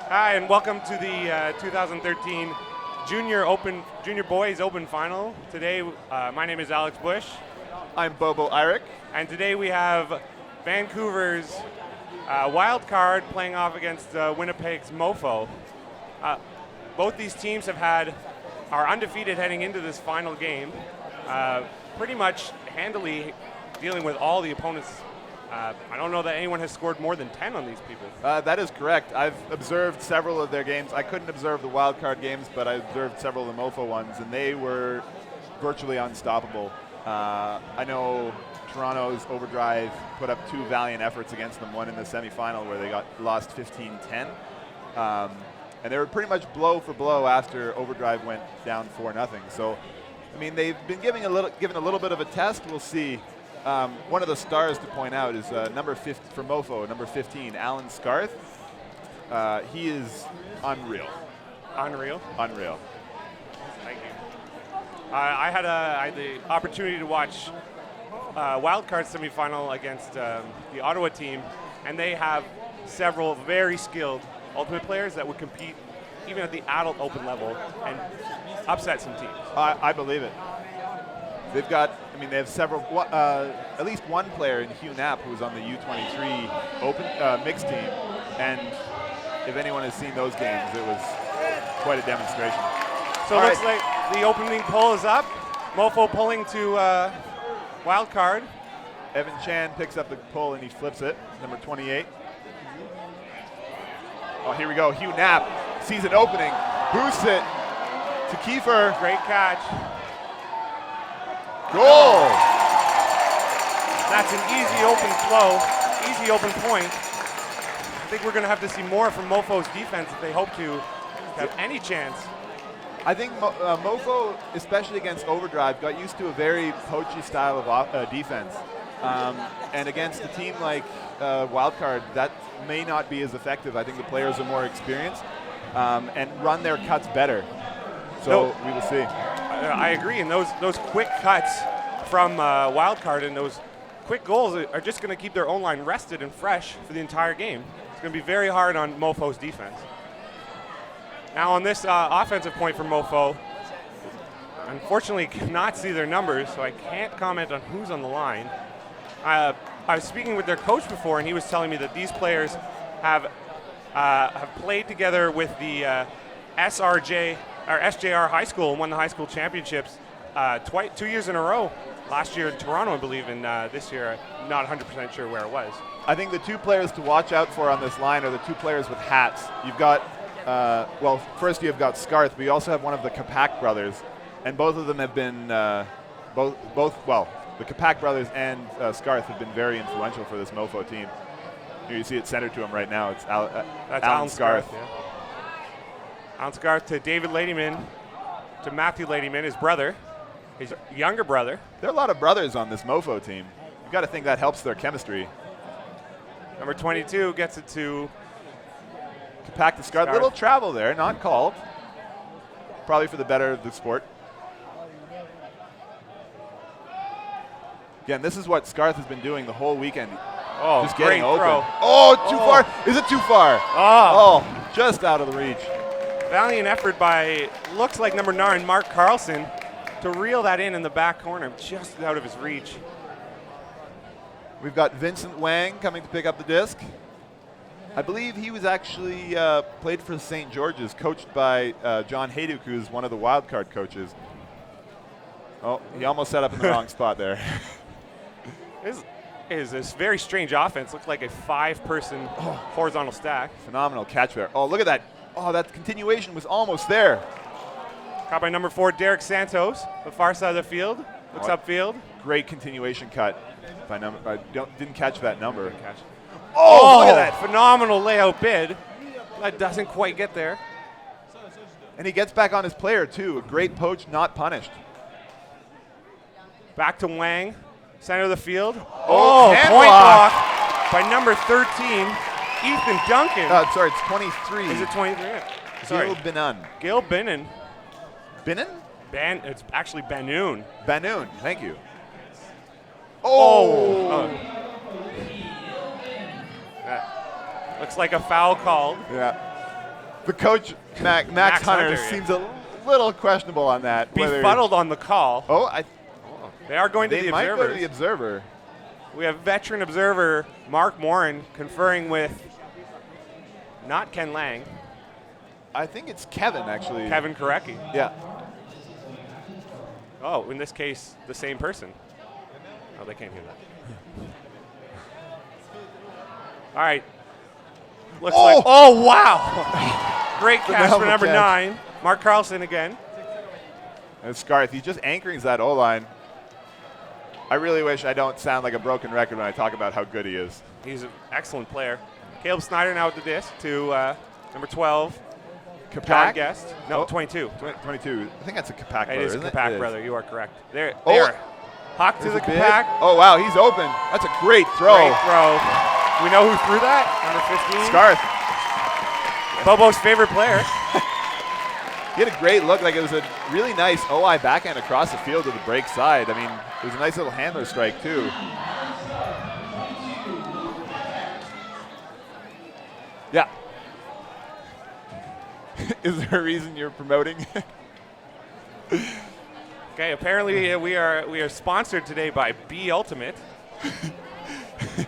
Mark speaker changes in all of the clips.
Speaker 1: Hi, and welcome to the 2013 Junior Boys Open Final. Today, my name is Alex Bush.
Speaker 2: I'm Bobo Eyrich.
Speaker 1: And today we have Vancouver's Wildcard playing off against Winnipeg's MOFO. Both these teams are undefeated heading into this final game, pretty much handily dealing with all the opponents. I don't know that anyone has scored more than 10 on these people.
Speaker 2: That is correct. I've observed several of their games. I couldn't observe the wildcard games, but I observed several of the MOFO ones, and they were virtually unstoppable. I know Toronto's Overdrive put up two valiant efforts against them, one in the semifinal where they lost 15-10. And they were pretty much blow for blow after Overdrive went down 4-0. So, I mean, they've been given a little bit of a test. We'll see. One of the stars to point out is number 50 for MOFO, number 15, Alan Scarth. He is unreal.
Speaker 1: Unreal?
Speaker 2: Unreal.
Speaker 1: Thank you. I had the opportunity to watch Wildcard semifinal against the Ottawa team, and they have several very skilled ultimate players that would compete even at the adult open level and upset some teams.
Speaker 2: I believe it. They've got, they have several, at least one player in Hugh Knapp who was on the U23 open mixed team, and if anyone has seen those games, it was quite a demonstration.
Speaker 1: So it looks like the opening pull is up. MOFO pulling to Wildcard.
Speaker 2: Evan Chan picks up the pull and he flips it, number 28. Oh, here we go. Hugh Knapp sees an opening, boosts it to Kiefer.
Speaker 1: Great catch.
Speaker 2: Goal!
Speaker 1: That's an easy open flow, easy open point. I think we're going to have to see more from MOFO's defense if they hope to have any chance.
Speaker 2: I think MOFO, especially against Overdrive, got used to a very poachy style of defense. And against a team like Wildcard, that may not be as effective. I think the players are more experienced and run their cuts better. So we will see.
Speaker 1: I agree, and those quick cuts from Wildcard and those quick goals are just going to keep their own line rested and fresh for the entire game. It's going to be very hard on MOFO's defense. Now on this offensive point for MOFO, unfortunately cannot see their numbers, so I can't comment on who's on the line. I was speaking with their coach before, and he was telling me that these players have played together with the SJR High School and won the high school championships 2 years in a row. Last year in Toronto, I believe, and this year, I'm not 100% sure where it was.
Speaker 2: I think the two players to watch out for on this line are the two players with hats. You've got, first you've got Scarth, but you also have one of the Kapak brothers, and both of them have been, the Kapak brothers and Scarth have been very influential for this MOFO team. Here you see it centered to him right now. It's
Speaker 1: That's
Speaker 2: Alan Scarth.
Speaker 1: Yeah. Alan Scarth to David Ladyman, to Matthew Ladyman, his brother, his younger brother.
Speaker 2: There are a lot of brothers on this MOFO team. You've got to think that helps their chemistry.
Speaker 1: Number 22 gets it to
Speaker 2: Kapak to Scarth. Little travel there, not called. Probably for the better of the sport. Again, this is what Scarth has been doing the whole weekend.
Speaker 1: Oh,
Speaker 2: just getting open.
Speaker 1: Throw.
Speaker 2: Oh, too far. Is it too far? Oh, just out of the reach.
Speaker 1: Valiant effort by, looks like number 9, Mark Carlson, to reel that in the back corner, just out of his reach.
Speaker 2: We've got Vincent Wang coming to pick up the disc. I believe he was actually played for St. George's, coached by John Hayduk, who's one of the wildcard coaches. Oh, he almost set up in the wrong spot there.
Speaker 1: This is this very strange offense. Looks like a 5-person horizontal stack.
Speaker 2: Phenomenal catch there. Oh, look at that. Oh, that continuation was almost there.
Speaker 1: Caught by number 4, Derek Santos, the far side of the field. Looks upfield.
Speaker 2: Great continuation cut. I didn't catch that number.
Speaker 1: Oh, look at that phenomenal layout bid. That doesn't quite get there.
Speaker 2: And he gets back on his player, too. A great poach, not punished.
Speaker 1: Back to Wang, center of the field.
Speaker 2: Oh,
Speaker 1: point block by number 13, Ethan Duncan.
Speaker 2: Sorry, it's 23.
Speaker 1: Is it 23? Sorry.
Speaker 2: Gil Binan.
Speaker 1: Gil Binan.
Speaker 2: Binan?
Speaker 1: It's actually Banoon.
Speaker 2: Banoon, thank you.
Speaker 1: Looks like a foul called.
Speaker 2: Yeah. The coach, Max Hunter,
Speaker 1: yeah.
Speaker 2: seems a little questionable on that.
Speaker 1: Befuddled on the call. They are going to the
Speaker 2: They might
Speaker 1: observers.
Speaker 2: go to the observer.
Speaker 1: We have veteran observer Mark Morin conferring with not Ken Lang.
Speaker 2: I think it's Kevin, actually.
Speaker 1: Kevin Korecki.
Speaker 2: Yeah.
Speaker 1: Oh, in this case, the same person. Oh, they can't hear that. All right. Looks like. Oh, wow. Great catch for number 9. Mark Carlson again.
Speaker 2: And Scarth, he's just anchoring that O-line. I really wish I don't sound like a broken record when I talk about how good he is.
Speaker 1: He's an excellent player. Caleb Snyder now with the disc to number 12. John Guest. No, 22.
Speaker 2: 22. I think that's a Kapak brother,
Speaker 1: It is
Speaker 2: isn't
Speaker 1: Kapak
Speaker 2: it?
Speaker 1: brother. You are correct. There. Hawk to
Speaker 2: There's
Speaker 1: the
Speaker 2: a bid.
Speaker 1: Kapak.
Speaker 2: Oh, wow, he's open. That's a great throw.
Speaker 1: Great throw. We know who threw that? Number 15.
Speaker 2: Scarth.
Speaker 1: Bobo's favorite player.
Speaker 2: He had a great look. Like, it was a really nice OI backhand across the field to the break side. I mean, it was a nice little handler strike, too. Yeah. Is there a reason you're promoting?
Speaker 1: Okay, apparently we are sponsored today by B Ultimate.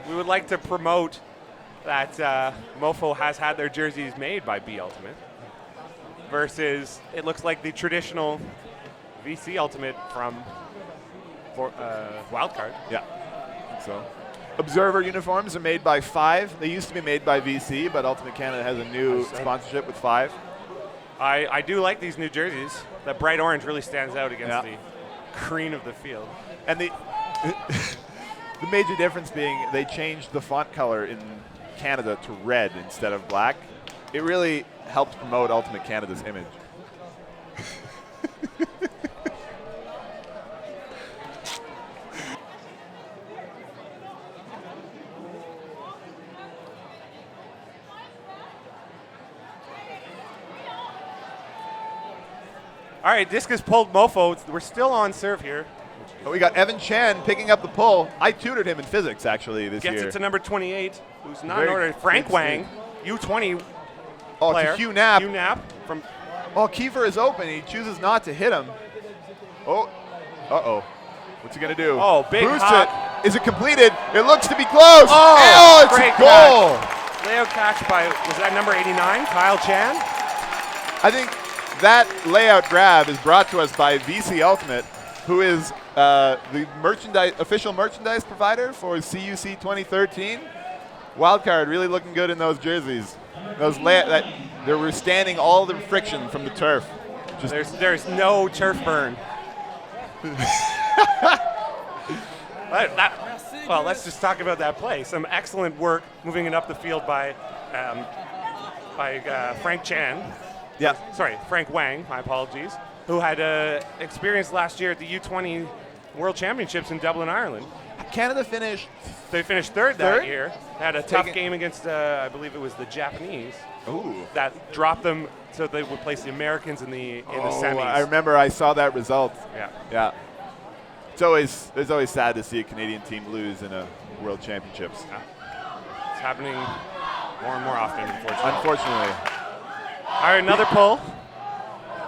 Speaker 1: We would like to promote that MOFO has had their jerseys made by B Ultimate versus it looks like the traditional VC Ultimate from Wildcard.
Speaker 2: Yeah, I think so. Observer uniforms are made by 5. They used to be made by VC, but Ultimate Canada has a new sponsorship with 5.
Speaker 1: I do like these new jerseys. That bright orange really stands out against the green of the field.
Speaker 2: And the major difference being they changed the font color in Canada to red instead of black. It really helps promote Ultimate Canada's image.
Speaker 1: All right, disc is pulled MOFO. We're still on serve here.
Speaker 2: But we got Evan Chan picking up the pull. I tutored him in physics, actually, this year.
Speaker 1: Gets it to number 28, who's not in order. Frank Wang, U20 player.
Speaker 2: To Hugh Knapp.
Speaker 1: Hugh Knapp from.
Speaker 2: Oh, Kiefer is open. He chooses not to hit him. Oh, uh-oh. What's he going to do?
Speaker 1: Oh, big
Speaker 2: Boost
Speaker 1: hop.
Speaker 2: it. Is it completed? It looks to be close.
Speaker 1: Oh,
Speaker 2: it's
Speaker 1: great
Speaker 2: a goal.
Speaker 1: Catch. Layout catch by, was that number 89, Kyle Chan?
Speaker 2: I think that layout grab is brought to us by VC Ultimate, who is the official merchandise provider for CUC 2013. Wildcard really looking good in those jerseys. They were standing all the friction from the turf.
Speaker 1: There's no turf burn. Well, let's just talk about that play. Some excellent work moving it up the field by Frank Chan.
Speaker 2: Yeah.
Speaker 1: Sorry, Frank Wang, my apologies, who had experience last year at the U20 World Championships in Dublin, Ireland.
Speaker 2: Canada finished.
Speaker 1: They finished third that year. Had a tough game against, I believe it was the Japanese.
Speaker 2: Ooh.
Speaker 1: That dropped them so they would place the Americans in the semis.
Speaker 2: I remember I saw that result.
Speaker 1: Yeah.
Speaker 2: Yeah. It's always sad to see a Canadian team lose in a World Championships.
Speaker 1: Yeah. It's happening more and more often, unfortunately.
Speaker 2: Unfortunately.
Speaker 1: All right, another pull.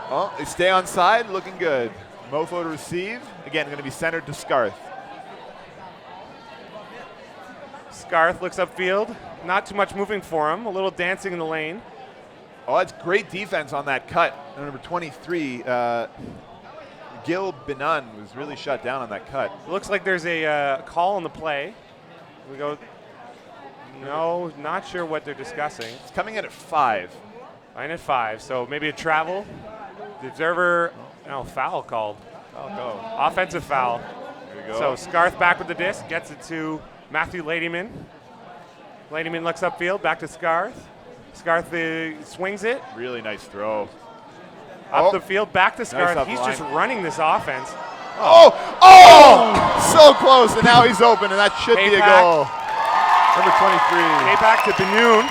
Speaker 2: Oh, they stay on side, looking good. MOFO to receive. Again, going to be centered to Scarth.
Speaker 1: Scarth looks upfield. Not too much moving for him. A little dancing in the lane.
Speaker 2: Oh, that's great defense on that cut. Number 23, Gil Binan was really shut down on that cut.
Speaker 1: It looks like there's a call on the play. We go. No, not sure what they're discussing.
Speaker 2: It's coming in at 5.
Speaker 1: Line at 5, so maybe a travel. The observer, foul called. Offensive foul.
Speaker 2: There we go.
Speaker 1: So Scarth back with the disc, gets it to Matthew Ladyman. Ladyman looks upfield, back to Scarth. Scarth swings it.
Speaker 2: Really nice throw.
Speaker 1: Up the field, back to Scarth.
Speaker 2: Nice
Speaker 1: He's
Speaker 2: line.
Speaker 1: just running this offense.
Speaker 2: So close, and now he's open, and that should be a goal. Number 23.
Speaker 1: Way back to Benoon.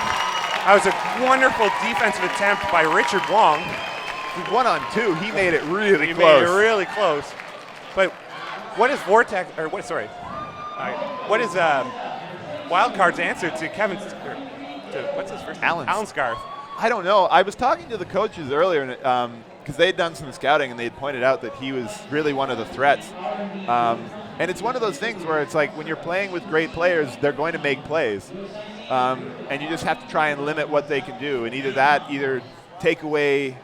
Speaker 1: That was a wonderful defensive attempt by Richard Wong.
Speaker 2: 1-on-2, he made it really
Speaker 1: He
Speaker 2: close.
Speaker 1: made it really close. But what is Vortex, or what, sorry. What is Wildcard's answer to Kevin's, what's his first name?
Speaker 2: Alan
Speaker 1: Scarth.
Speaker 2: I don't know. I was talking to the coaches earlier, because they had done some scouting and they had pointed out that he was really one of the threats. And it's one of those things where it's like when you're playing with great players, they're going to make plays. And you just have to try and limit what they can do. And either take away,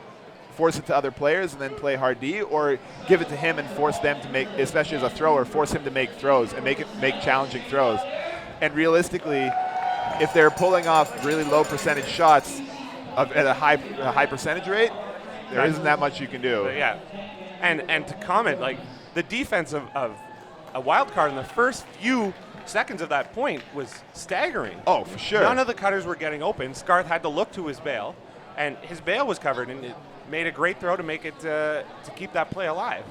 Speaker 2: force it to other players and then play hard D, or give it to him and force them to make, especially as a thrower, force him to make throws and make challenging throws. And realistically, if they're pulling off really low percentage shots at a high percentage rate, there isn't that much you can do.
Speaker 1: Yeah, and to comment, like the defense of a wild card in the first few seconds of that point was staggering.
Speaker 2: Oh, for sure.
Speaker 1: None of the cutters were getting open. Scarth had to look to his bail, and his bail was covered, and it made a great throw to make it to keep that play alive.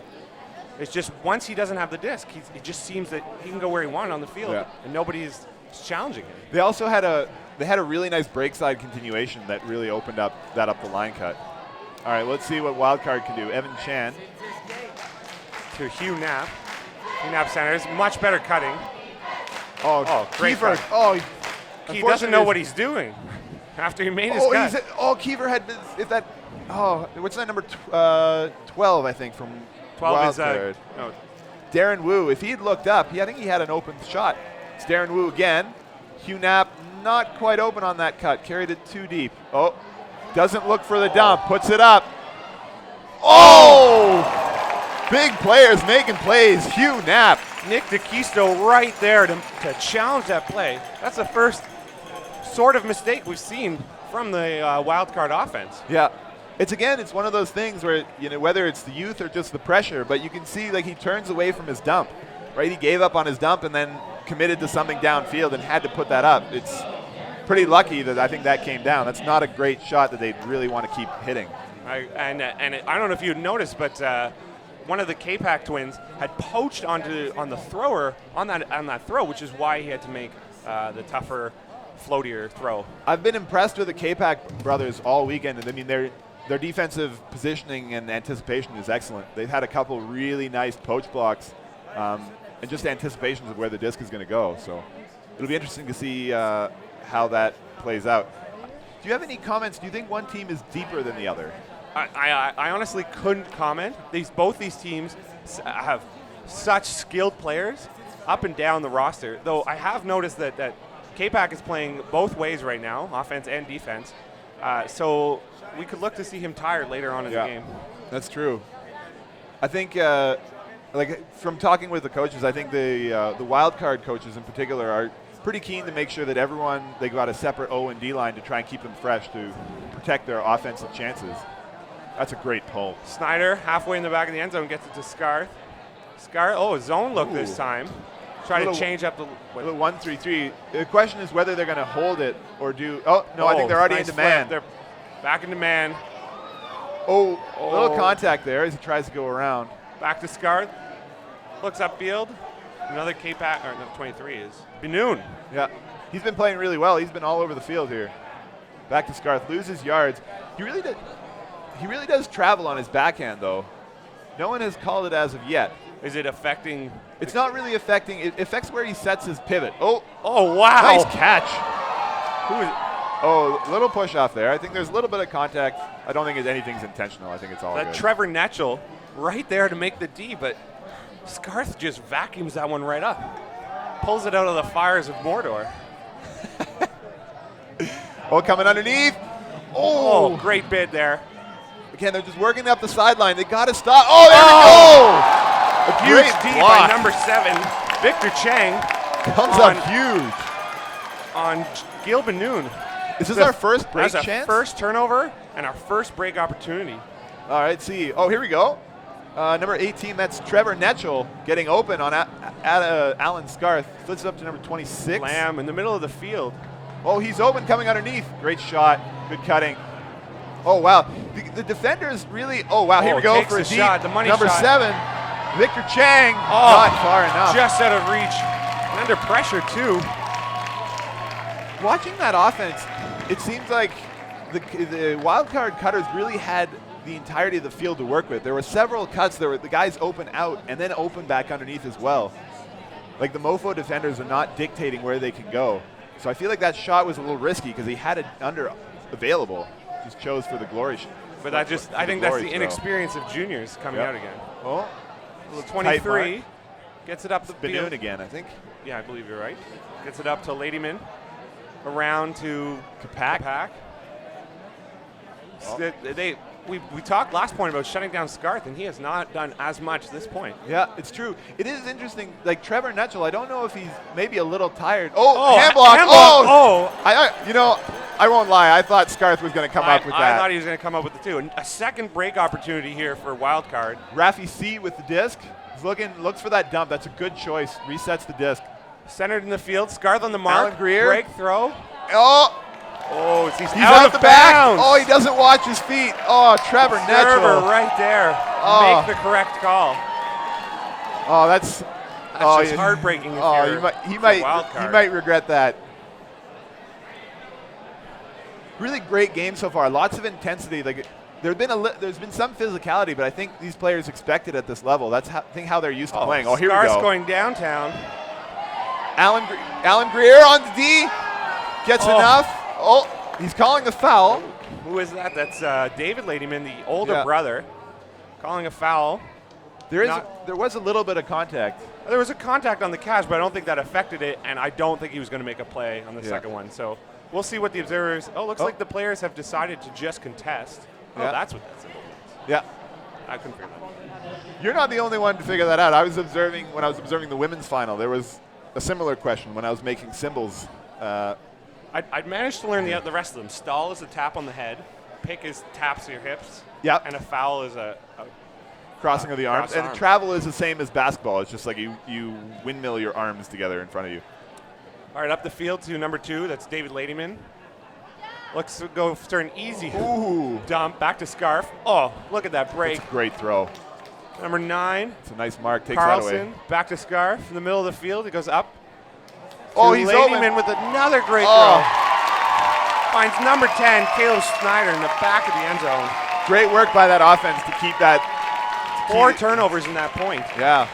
Speaker 1: It's just once he doesn't have the disc, it just seems that he can go where he wanted on the field, and nobody's challenging him.
Speaker 2: They also had a really nice break side continuation that really opened up the line cut. All right, let's see what Wildcard can do. Evan Chan
Speaker 1: to Hugh Knapp. Hugh Knapp centers, much better cutting.
Speaker 2: Oh,
Speaker 1: great
Speaker 2: Kiefer.
Speaker 1: cut.
Speaker 2: Oh,
Speaker 1: he doesn't know what he's doing after he made his cut.
Speaker 2: Kiefer had is that. Oh, what's that number? 12, I think, from
Speaker 1: 12
Speaker 2: Wildcard.
Speaker 1: is no.
Speaker 2: Darren Wu. If he had looked up, I think he had an open shot. It's Darren Wu again. Hugh Knapp not quite open on that cut. Carried it too deep. Oh, doesn't look for the dump. Puts it up. Oh! Big players making plays. Hugh Knapp.
Speaker 1: Nick DeKisto right there to challenge that play. That's the first sort of mistake we've seen from the Wildcard offense.
Speaker 2: Yeah. It's one of those things where, whether it's the youth or just the pressure, but you can see like he turns away from his dump, right? He gave up on his dump and then committed to something downfield and had to put that up. It's pretty lucky that I think that came down. That's not a great shot that they really want to keep hitting.
Speaker 1: I don't know if you noticed, but one of the K-Pac twins had poached on the thrower on that throw, which is why he had to make the tougher, floatier throw.
Speaker 2: I've been impressed with the K-Pac brothers all weekend, and I mean their defensive positioning and anticipation is excellent. They've had a couple really nice poach blocks, and just anticipations of where the disc is going to go. So it'll be interesting to see how that plays out. Do you have any comments? Do you think one team is deeper than the other?
Speaker 1: I honestly couldn't comment. Both these teams have such skilled players up and down the roster, though I have noticed that K-Pac is playing both ways right now, offense and defense. So we could look to see him tired later on in the game. That's
Speaker 2: true. I think, from talking with the coaches, I think the Wildcard coaches in particular are pretty keen to make sure that they got a separate O and D line to try and keep them fresh to protect their offensive chances. That's a great pull.
Speaker 1: Snyder, halfway in the back of the end zone, gets it to Scarth. Zone look this time. Try to change up the
Speaker 2: 1-3-3. The question is whether they're going to hold it or do. Oh no, I think they're already into man.
Speaker 1: They're back into man.
Speaker 2: Oh, little contact there as he tries to go around.
Speaker 1: Back to Scarth. Looks upfield. Another K-Pac, or no, 23 is Benoon.
Speaker 2: Yeah, he's been playing really well. He's been all over the field here. Back to Scarth, loses yards. He really does travel on his backhand though. No one has called it as of yet.
Speaker 1: Is it affecting?
Speaker 2: It's not really affecting. It affects where he sets his pivot. Oh
Speaker 1: wow!
Speaker 2: Nice catch.
Speaker 1: Who is?
Speaker 2: Little push off there. I think there's a little bit of contact. I don't think anything's intentional. I think it's all good.
Speaker 1: Trevor Netchell right there to make the D, but Scarth just vacuums that one right up. Pulls it out of the fires of Mordor.
Speaker 2: Coming underneath.
Speaker 1: Oh, great bid there.
Speaker 2: Again, they're just working up the sideline. They got to stop. Oh, there we go.
Speaker 1: A huge D by number 7, Victor Chang.
Speaker 2: Comes up huge.
Speaker 1: On Gil Benoon.
Speaker 2: Is this our first break chance?
Speaker 1: Our first turnover and our first break opportunity.
Speaker 2: All right, see. Oh, here we go. Number 18, that's Trevor Netchell getting open on Alan Scarth. Flips it up to number 26.
Speaker 1: Lamb in the middle of the field.
Speaker 2: Oh, he's open coming underneath. Great shot. Good cutting. Oh, wow. The defenders really. Oh, wow. Here we go for a deep
Speaker 1: shot. The money
Speaker 2: number
Speaker 1: shot.
Speaker 2: 7, Victor Chang. Not far enough.
Speaker 1: Just out of reach. And under pressure, too.
Speaker 2: Watching that offense, it seems like the Wildcard cutters really had the entirety of the field to work with. There were several cuts. There were the guys open out and then open back underneath as well. Like the MOFO defenders are not dictating where they can go. So I feel like that shot was a little risky because he had it under available. just chose for the glory.
Speaker 1: But that just, I think that's the inexperience of juniors coming out again.
Speaker 2: Oh,
Speaker 1: 23 gets it up the
Speaker 2: Benoon
Speaker 1: field
Speaker 2: again, I think.
Speaker 1: Yeah, I believe you're right. Gets it up to Ladyman. Around to Kapak.
Speaker 2: Oh.
Speaker 1: We talked last point about shutting down Scarth, and he has not done as much this point.
Speaker 2: Yeah, it's true. It is interesting. Like Trevor Netchell, I don't know if he's maybe a little tired. Hand block. I won't lie. I thought Scarth was going to come up with that.
Speaker 1: I thought he was going to come up with the two. And a second break opportunity here for Wildcard.
Speaker 2: Rafi C with the disc. He's looks for that dump. That's a good choice. Resets the disc.
Speaker 1: Centered in the field. Scarth on the mark.
Speaker 2: Alan Greer.
Speaker 1: Break throw.
Speaker 2: Oh,
Speaker 1: he's
Speaker 2: out the back. Oh, he doesn't watch his feet. Oh, Trevor Netchell.
Speaker 1: right there. Make the correct call.
Speaker 2: Oh, that's
Speaker 1: just heartbreaking.
Speaker 2: He might regret that. Really great game so far. Lots of intensity. Like there's been some physicality, but I think these players expect it at this level. That's how they're used to playing. Oh, here we go.
Speaker 1: Scarth's going downtown.
Speaker 2: Alan Greer on the D. Gets enough. Oh, he's calling a foul.
Speaker 1: Who is that? That's David Ladyman, the older brother, calling a foul.
Speaker 2: There was a little bit of contact.
Speaker 1: There was a contact on the catch, but I don't think that affected it, and I don't think he was going to make a play on the second one. So we'll see what the observers. Looks like the players have decided to just contest. That's what that symbol means.
Speaker 2: Yeah.
Speaker 1: I couldn't figure that out.
Speaker 2: You're not the only one to figure that out. When I was observing the women's final, there was a similar question when I was making symbols.
Speaker 1: I'd managed to learn the rest of them. Stall is a tap on the head. Pick is taps your hips.
Speaker 2: Yeah.
Speaker 1: And a foul is a
Speaker 2: crossing of the arms. And travel is the same as basketball. It's just like you windmill your arms together in front of you.
Speaker 1: All right, up the field to number 2. That's David Ladyman. Looks to go for an easy dump. Back to Scarth. Oh, look at that break.
Speaker 2: That's a great throw.
Speaker 1: Number 9.
Speaker 2: It's a nice mark. Takes
Speaker 1: Carlson,
Speaker 2: that away.
Speaker 1: Back to Scarth in the middle of the field. He goes up.
Speaker 2: He's
Speaker 1: Ladyman with another great throw. Finds number 10, Caleb Snyder, in the back of the end zone.
Speaker 2: Great work by that offense to keep that.
Speaker 1: 4 turnovers in that point.
Speaker 2: Yeah.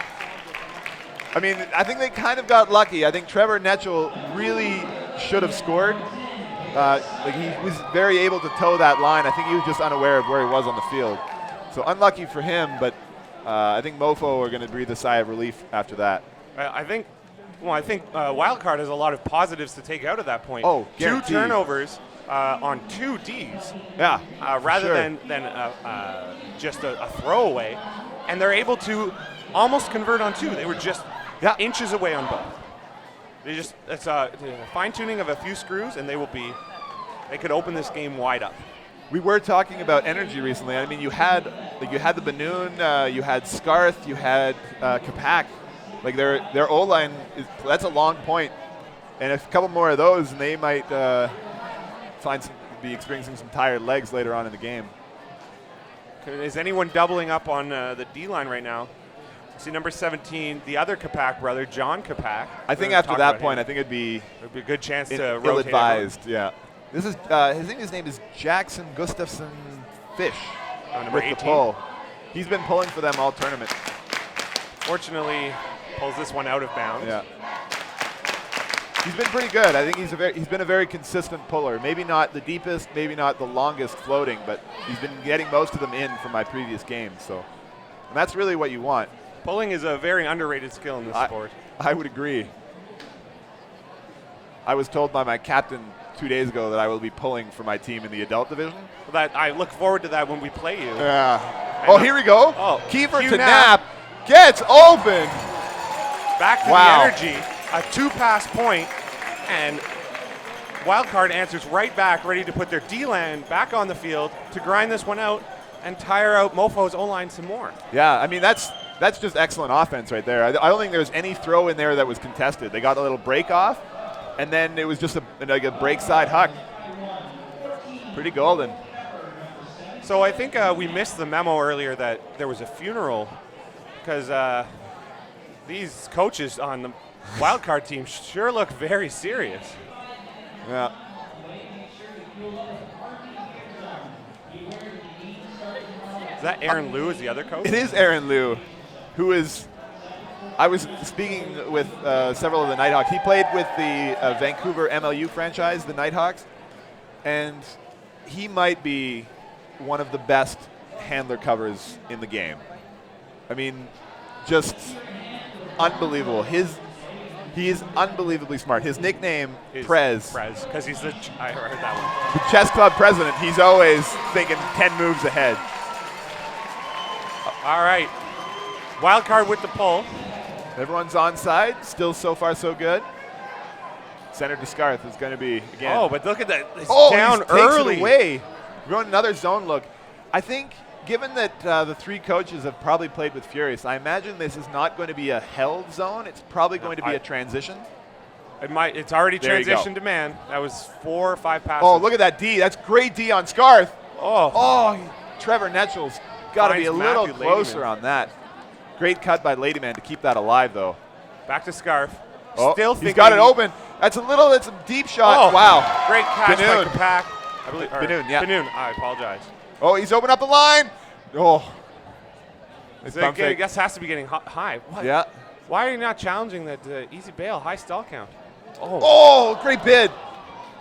Speaker 2: I mean, I think they kind of got lucky. I think Trevor Netchell really should have scored. He was very able to toe that line. I think he was just unaware of where he was on the field. So unlucky for him, but I think MOFO are going to breathe a sigh of relief after that.
Speaker 1: I think Wildcard has a lot of positives to take out at that point. 2
Speaker 2: guaranteed.
Speaker 1: Turnovers on 2 Ds.
Speaker 2: Yeah.
Speaker 1: Rather than just a throwaway, and they're able to almost convert on 2. They were just inches away on both. It's a fine tuning of a few screws, and they could open this game wide up.
Speaker 2: We were talking about energy recently. I mean, you had the Benoon, you had Scarth, you had Kapak. Like their O-line that's a long point, and a couple more of those, and they might be experiencing some tired legs later on in the game.
Speaker 1: Is anyone doubling up on the D-line right now? See number 17, the other Kapak brother, John Kapak.
Speaker 2: I think after that point, I think it'd be
Speaker 1: a good chance to rotate.
Speaker 2: Ill-advised, yeah. This is his name is Jackson Gustafson Fish.
Speaker 1: Number
Speaker 2: with
Speaker 1: 18.
Speaker 2: The pull. He's been pulling for them all tournament.
Speaker 1: Fortunately, pulls this one out of bounds.
Speaker 2: Yeah. He's been pretty good. I think he's been a very consistent puller. Maybe not the deepest, maybe not the longest floating, but he's been getting most of them in from my previous games. So, and that's really what you want.
Speaker 1: Pulling is a very underrated skill in this sport.
Speaker 2: I would agree. I was told by my captain 2 days ago that I will be pulling for my team in the adult division.
Speaker 1: Well, I look forward to that when we play you.
Speaker 2: Yeah. Here we go. Kiefer to
Speaker 1: Knapp
Speaker 2: gets open.
Speaker 1: Back to the energy. A 2-pass point, and Wildcard answers right back, ready to put their D-line back on the field to grind this one out and tire out MOFO's O-line some more.
Speaker 2: Yeah, I mean, that's just excellent offense right there. I don't think there was any throw in there that was contested. They got a little break off, and then it was just a break side huck. Pretty golden.
Speaker 1: So I think we missed the memo earlier that there was a funeral because these coaches on the Wildcard team sure look very serious.
Speaker 2: Yeah.
Speaker 1: Is that Aaron Liu as the other coach?
Speaker 2: It is Aaron Liu, who is. I was speaking with several of the Nighthawks. He played with the Vancouver MLU franchise, the Nighthawks, and he might be one of the best handler covers in the game. I mean, just unbelievable. He is unbelievably smart. His nickname, Prez.
Speaker 1: Prez, because he's I heard that
Speaker 2: The chess club president. He's always thinking 10 moves ahead.
Speaker 1: All right. Wildcard with the pull.
Speaker 2: Everyone's onside. Still so far so good. Center to Scarth is going to be, again.
Speaker 1: Oh, but look at that. It's
Speaker 2: down
Speaker 1: early.
Speaker 2: Takes it away. We're going another zone look. I think, given that the three coaches have probably played with Furious, I imagine this is not going to be a held zone. It's probably going to be a transition.
Speaker 1: It's already transitioned to man. That was 4 or 5 passes.
Speaker 2: Oh, look at that D. That's great D on Scarth.
Speaker 1: Oh,
Speaker 2: Trevor Netchel's got to be a little closer on that. Great cut by Ladyman to keep that alive, though.
Speaker 1: Back to Scarth.
Speaker 2: Oh,
Speaker 1: Still
Speaker 2: he's got it open. That's a deep shot.
Speaker 1: Oh,
Speaker 2: wow.
Speaker 1: Great catch
Speaker 2: Benoon.
Speaker 1: by Kapak. I believe,
Speaker 2: Benoon, yeah.
Speaker 1: Benoon, I apologize.
Speaker 2: Oh, he's opened up the line. Oh.
Speaker 1: I guess has to be getting high. What?
Speaker 2: Yeah.
Speaker 1: Why are you not challenging that easy bail, high stall count?
Speaker 2: Oh, great bid.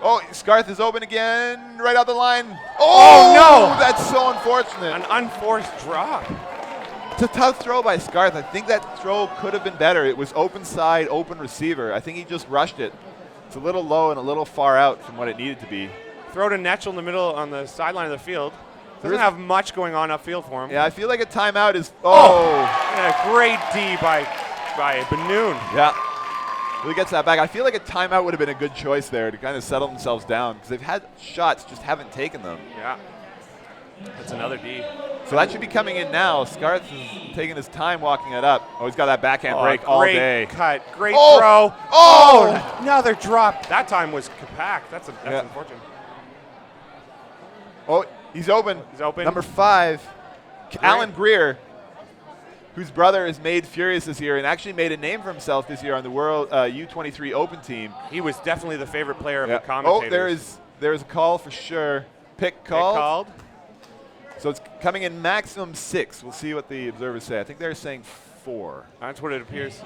Speaker 2: Oh, Scarth is open again, right out the line.
Speaker 1: Oh, no.
Speaker 2: That's so unfortunate.
Speaker 1: An unforced drop.
Speaker 2: It's a tough throw by Scarth. I think that throw could have been better. It was open side, open receiver. I think he just rushed it. It's a little low and a little far out from what it needed to be.
Speaker 1: Throw to Netchel in the middle on the sideline of the field. Doesn't have much going on upfield for him.
Speaker 2: Yeah, I feel like a timeout is. Oh!
Speaker 1: Yeah, great D by Benoon.
Speaker 2: Yeah. Really gets that back. I feel like a timeout would have been a good choice there to kind of settle themselves down because they've had shots, just haven't taken them.
Speaker 1: Yeah. That's another D.
Speaker 2: So that should be coming in now. Scarth is taking his time walking it up. Oh, he's got that backhand break all day.
Speaker 1: Great cut. Great throw.
Speaker 2: Oh!
Speaker 1: Another drop. That time was Kapak. That's unfortunate.
Speaker 2: Oh, he's open.
Speaker 1: He's open.
Speaker 2: Number 5, Alan Greer, whose brother has made Furious this year and actually made a name for himself this year on the World U23 Open team.
Speaker 1: He was definitely the favorite player of the commentators.
Speaker 2: Oh, there is a call for sure. Pick called.
Speaker 1: Pick called.
Speaker 2: So it's coming in maximum 6. We'll see what the observers say. I think they're saying 4.
Speaker 1: That's what it appears.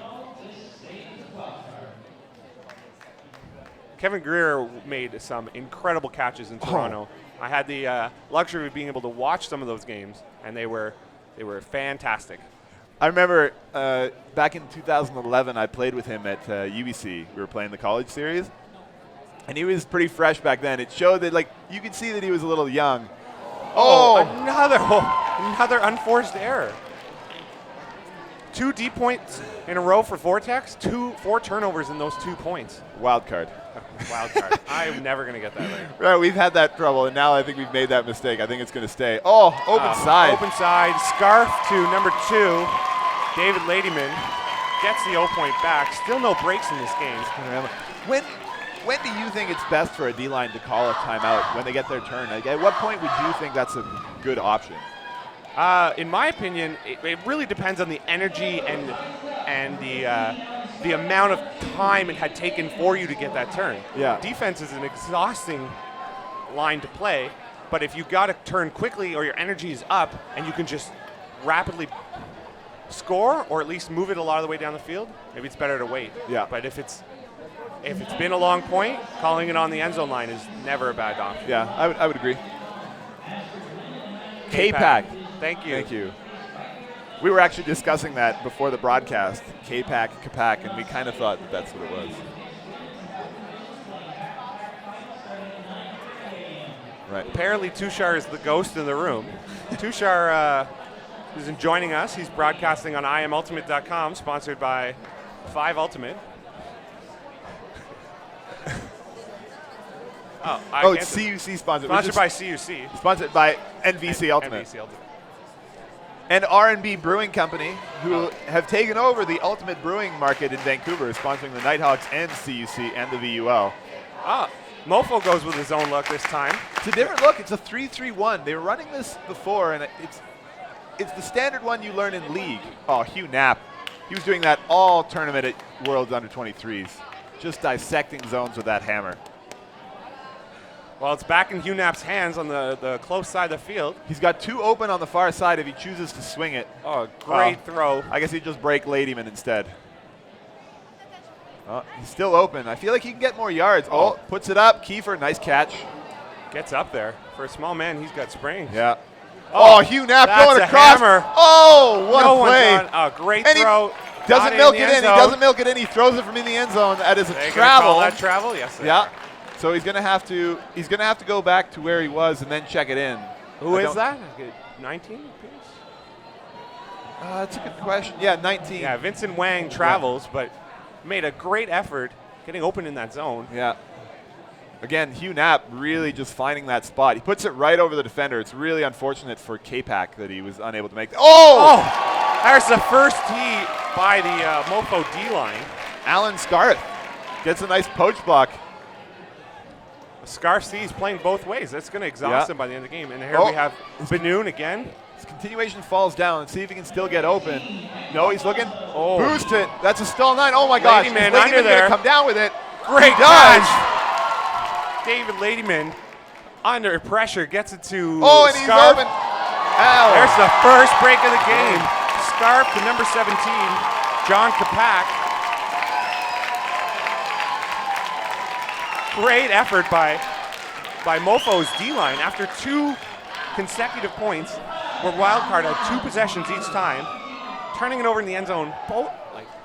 Speaker 1: Kevin Greer made some incredible catches in Toronto. I had the luxury of being able to watch some of those games, and they were fantastic.
Speaker 2: I remember back in 2011, I played with him at UBC. We were playing the college series, and he was pretty fresh back then. It showed that, like, you could see that he was a little young. Oh,
Speaker 1: another unforced error. 2 D points in a row for Vortex. 4 turnovers in those 2 points.
Speaker 2: Wildcard.
Speaker 1: Wildcard. I'm never going to get that right.
Speaker 2: Right, we've had that trouble, and now I think we've made that mistake. I think it's going to stay. Oh, open side.
Speaker 1: Open side. Scarth to number 2. David Ladyman gets the 0 point back. Still no breaks in this game.
Speaker 2: When do you think it's best for a D-line to call a timeout when they get their turn? Like, at what point would you think that's a good option?
Speaker 1: In my opinion, it really depends on the energy and the amount of time it had taken for you to get that turn.
Speaker 2: Yeah.
Speaker 1: Defense is an exhausting line to play, but if you got to turn quickly or your energy is up and you can just rapidly score or at least move it a lot of the way down the field, maybe it's better to wait.
Speaker 2: Yeah.
Speaker 1: But if it's been a long point, calling it on the end zone line is never a bad option.
Speaker 2: Yeah, I would agree. K-Pack.
Speaker 1: Thank you.
Speaker 2: Thank you. We were actually discussing that before the broadcast, K-Pack, Kapak, and we kind of thought that that's what it was. Right.
Speaker 1: Apparently Tushar is the ghost in the room. Tushar isn't joining us. He's broadcasting on imultimate.com, sponsored by 5 Ultimate.
Speaker 2: It's CUC sponsored.
Speaker 1: Sponsored by CUC.
Speaker 2: Sponsored by NVC Ultimate.
Speaker 1: NVC Ultimate.
Speaker 2: And R&B Brewing Company, who have taken over the Ultimate Brewing market in Vancouver, sponsoring the Nighthawks and CUC and the VUL.
Speaker 1: MOFO goes with his own look this time.
Speaker 2: It's a different look. It's a 3-3-1. They were running this before, and it's the standard one you learn in league. Oh, Hugh Knapp. He was doing that all tournament at Worlds Under-23s, just dissecting zones with that hammer.
Speaker 1: Well, it's back in Hugh Knapp's hands on the close side of the field.
Speaker 2: He's got 2 open on the far side if he chooses to swing it.
Speaker 1: Oh, great throw.
Speaker 2: I guess he'd just break Ladyman instead. Oh, he's still open. I feel like he can get more yards. Oh, puts it up. Kiefer, nice catch.
Speaker 1: Gets up there. For a small man, he's got springs.
Speaker 2: Yeah. Oh, Hugh Knapp going across.
Speaker 1: Hammer.
Speaker 2: Oh, what a play.
Speaker 1: A great
Speaker 2: and
Speaker 1: throw.
Speaker 2: He doesn't milk it in. He doesn't milk it in. He throws it from in the end zone. That is a travel.
Speaker 1: Call that travel? Yes.
Speaker 2: Yeah. So he's gonna have to go back to where he was and then check it in.
Speaker 1: Who is that? 19?
Speaker 2: That's a good question. Yeah, 19.
Speaker 1: Yeah, Vincent Wang travels, but made a great effort getting open in that zone.
Speaker 2: Yeah. Again, Hugh Knapp really just finding that spot. He puts it right over the defender. It's really unfortunate for K-Pack that he was unable to make that.
Speaker 1: Oh! There's the first tee by the MOFO D-line.
Speaker 2: Alan Scarth gets a nice poach block.
Speaker 1: Scarth sees playing both ways. That's going to exhaust him by the end of the game. And here we have Benoon again.
Speaker 2: His continuation falls down. Let's see if he can still get open. No, he's looking.
Speaker 1: Oh.
Speaker 2: Boost it. That's a stall 9. Oh, my gosh.
Speaker 1: Ladyman under there.
Speaker 2: Come down with it.
Speaker 1: Great
Speaker 2: catch.
Speaker 1: David Ladyman under pressure gets it to
Speaker 2: Oh, and he's
Speaker 1: Scarth.
Speaker 2: open. Ow.
Speaker 1: There's the first break of the game. Scarth to number 17, John Kapak. Great effort by MOFO's D-line after 2 consecutive points where Wildcard had 2 possessions each time, turning it over in the end zone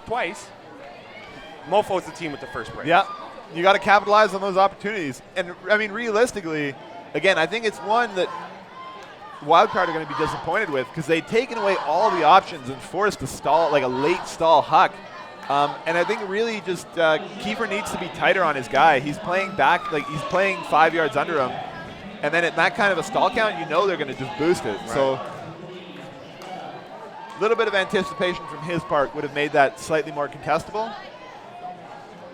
Speaker 1: twice. MOFO's the team with the first break.
Speaker 2: Yeah, you got to capitalize on those opportunities. And, I mean, realistically, again, I think it's one that Wildcard are going to be disappointed with because they've taken away all the options and forced a stall, like a late stall huck. And I think really just Kiefer needs to be tighter on his guy. He's playing back, like he's playing 5 yards under him. And then at that kind of a stall count, you know they're going to just boost it. Right. So a little bit of anticipation from his part would have made that slightly more contestable.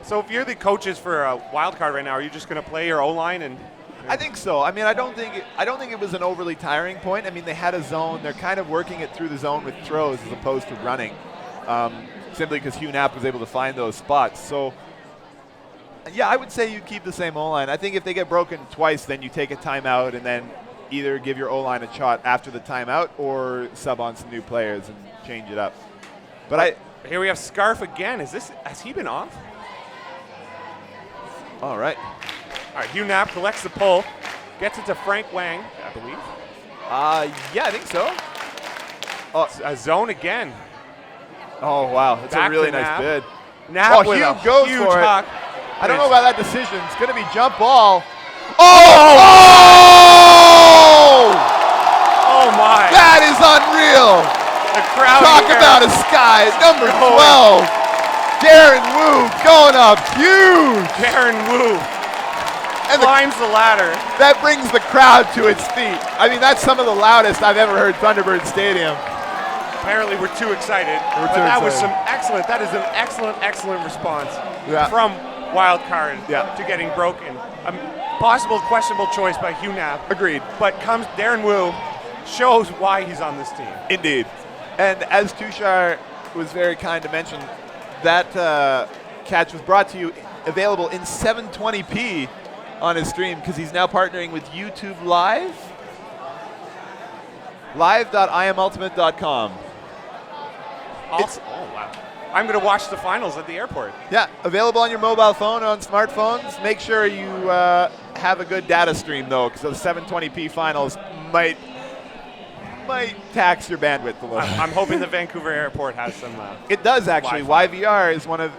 Speaker 1: So if you're the coaches for a Wildcard right now, are you just going to play your O-line? And
Speaker 2: I think so. I mean, I don't think it was an overly tiring point. I mean, they had a zone. They're kind of working it through the zone with throws as opposed to running. Simply because Hugh Knapp was able to find those spots. So, yeah, I would say you keep the same O-line. I think if they get broken twice, then you take a timeout and then either give your O-line a shot after the timeout or sub on some new players and change it up. But
Speaker 1: here we have Scarf again. Has he been off?
Speaker 2: All right.
Speaker 1: All right, Hugh Knapp collects the pull, gets it to Frank Wang, I believe.
Speaker 2: Yeah, I think so.
Speaker 1: Oh, a zone again.
Speaker 2: Oh, wow. That's a really nice bid.
Speaker 1: Knapp with
Speaker 2: Hugh
Speaker 1: a
Speaker 2: goes
Speaker 1: huge
Speaker 2: for it.
Speaker 1: huck.
Speaker 2: I don't know about that decision. It's going to be jump ball. Oh!
Speaker 1: Oh, my.
Speaker 2: That is unreal.
Speaker 1: The crowd
Speaker 2: Talk
Speaker 1: here.
Speaker 2: about a sky. Number 12. Darren Wu going up huge.
Speaker 1: Darren Wu
Speaker 2: and
Speaker 1: climbs the ladder.
Speaker 2: That brings the crowd to its feet. I mean, that's some of the loudest I've ever heard Thunderbird Stadium.
Speaker 1: Apparently, we're too excited. That is an excellent response from Wildcard to getting broken. A possible questionable choice by Hugh Knapp.
Speaker 2: Agreed.
Speaker 1: But comes Darren Wu, shows why he's on this team.
Speaker 2: Indeed. And as Tushar was very kind to mention, that catch was brought to you available in 720p on his stream because he's now partnering with YouTube Live. Live.imultimate.com.
Speaker 1: Oh, wow. I'm going to watch the finals at the airport.
Speaker 2: Yeah, available on your mobile phone or on smartphones. Make sure you have a good data stream, though, because the 720p finals might tax your bandwidth a little.
Speaker 1: I'm hoping the Vancouver airport has some.
Speaker 2: It does, actually.
Speaker 1: Wi-Fi.
Speaker 2: YVR is one of.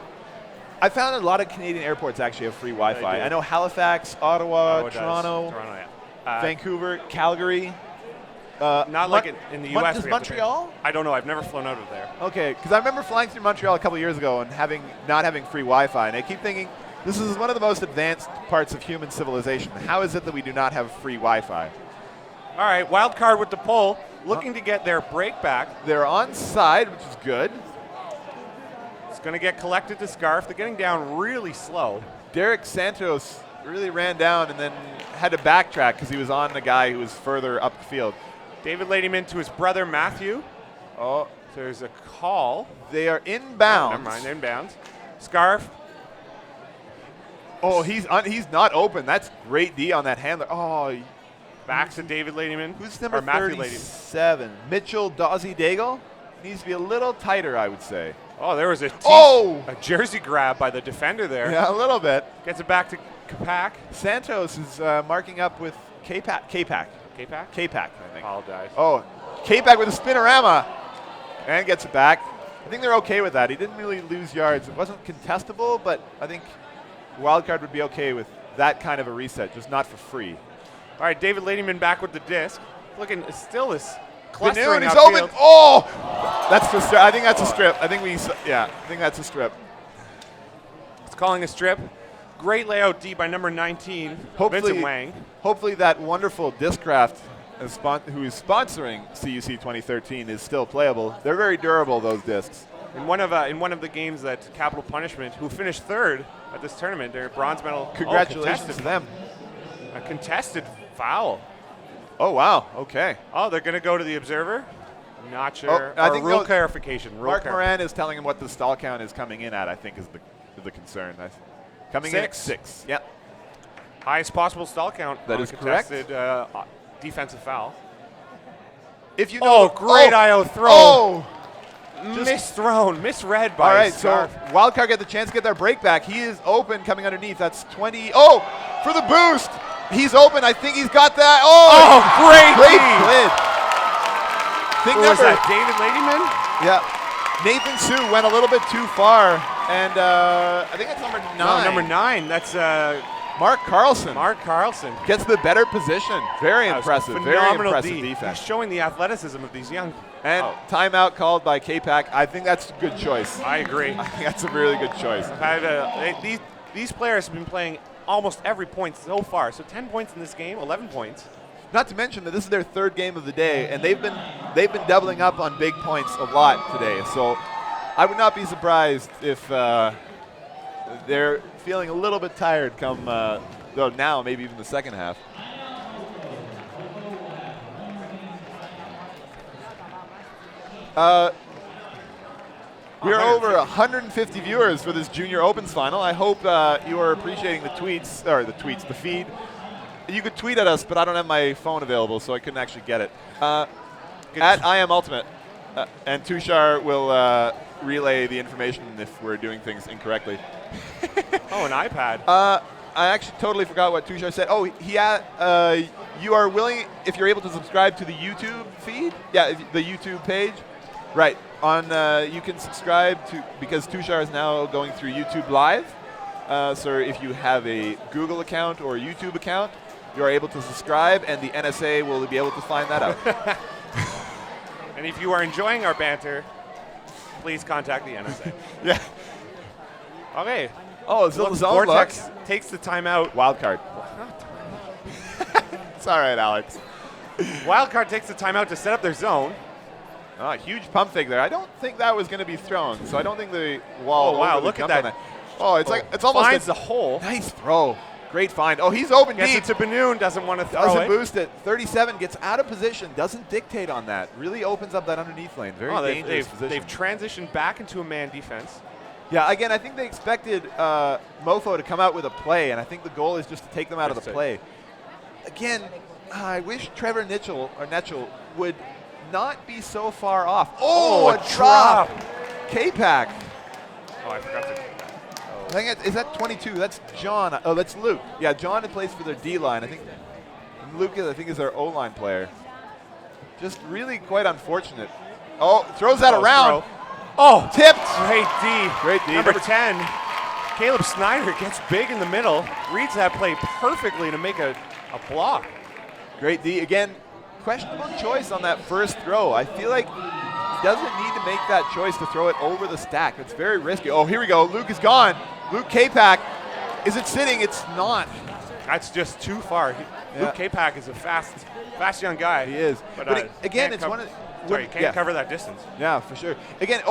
Speaker 2: I found a lot of Canadian airports actually have free Wi-Fi. I know Halifax, Ottawa, Toronto, Vancouver, Calgary.
Speaker 1: Not like in the U.S.
Speaker 2: Does Montreal?
Speaker 1: I don't know. I've never flown out of there.
Speaker 2: Okay, because I remember flying through Montreal a couple years ago and not having free Wi-Fi, and I keep thinking this is one of the most advanced parts of human civilization. How is it that we do not have free Wi-Fi?
Speaker 1: All right, Wildcard with the pull, looking to get their break back.
Speaker 2: They're onside, which is good.
Speaker 1: It's going to get collected to Scarf. They're getting down really slow.
Speaker 2: Derek Santos really ran down and then had to backtrack because he was on the guy who was further up the field.
Speaker 1: David Ladyman to his brother Matthew.
Speaker 2: Oh,
Speaker 1: there's a call.
Speaker 2: They are inbounds.
Speaker 1: Never mind, inbounds. Scarf.
Speaker 2: Oh, he's not open. That's great D on that handler. Oh,
Speaker 1: back to David Ladyman.
Speaker 2: Who's number 37? Mitchell Dawsey Daigle. Needs to be a little tighter, I would say.
Speaker 1: Oh, there was a jersey grab by the defender there.
Speaker 2: Yeah, a little bit.
Speaker 1: Gets it back to Kapak.
Speaker 2: Santos is marking up with K-Pack.
Speaker 1: K-Pack?
Speaker 2: K-Pack, I think.
Speaker 1: Apologize.
Speaker 2: Oh, K-Pack with a spinorama and gets it back. I think they're okay with that. He didn't really lose yards. It wasn't contestable, but I think Wildcard would be okay with that kind of a reset, just not for free.
Speaker 1: All right, David Ladyman back with the disc. Looking still this clustering
Speaker 2: He's
Speaker 1: upfield.
Speaker 2: open. Oh, that's the strip. I think that's a strip. I think that's a strip.
Speaker 1: It's calling a strip. Great layout D by number 19, Vincent Wang.
Speaker 2: Hopefully that wonderful Discraft who is sponsoring CUC 2013 is still playable. They're very durable, those discs.
Speaker 1: In one of the games that Capital Punishment, who finished third at this tournament, their bronze medal.
Speaker 2: Congratulations to them.
Speaker 1: A contested foul.
Speaker 2: Oh, wow. Okay.
Speaker 1: Oh, they're going to go to the observer? Not sure.
Speaker 2: I think
Speaker 1: rule clarification.
Speaker 2: Mark Moran is telling him what the stall count is coming in at, I think, is the concern. Coming in at 6. Yeah.
Speaker 1: Highest possible stall count.
Speaker 2: That is correct.
Speaker 1: Defensive foul.
Speaker 2: If you know,
Speaker 1: great IO throw.
Speaker 2: Oh,
Speaker 1: misthrown, misread by
Speaker 2: all right,
Speaker 1: Scarth.
Speaker 2: so Wildcard get the chance to get their break back. He is open coming underneath. That's 20. Oh, for the boost. He's open. I think he's got that. Oh,
Speaker 1: great
Speaker 2: lid.
Speaker 1: Who was that, David Ladyman?
Speaker 2: Yeah. Nathan Sue went a little bit too far, and I think that's number 9.
Speaker 1: No, number 9. That's
Speaker 2: Mark Carlson.
Speaker 1: Mark Carlson
Speaker 2: gets the better position. Very impressive. Very impressive
Speaker 1: D.
Speaker 2: defense.
Speaker 1: He's showing the athleticism of these young.
Speaker 2: And timeout called by K-Pack. I think that's a good choice.
Speaker 1: I agree.
Speaker 2: I think that's a really good choice.
Speaker 1: These players have been playing almost every point so far. So 10 points in this game, 11 points.
Speaker 2: Not to mention that this is their third game of the day, and they've been doubling up on big points a lot today. So I would not be surprised if they're feeling a little bit tired come though now maybe even the second half. We are over 150 viewers for this Junior Opens final. I hope you are appreciating the feed. You could tweet at us, but I don't have my phone available, so I couldn't actually get it. At I Am Ultimate, and Tushar will relay the information if we're doing things incorrectly.
Speaker 1: Oh, an iPad.
Speaker 2: I actually totally forgot what Tushar said. Oh, you are willing, if you're able to subscribe to the YouTube feed? Yeah, the YouTube page. Right. You can subscribe to, because Tushar is now going through YouTube Live. So if you have a Google account or a YouTube account, you are able to subscribe, and the NSA will be able to find that out.
Speaker 1: And if you are enjoying our banter, please contact the NSA.
Speaker 2: Yeah.
Speaker 1: Okay.
Speaker 2: Oh, it's the zone
Speaker 1: Vortex takes the timeout.
Speaker 2: Wildcard. It's all right, Alex.
Speaker 1: Wildcard takes the timeout to set up their zone.
Speaker 2: Huge pump fake there. I don't think that was going to be thrown, so I don't think the wall.
Speaker 1: Oh wow! Look at that.
Speaker 2: Oh, it's almost
Speaker 1: finds the hole.
Speaker 2: Nice throw. Great find. Oh, he's open deep.
Speaker 1: Gets it to Benoon. Doesn't want to throw
Speaker 2: Doesn't
Speaker 1: it.
Speaker 2: boost it. 37 gets out of position. Doesn't dictate on that. Really opens up that underneath lane. Very dangerous position.
Speaker 1: They've transitioned back into a man defense.
Speaker 2: Yeah, again, I think they expected MOFO to come out with a play, and I think the goal is just to take them out of the play. Again, I wish Trevor Netchell would not be so far off. Oh, a drop. K-Pack.
Speaker 1: Oh, I forgot to.
Speaker 2: I think is that 22? That's John. Oh, that's Luke. Yeah, John plays for their D-line. I think Luke is their O-line player. Just really quite unfortunate. Oh, throws that around.
Speaker 1: Throw. Oh,
Speaker 2: tipped.
Speaker 1: Great D.
Speaker 2: Great D.
Speaker 1: Number 10, Caleb Snyder gets big in the middle, reads that play perfectly to make a block.
Speaker 2: Great D. Again, questionable choice on that first throw. I feel like he doesn't need to make that choice to throw it over the stack. It's very risky. Oh, here we go. Luke is gone. Luke K-Pack. Is it sitting? It's not.
Speaker 1: That's just too far. Luke K-Pack is a fast young guy.
Speaker 2: He is. But again, it's one of
Speaker 1: the... you can't cover that distance.
Speaker 2: Yeah, for sure. Again,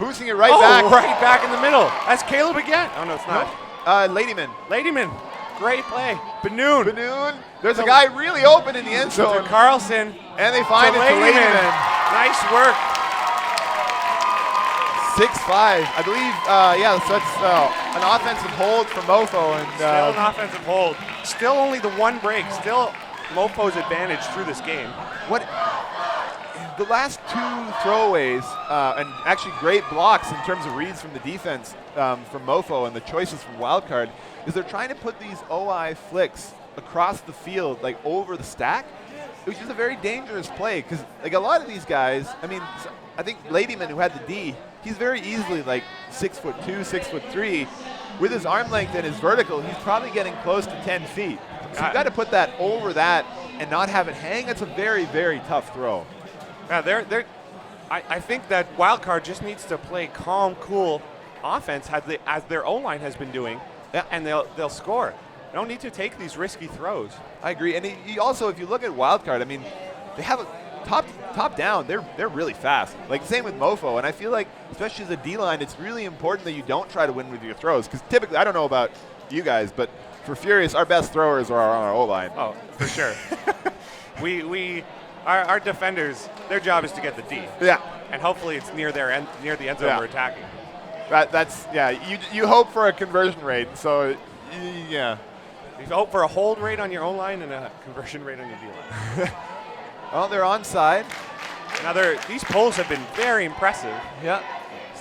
Speaker 2: boosting it right back.
Speaker 1: Right back in the middle. That's Caleb again. Oh, no, it's not.
Speaker 2: Ladyman.
Speaker 1: Great play. Benoon.
Speaker 2: There's a guy really open in the end zone.
Speaker 1: To Carlson.
Speaker 2: And they find it to Ladyman.
Speaker 1: Nice work.
Speaker 2: 6-5. I believe, so it's an offensive hold for MOFO. And,
Speaker 1: still an offensive hold. Still only the one break. Still MOFO's advantage through this game.
Speaker 2: the last 2 throwaways, and actually great blocks in terms of reads from the defense from MOFO and the choices from Wildcard, is they're trying to put these OI flicks across the field, like over the stack, which is a very dangerous play because like a lot of these guys, I mean, I think Ladyman, who had the D, he's very easily like 6'2", 6'3". With his arm length and his vertical, he's probably getting close to 10 feet. So you've got to put that over that and not have it hang. That's a very, very tough throw.
Speaker 1: Yeah, I think that Wildcard just needs to play calm, cool offense as their O-line has been doing, and they'll score. They don't need to take these risky throws.
Speaker 2: I agree. And he also, if you look at Wildcard, I mean, they have a top down. They're really fast. Like same with MOFO. And I feel like, especially as a D-line, it's really important that you don't try to win with your throws. Because typically, I don't know about you guys, but for Furious, our best throwers are on our O-line.
Speaker 1: Oh, for sure. Our defenders, their job is to get the D.
Speaker 2: Yeah.
Speaker 1: And hopefully it's near the end zone we're attacking.
Speaker 2: You hope for a conversion rate. So, yeah.
Speaker 1: You hope for a hold rate on your own line and a conversion rate on your D-line.
Speaker 2: Well, they're onside.
Speaker 1: These pulls have been very impressive.
Speaker 2: Yeah.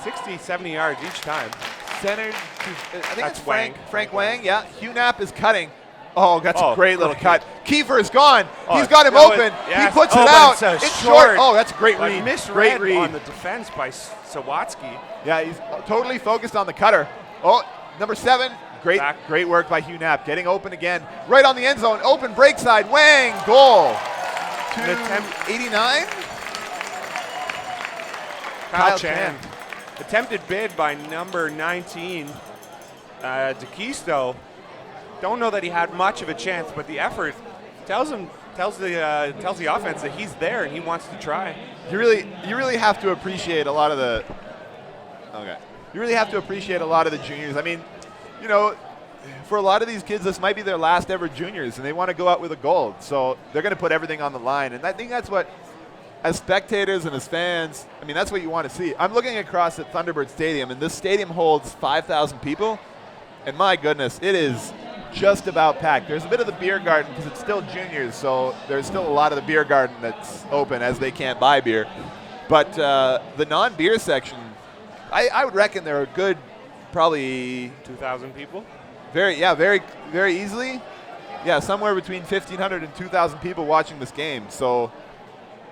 Speaker 1: 60, 70 yards each time.
Speaker 2: Centered to, I think
Speaker 1: that's
Speaker 2: it's
Speaker 1: Wang.
Speaker 2: Frank Wang, yeah. Hugh Knapp is cutting. Oh, that's a great little cut. Kiefer is gone. He's got him open.
Speaker 1: Yes.
Speaker 2: He puts it out.
Speaker 1: It's
Speaker 2: short. Oh, that's a great read.
Speaker 1: Misread on the defense by Sawatsky.
Speaker 2: Yeah, he's totally focused on the cutter. Oh, number 7. Great work by Hugh Knapp. Getting open again. Right on the end zone. Open break side. Wang. Goal. 289.
Speaker 1: Kyle Chan. Attempted bid by number 19, DeKisto. Don't know that he had much of a chance, but the effort tells the offense that he's there and he wants to try.
Speaker 2: You really have to appreciate a lot of the. Okay. You really have to appreciate a lot of the juniors. I mean, you know, for a lot of these kids, this might be their last ever juniors, and they want to go out with a gold. So they're going to put everything on the line, and I think that's what, as spectators and as fans, I mean, that's what you want to see. I'm looking across at Thunderbird Stadium, and this stadium holds 5,000 people, and my goodness, it is just about packed. There's a bit of the beer garden because it's still juniors, so there's still a lot of the beer garden that's open as they can't buy beer. But the non-beer section, I would reckon there are a good probably
Speaker 1: 2,000 people.
Speaker 2: Very, very easily. Yeah, somewhere between 1,500 and 2,000 people watching this game. So,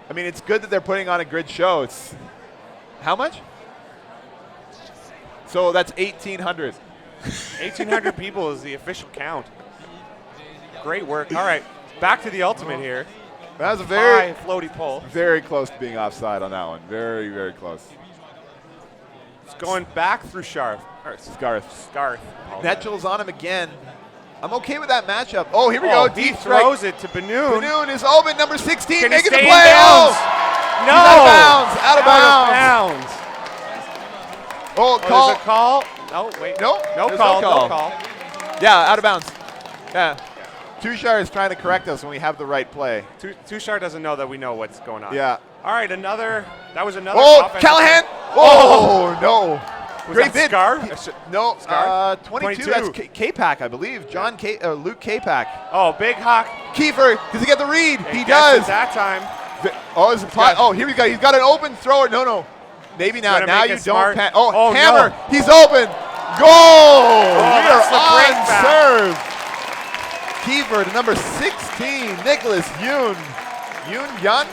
Speaker 2: I mean, it's good that they're putting on a good show. It's how much? So that's 1,800.
Speaker 1: 1,800 people is the official count. Great work. All right, back to the ultimate here.
Speaker 2: That was a very
Speaker 1: high floaty pull.
Speaker 2: Very close to being offside on that one. Very, very close.
Speaker 1: It's going back through Scarth.
Speaker 2: Scarth. Netchel's on him again. I'm okay with that matchup. Oh, here we go.
Speaker 1: He
Speaker 2: Deep strike.
Speaker 1: throws it to Banoon.
Speaker 2: Banoon is open. Number 16
Speaker 1: Can
Speaker 2: making
Speaker 1: he
Speaker 2: the
Speaker 1: stay
Speaker 2: play.
Speaker 1: in bounds?
Speaker 2: Oh,
Speaker 1: No.
Speaker 2: Out of bounds. Oh, call.
Speaker 1: There's a call. No, wait.
Speaker 2: No
Speaker 1: call.
Speaker 2: call.
Speaker 1: No call.
Speaker 2: Yeah, out of bounds. Yeah. Tushar is trying to correct us when we have the right play.
Speaker 1: Tushar doesn't know that we know what's going on.
Speaker 2: Yeah.
Speaker 1: All right, that was another.
Speaker 2: Oh, Callahan. Oh, no.
Speaker 1: Was
Speaker 2: Great
Speaker 1: that
Speaker 2: bid.
Speaker 1: Scar?
Speaker 2: No,
Speaker 1: Scar?
Speaker 2: 22. That's K-Pack, I believe. Luke K-Pack.
Speaker 1: Oh, Big Hawk.
Speaker 2: Kiefer, does he get the read? He
Speaker 1: gets
Speaker 2: does.
Speaker 1: it that time.
Speaker 2: Here we go. He's got an open thrower. No. Maybe not. Now you don't.
Speaker 1: Oh,
Speaker 2: Hammer.
Speaker 1: No.
Speaker 2: He's open. Goal. We are
Speaker 1: on
Speaker 2: serve. Kiefer to number 16, Nicholas Yoon. Yun?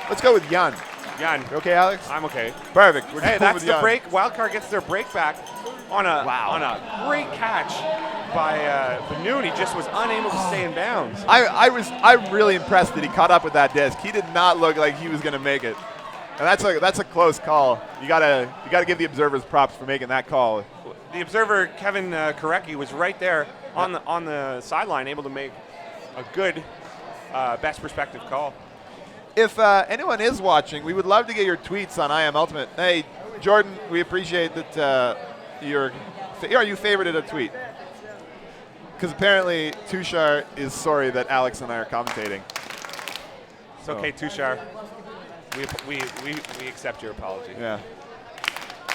Speaker 2: Let's go with Yun.
Speaker 1: Jan.
Speaker 2: You okay, Alex?
Speaker 1: I'm okay.
Speaker 2: Perfect.
Speaker 1: Hey, that's the break. Wildcard gets their break back on a great catch by Banoon. He just was unable to stay in bounds.
Speaker 2: I'm really impressed that he caught up with that disc. He did not look like he was going to make it. And that's a close call. You gotta give the observers props for making that call.
Speaker 1: The observer Kevin Korecki was right there on the sideline, able to make a good best perspective call.
Speaker 2: If anyone is watching, we would love to get your tweets on I Am Ultimate. Hey, Jordan, we appreciate that you favorited a tweet. Because apparently Tushar is sorry that Alex and I are commentating.
Speaker 1: It's okay, Tushar. We accept your apology.
Speaker 2: Yeah.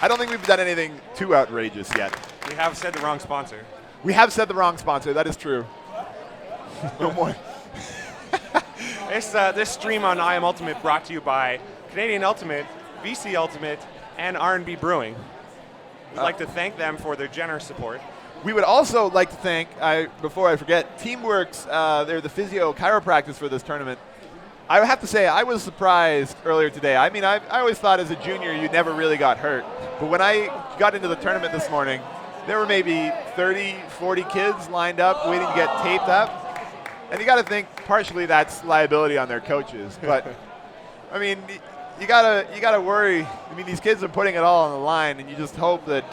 Speaker 2: I don't think we've done anything too outrageous yet.
Speaker 1: We have said the wrong sponsor.
Speaker 2: We have said the wrong sponsor. That is true. No more.
Speaker 1: This stream on I Am Ultimate brought to you by Canadian Ultimate, VC Ultimate, and R&B Brewing. We'd like to thank them for their generous support.
Speaker 2: We would also like to thank, before I forget, Teamworks. They're the physio chiropractors for this tournament. I have to say, I was surprised earlier today. I mean, I always thought as a junior you never really got hurt. But when I got into the tournament this morning, there were maybe 30, 40 kids lined up waiting to get taped up. And you got to think partially that's liability on their coaches. But, I mean, you gotta worry. I mean, these kids are putting it all on the line, and you just hope that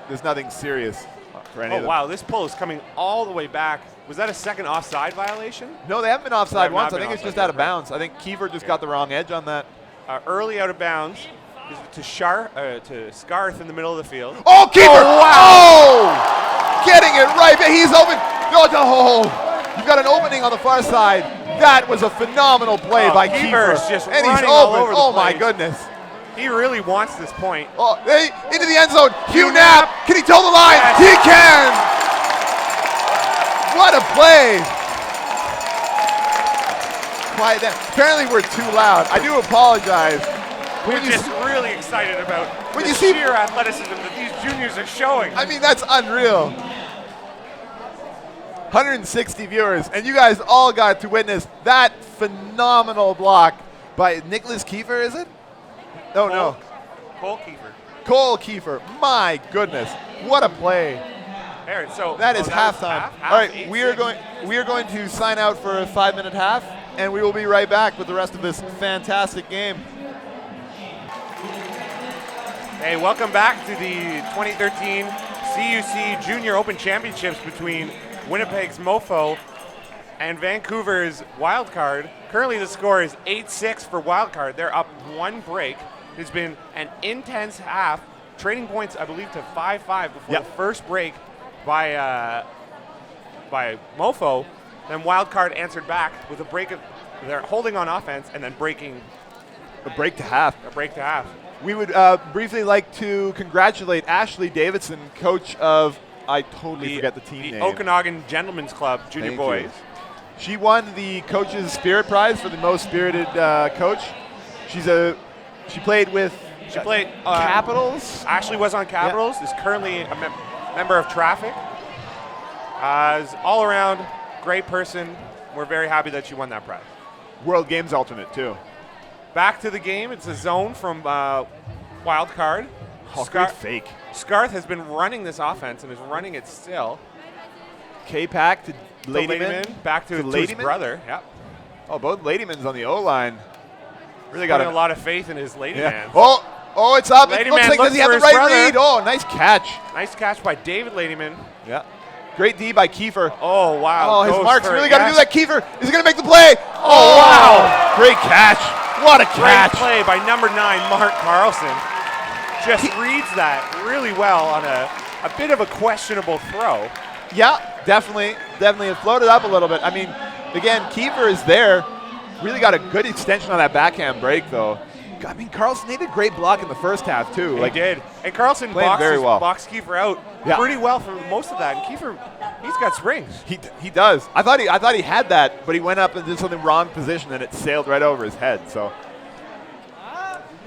Speaker 2: there's nothing serious for any of them.
Speaker 1: Oh, wow, this pull is coming all the way back. Was that a second offside violation?
Speaker 2: No, they haven't been offside once. I think it's just out of bounds. I think Kiefer just got the wrong edge on that.
Speaker 1: Early out of bounds to Scarth in the middle of the field.
Speaker 2: Oh, Kiefer! Oh, wow! Oh! Getting it right. He's open. Oh, you've got an opening on the far side. That was a phenomenal play by Kiefer.
Speaker 1: Just
Speaker 2: and he's
Speaker 1: running
Speaker 2: open.
Speaker 1: All over the
Speaker 2: oh,
Speaker 1: place.
Speaker 2: My goodness.
Speaker 1: He really wants this point.
Speaker 2: Oh, hey, into the end zone. Hugh Knapp. Can he toe the line? Yes. He can. What a play. Quiet down. Apparently we're too loud. I do apologize.
Speaker 1: We're just really excited about the sheer athleticism that these juniors are showing.
Speaker 2: I mean, that's unreal. 160 viewers, and you guys all got to witness that phenomenal block by Nicholas Kiefer, is it? Oh, no.
Speaker 1: Cole Kiefer.
Speaker 2: Cole Kiefer. My goodness. What a play.
Speaker 1: Aaron, so
Speaker 2: that is halftime. All right, we are going to sign out for a 5-minute half, and we will be right back with the rest of this fantastic game.
Speaker 1: Hey, welcome back to the 2013 CUC Junior Open Championships between Winnipeg's MOFO and Vancouver's Wildcard. Currently the score is 8-6 for Wildcard. They're up one break. It's been an intense half. Trading points, I believe, to 5-5 before the first break by MOFO. Then Wildcard answered back with a break of, they're holding on offense and then breaking.
Speaker 2: A break to half.
Speaker 1: A break to half.
Speaker 2: We would briefly like to congratulate Ashley Davidson, coach of, I totally forget the team name.
Speaker 1: The Okanagan Gentlemen's Club Junior Boys.
Speaker 2: You. She won the Coach's Spirit Prize for the most spirited coach. She played with Capitals.
Speaker 1: Ashley was on Capitals. Is currently a member of Traffic. Is all around great person. We're very happy that she won that prize.
Speaker 2: World Games alternate too.
Speaker 1: Back to the game. It's a zone from Wildcard.
Speaker 2: Great fake.
Speaker 1: Scarth has been running this offense and is running it still.
Speaker 2: K-Pack to Ladyman.
Speaker 1: Back to his brother. Yep.
Speaker 2: Oh, both Ladymans on the O-line.
Speaker 1: Really got a lot of faith in his Ladyman.
Speaker 2: Yeah. Oh, it's up. It looks like does he have the right read? Oh, nice catch.
Speaker 1: Nice catch by David Ladyman.
Speaker 2: Yeah. Great D by Kiefer.
Speaker 1: Oh, wow.
Speaker 2: Oh, his marks really got to do that. Kiefer, is he going to make the play? Oh, wow. Great catch. What a catch.
Speaker 1: Great play by number 9, Mark Carlson. Just reads that really well on a bit of a questionable throw.
Speaker 2: Yeah, definitely. It floated up a little bit. I mean, again, Kiefer is there. Really got a good extension on that backhand break, though. I mean, Carlson, they did great block in the first half, too.
Speaker 1: He did. And Carlson boxed Kiefer out pretty well for most of that. And Kiefer, he's got springs.
Speaker 2: He does. I thought he had that, but he went up and did something wrong position, and it sailed right over his head. So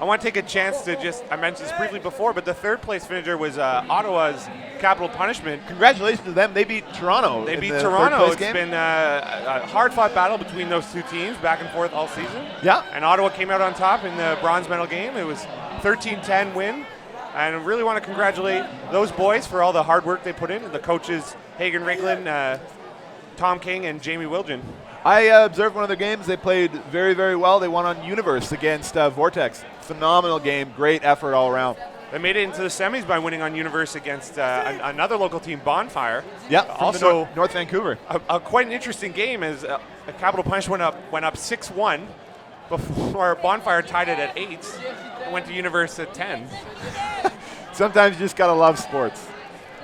Speaker 1: I want to take a chance to I mentioned this briefly before, but the third place finisher was Ottawa's Capital Punishment.
Speaker 2: Congratulations to them. They beat Toronto.
Speaker 1: They beat Toronto. It's been a hard-fought battle between those two teams, back and forth all season.
Speaker 2: Yeah.
Speaker 1: And Ottawa came out on top in the bronze medal game. It was 13-10 win. And I really want to congratulate those boys for all the hard work they put in, the coaches, Hagen Riglin, Tom King, and Jamie Wilgen.
Speaker 2: I observed one of their games. They played very, very well. They won on Universe against Vortex. Phenomenal game. Great effort all around.
Speaker 1: They made it into the semis by winning on Universe against another local team, Bonfire.
Speaker 2: Yeah, also North Vancouver.
Speaker 1: Quite an interesting game as Capital Punch went up 6-1 before Bonfire tied it at 8 and went to Universe at 10.
Speaker 2: Sometimes you just got to love sports.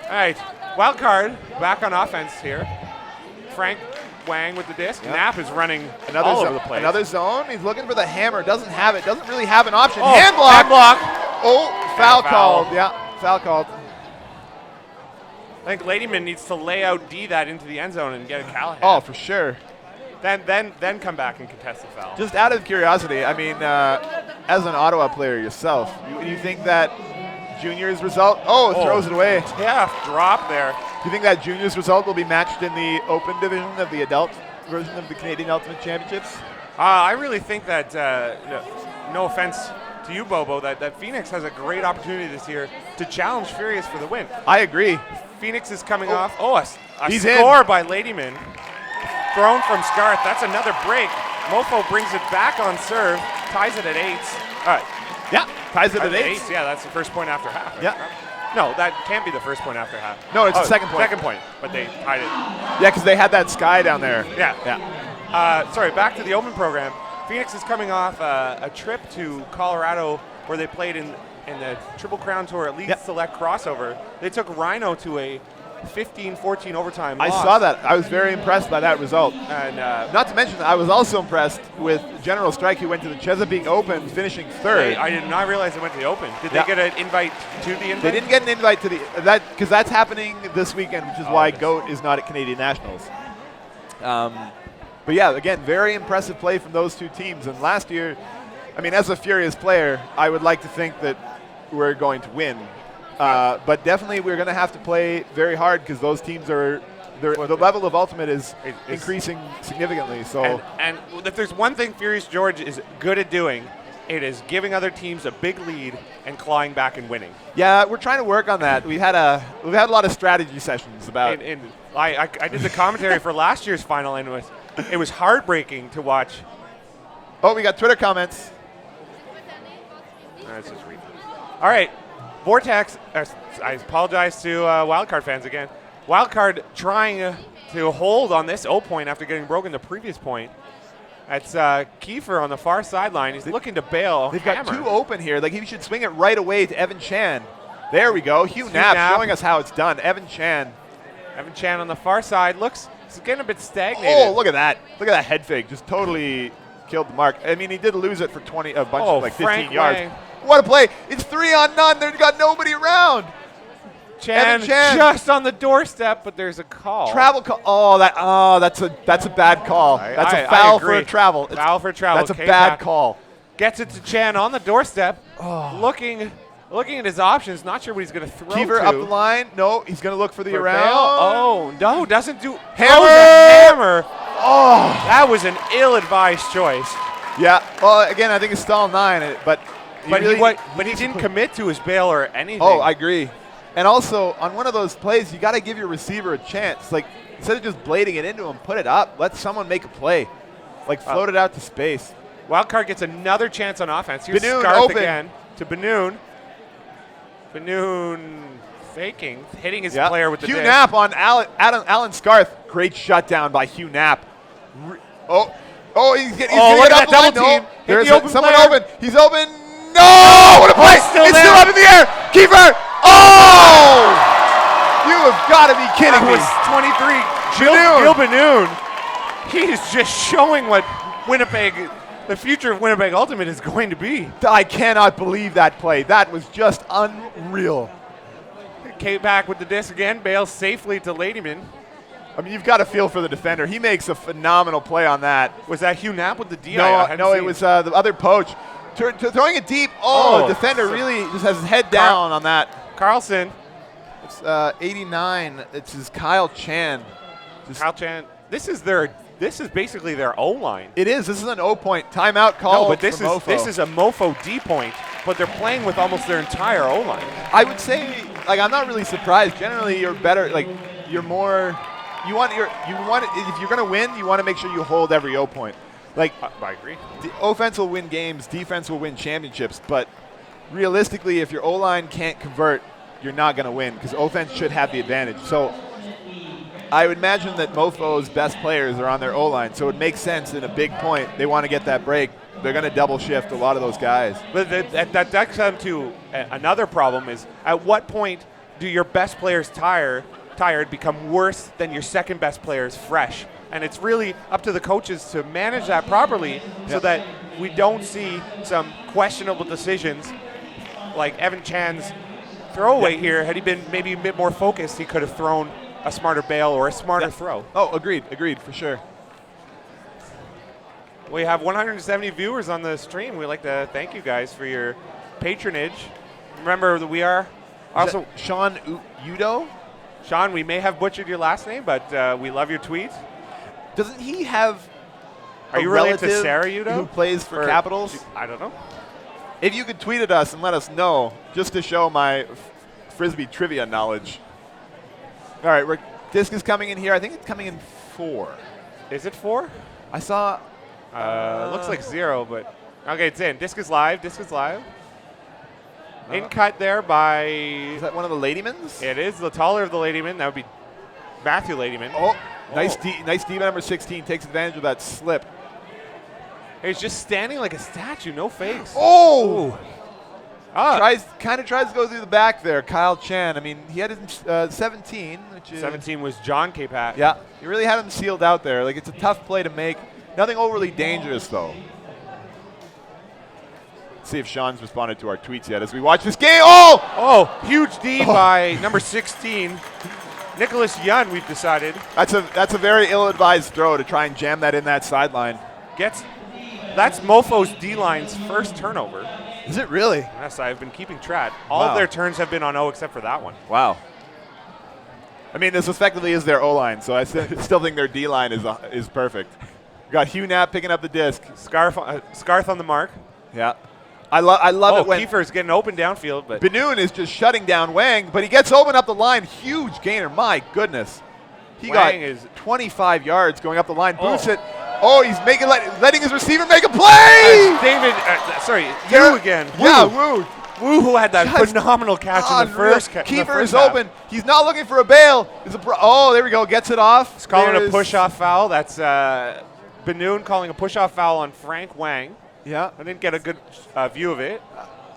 Speaker 1: All right, Wildcard back on offense here. Frank Wang with the disc. Yep. Knapp is running all over the place.
Speaker 2: Another zone. He's looking for the hammer. Doesn't have it. Doesn't really have an option.
Speaker 1: Oh,
Speaker 2: hand block.
Speaker 1: Hand block.
Speaker 2: Oh, foul called. Yeah, foul called.
Speaker 1: I think Ladyman needs to lay out D that into the end zone and get a Callahan.
Speaker 2: Oh, for sure.
Speaker 1: then come back and contest the foul.
Speaker 2: Just out of curiosity, I mean, as an Ottawa player yourself, you think that Junior's result? Oh, throws it away.
Speaker 1: Yeah, drop there.
Speaker 2: Do you think that Junior's result will be matched in the open division of the adult version of the Canadian Ultimate Championships?
Speaker 1: I really think that, no offense to you, Bobo, that Phoenix has a great opportunity this year to challenge Furious for the win.
Speaker 2: I agree.
Speaker 1: Phoenix is coming off. Oh, a
Speaker 2: He's
Speaker 1: score
Speaker 2: in.
Speaker 1: by Ladyman. Thrown from Scarth. That's another break. MOFO brings it back on serve, ties it at 8. All right.
Speaker 2: Yeah, ties it at 8.
Speaker 1: Yeah, that's the first point after half.
Speaker 2: Yeah.
Speaker 1: No, that can't be the first point after half.
Speaker 2: No, it's the second point.
Speaker 1: Second point, but they tied it.
Speaker 2: Yeah, because they had that sky down there.
Speaker 1: Yeah. Sorry, back to the Open program. Phoenix is coming off a trip to Colorado where they played in the Triple Crown Tour Elite Select crossover. They took Rhino to a 15-14 overtime loss.
Speaker 2: I saw that. I was very impressed by that result.
Speaker 1: And
Speaker 2: not to mention, I was also impressed with General Strike, who went to the Chesapeake Open, finishing 3rd.
Speaker 1: I did not realize they went to the Open. Did they get an invite to the invite?
Speaker 2: They didn't get an invite to because that's happening this weekend, which is why GOAT is not at Canadian Nationals. But yeah, again, very impressive play from those two teams. And last year, I mean, as a Furious player, I would like to think that we're going to win. But definitely we're going to have to play very hard because those teams are the level of Ultimate is increasing significantly. So
Speaker 1: and if there's one thing Furious George is good at doing, it is giving other teams a big lead and clawing back and winning.
Speaker 2: Yeah, we're trying to work on that. We've had a lot of strategy sessions about.
Speaker 1: And I did the commentary for last year's final, and it was heartbreaking to watch.
Speaker 2: Oh, we got Twitter comments.
Speaker 1: Let's just read. All right. Vortex, I apologize to Wildcard fans again. Wildcard trying to hold on this O point after getting broken the previous point. That's Kiefer on the far sideline. He's looking to bail.
Speaker 2: They've got 2 open here. Like, he should swing it right away to Evan Chan. There we go. Hugh Knapp showing us how it's done. Evan Chan.
Speaker 1: Evan Chan on the far side. He's getting a bit stagnated.
Speaker 2: Oh, look at that. Look at that head fake. Just totally killed the mark. I mean, he did lose it for a bunch of 15 yards. What a play. It's 3 on none. They've got nobody around.
Speaker 1: Chan just on the doorstep, but there's a call.
Speaker 2: Travel call. Oh, that's a bad call. That's a foul for a travel.
Speaker 1: Foul for travel.
Speaker 2: That's a bad call.
Speaker 1: Gets it to Chan on the doorstep. Oh. Looking at his options. Not sure what he's going to throw
Speaker 2: Kiefer
Speaker 1: to.
Speaker 2: up the line. No, he's going to look for the around.
Speaker 1: Oh, no, doesn't do.
Speaker 2: Hammer.
Speaker 1: Oh, that was an ill-advised choice.
Speaker 2: Yeah. Well, again, I think it's stall 9, but
Speaker 1: he didn't commit to his bail or anything.
Speaker 2: Oh, I agree. And also, on one of those plays, you got to give your receiver a chance. Like, instead of just blading it into him, put it up. Let someone make a play. Like, float it out to space.
Speaker 1: Wildcard gets another chance on offense. Here's
Speaker 2: Benoon
Speaker 1: Scarth
Speaker 2: open.
Speaker 1: again to Benoon. Benoon faking, hitting his player with the
Speaker 2: Hugh
Speaker 1: dish.
Speaker 2: Knapp on Alan Scarth. Great shutdown by Hugh Knapp. He's getting
Speaker 1: look
Speaker 2: up
Speaker 1: at that double team.
Speaker 2: No, there's someone
Speaker 1: player.
Speaker 2: open. He's open. No! What a play! It's still up in the air. Kiefer. Oh! You have got to be kidding me.
Speaker 1: Gil Benoon. He's just showing what the future of Winnipeg Ultimate is going to be.
Speaker 2: I cannot believe that play. That was just unreal.
Speaker 1: Came back with the disc again. Bails safely to Ladyman.
Speaker 2: I mean, you've got to feel for the defender. He makes a phenomenal play on that.
Speaker 1: Was that Hugh Knapp with the DI?
Speaker 2: No, it was the other poach. Throwing it deep. Oh, the defender really just has his head down on that.
Speaker 1: Carlson.
Speaker 2: It's 89. It's Kyle Chan.
Speaker 1: Kyle Chan. This is basically their O-line.
Speaker 2: It is. This is an O-point. Timeout call.
Speaker 1: No, but this is a MOFO D point, but they're playing with almost their entire O-line.
Speaker 2: I would say, like, I'm not really surprised. Generally, you're better. Like, you're more. If you're going to win, you want to make sure you hold every O point. Like,
Speaker 1: I agree.
Speaker 2: The offense will win games, defense will win championships, but realistically, if your O-line can't convert, you're not going to win because offense should have the advantage. So I would imagine that MOFO's best players are on their O-line, so it makes sense in a big point. They want to get that break. They're going to double shift a lot of those guys.
Speaker 1: But that does come to another problem is at what point do your best players tired become worse than your second best players fresh? And it's really up to the coaches to manage that properly so that we don't see some questionable decisions like Evan Chan's throwaway here. Had he been maybe a bit more focused, he could have thrown a smarter bail or a smarter throw.
Speaker 2: Oh, agreed, for sure.
Speaker 1: We have 170 viewers on the stream. We'd like to thank you guys for your patronage. Remember that we are also
Speaker 2: Sean Udo.
Speaker 1: Sean, we may have butchered your last name, but we love your tweets.
Speaker 2: Doesn't he have
Speaker 1: Are you related to Sarah Udo?
Speaker 2: Who plays for Capitals?
Speaker 1: I don't know.
Speaker 2: If you could tweet at us and let us know, just to show my Frisbee trivia knowledge. All right, disc is coming in here. I think it's coming in 4.
Speaker 1: Is it 4?
Speaker 2: I saw.
Speaker 1: Looks like 0, but okay, it's in. Disc is live. Disc is live. In cut there by.
Speaker 2: Is that one of the Ladymans?
Speaker 1: It is the taller of the Ladyman. That would be Matthew Ladyman.
Speaker 2: Oh, nice D number 16 takes advantage of that slip.
Speaker 1: He's just standing like a statue, no face.
Speaker 2: Oh! Kind of tries to go through the back there, Kyle Chan. I mean, he had him 17. Which is
Speaker 1: 17 was John K-Pat.
Speaker 2: Yeah, he really had him sealed out there. Like, it's a tough play to make. Nothing overly dangerous, though. Let's see if Sean's responded to our tweets yet as we watch this game.
Speaker 1: Oh, huge D by number 16. Nicholas Yun, we've decided.
Speaker 2: That's a very ill-advised throw to try and jam that in that sideline.
Speaker 1: That's MOFO's D-line's first turnover.
Speaker 2: Is it really?
Speaker 1: Yes, I've been keeping track. All of their turns have been on O except for that one.
Speaker 2: Wow. I mean, this effectively is their O-line, so I still think their D-line is perfect. We got Hugh Knapp picking up the disc.
Speaker 1: Scarth on the mark.
Speaker 2: Yeah. I love it when
Speaker 1: Kiefer's getting open downfield, but
Speaker 2: Benoon is just shutting down Wang, but he gets open up the line. Huge gainer. My goodness. He
Speaker 1: Wang
Speaker 2: got
Speaker 1: is
Speaker 2: 25 yards going up the line. Boosts it. Oh, he's letting his receiver make a play.
Speaker 1: Wu again.
Speaker 2: Yeah, Wu.
Speaker 1: Wu, who had that phenomenal catch in the first catch.
Speaker 2: Keeper is open. He's not looking for a bail. There we go. Gets it off.
Speaker 1: He's calling a push-off foul. That's Benoon calling a push-off foul on Frank Wang.
Speaker 2: Yeah.
Speaker 1: I didn't get a good view of it.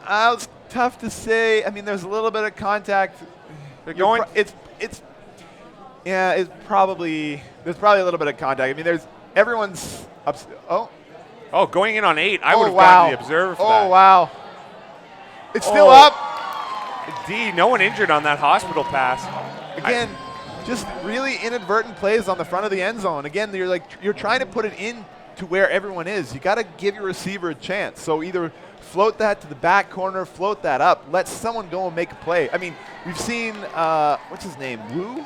Speaker 2: It's tough to say. I mean, there's a little bit of contact. There's probably a little bit of contact. I mean, everyone's up.
Speaker 1: Oh, going in on 8. I would have gotten the observer for that.
Speaker 2: Oh, wow. It's still up.
Speaker 1: D, no one injured on that hospital pass.
Speaker 2: Again, just really inadvertent plays on the front of the end zone. Again, you're trying to put it in to where everyone is. You got to give your receiver a chance. So either float that to the back corner, float that up, let someone go and make a play. I mean, we've seen what's his name, Wu?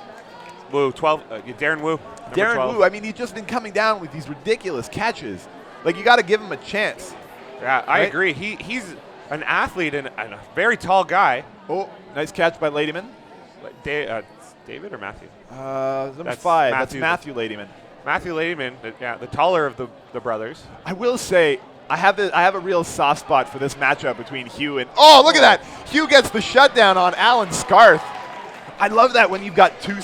Speaker 1: Wu, 12. Darren Wu.
Speaker 2: Darren
Speaker 1: 12.
Speaker 2: Wu. I mean, he's just been coming down with these ridiculous catches. Like, you got to give him a chance.
Speaker 1: Yeah, I agree. He's an athlete and a very tall guy.
Speaker 2: Oh, nice catch by Ladyman.
Speaker 1: David or Matthew?
Speaker 2: Number 5. That's Matthew Ladyman.
Speaker 1: Matthew Ladyman, the taller of the brothers.
Speaker 2: I will say, I have a real soft spot for this matchup between Hugh and. Oh, look at that! Hugh gets the shutdown on Alan Scarth. I love that when you've got two.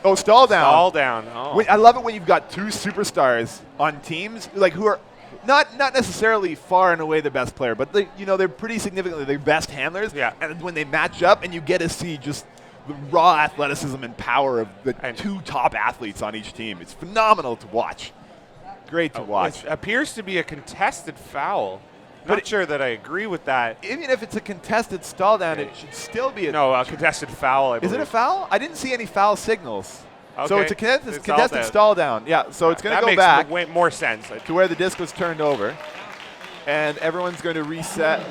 Speaker 2: Oh, stall down.
Speaker 1: Stall down. Oh.
Speaker 2: I love it when you've got two superstars on teams, like who are not necessarily far and away the best player, but they're pretty significantly their best handlers.
Speaker 1: Yeah.
Speaker 2: And when they match up, and you get to see just the raw athleticism and power of the two top athletes on each team. It's phenomenal to watch. Great to watch.
Speaker 1: It appears to be a contested foul. Not sure that I agree with that.
Speaker 2: Even if it's a contested stall down, it should still be
Speaker 1: a contested foul, I believe.
Speaker 2: Is it a foul? I didn't see any foul signals.
Speaker 1: Okay.
Speaker 2: So it's a contested stall down. Yeah, so it's going to go back.
Speaker 1: That makes more sense.
Speaker 2: To where the disc was turned over. And everyone's going to reset.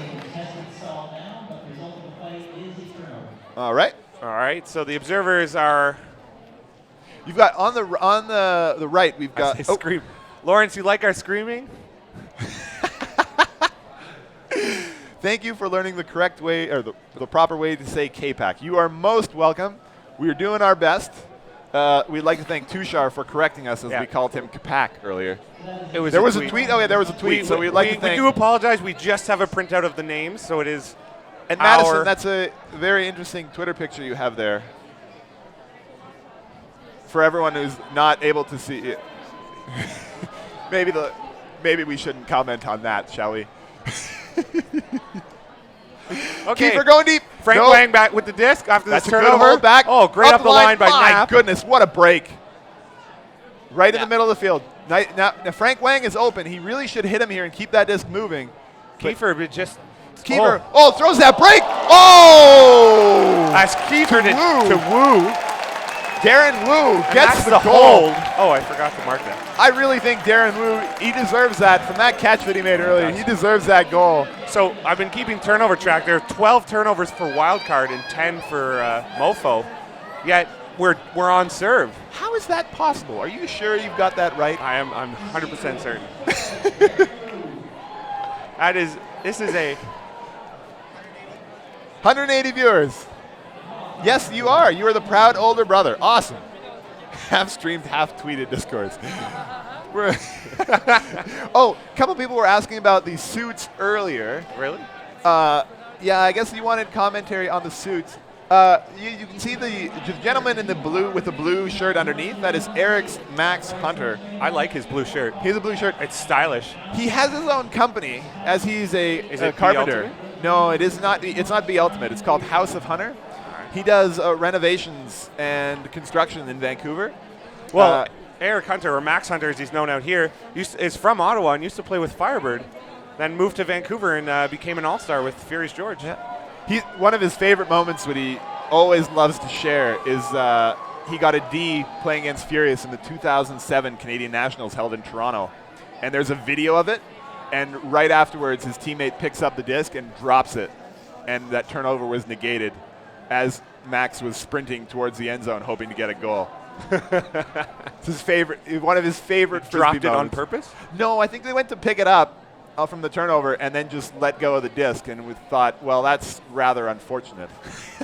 Speaker 2: All right.
Speaker 1: All right, so the observers are.
Speaker 2: You've got on the right. We've got.
Speaker 1: Scream. Lawrence, you like our screaming?
Speaker 2: Thank you for learning the correct way or the proper way to say K-Pack. You are most welcome. We are doing our best. We'd like to thank Tushar for correcting us as we called him Kapak earlier. There was a tweet. Oh yeah, there was a tweet. So we'd like to thank.
Speaker 1: We do apologize. We just have a printout of the names, so it is.
Speaker 2: And Madison, that's a very interesting Twitter picture you have there. For everyone who's not able to see it, maybe we shouldn't comment on that, shall we?
Speaker 1: Okay,
Speaker 2: Kiefer going deep.
Speaker 1: Frank Wang back with the disc after this turnover.
Speaker 2: Good hold back.
Speaker 1: Oh, great up the line by Knapp.
Speaker 2: My goodness, what a break! Right in the middle of the field. Now Frank Wang is open. He really should hit him here and keep that disc moving.
Speaker 1: Kiefer just.
Speaker 2: Kiefer, throws that break. Oh!
Speaker 1: As Kiefer to Wu.
Speaker 2: Darren Wu
Speaker 1: And
Speaker 2: gets
Speaker 1: that's
Speaker 2: the
Speaker 1: the
Speaker 2: goal.
Speaker 1: hold. Oh, I forgot to mark that.
Speaker 2: I really think Darren Wu, he deserves that from that catch that he made earlier. He deserves that goal.
Speaker 1: So I've been keeping turnover track. There are 12 turnovers for Wildcard and 10 for MOFO. Yet we're on serve.
Speaker 2: How is that possible? Are you sure you've got that right?
Speaker 1: I'm 100% certain. This is a
Speaker 2: 180 viewers. Yes, you are. You are the proud older brother. Awesome. Half streamed, half tweeted discourse. Oh, a couple people were asking about the suits earlier.
Speaker 1: Really?
Speaker 2: Yeah, I guess you wanted commentary on the suits. You can see the gentleman in the blue with the blue shirt underneath. That is Eyrich's Max Hunter.
Speaker 1: I like his blue shirt.
Speaker 2: He has a blue shirt.
Speaker 1: It's stylish.
Speaker 2: He has his own company, as he's
Speaker 1: Is
Speaker 2: a
Speaker 1: it
Speaker 2: carpenter.
Speaker 1: The Ultimate?
Speaker 2: No, it is not. It's not the Ultimate. It's called House of Hunter. He does renovations and construction in Vancouver.
Speaker 1: Well, Eyrich Hunter, or Max Hunter as he's known out here, is from Ottawa and used to play with Firebird, then moved to Vancouver and became an all-star with Furious George.
Speaker 2: Yeah. One of his favorite moments, what he always loves to share, is he got a D playing against Furious in the 2007 Canadian Nationals held in Toronto. And there's a video of it, and right afterwards his teammate picks up the disc and drops it, and that turnover was negated as Max was sprinting towards the end zone hoping to get a goal. It's his favorite, one of his favorite Frisbee
Speaker 1: Dropped it on
Speaker 2: moments.
Speaker 1: purpose?
Speaker 2: No, I think they went to pick it up from the turnover and then just let go of the disc, and we thought, well, that's rather unfortunate.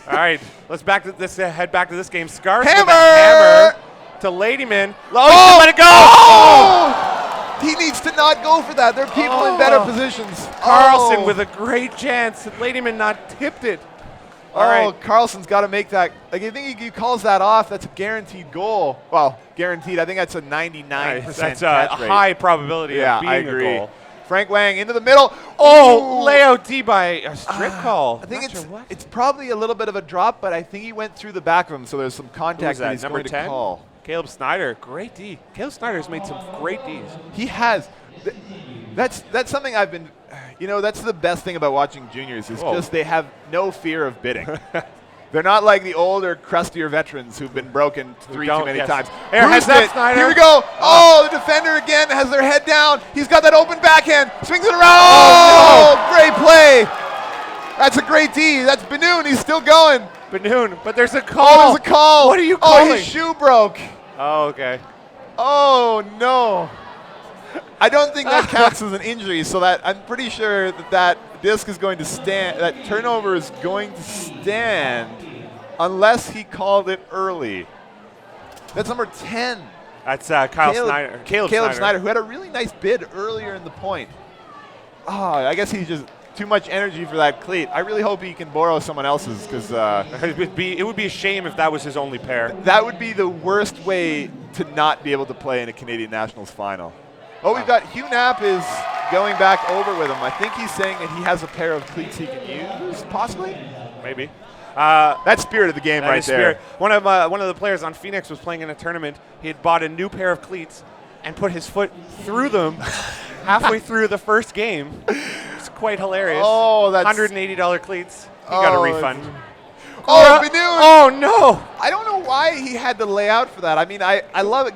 Speaker 1: All right, let's head back to this game. Scarth
Speaker 2: Hammer!
Speaker 1: with a hammer to Ladyman.
Speaker 2: Oh!
Speaker 1: Let it go!
Speaker 2: Oh! He needs to not go for that. There are people in better positions.
Speaker 1: Carlson with a great chance. Ladyman not tipped it. All right.
Speaker 2: Carlson's got to make that. Like, I think he calls that off. That's a guaranteed goal. Well, guaranteed. I think that's a 99%
Speaker 1: That's
Speaker 2: catch
Speaker 1: a
Speaker 2: rate.
Speaker 1: high probability of being
Speaker 2: I agree.
Speaker 1: a goal.
Speaker 2: Frank Wang into the middle.
Speaker 1: Oh, layout D by a strip call.
Speaker 2: I think
Speaker 1: Not sure what.
Speaker 2: it's probably a little bit of a drop, but I think he went through the back of him, so there's some contact that he's
Speaker 1: Number
Speaker 2: going
Speaker 1: 10?
Speaker 2: to call.
Speaker 1: Caleb Snyder, great D. Caleb Snyder's made some great Ds.
Speaker 2: He has. That's something I've been. That's the best thing about watching juniors is just they have no fear of bidding. They're not like the older, crustier veterans who've been broken too many times.
Speaker 1: Here, has that Snyder.
Speaker 2: Here we go. Oh, the defender again has their head down. He's got that open backhand. Swings it around. Oh, great play. That's a great D. That's Benoon. He's still going.
Speaker 1: Benoon, but there's a call.
Speaker 2: Oh, there's a call.
Speaker 1: What are you
Speaker 2: Oh,
Speaker 1: calling?
Speaker 2: his shoe broke.
Speaker 1: Oh, okay.
Speaker 2: Oh, no. I don't think that counts as an injury, so that I'm pretty sure that disc is going to stand, that turnover is going to stand unless he called it early. That's number 10.
Speaker 1: That's Caleb
Speaker 2: Snyder, who had a really nice bid earlier in the point. Oh, I guess he's just too much energy for that cleat. I really hope he can borrow someone else's because
Speaker 1: it would be a shame if that was his only pair.
Speaker 2: That would be the worst way to not be able to play in a Canadian Nationals final. Oh, we've got Hugh Knapp is going back over with him. I think he's saying that he has a pair of cleats he can use, possibly.
Speaker 1: Maybe.
Speaker 2: That's spirit of the game right there.
Speaker 1: One of the players on Phoenix was playing in a tournament. He had bought a new pair of cleats and put his foot through them halfway through the first game. It's quite hilarious.
Speaker 2: Oh, that's
Speaker 1: $180 cleats. He got a refund.
Speaker 2: Oh, Benoon!
Speaker 1: Oh no!
Speaker 2: I don't know why he had to lay out for that. I mean, I love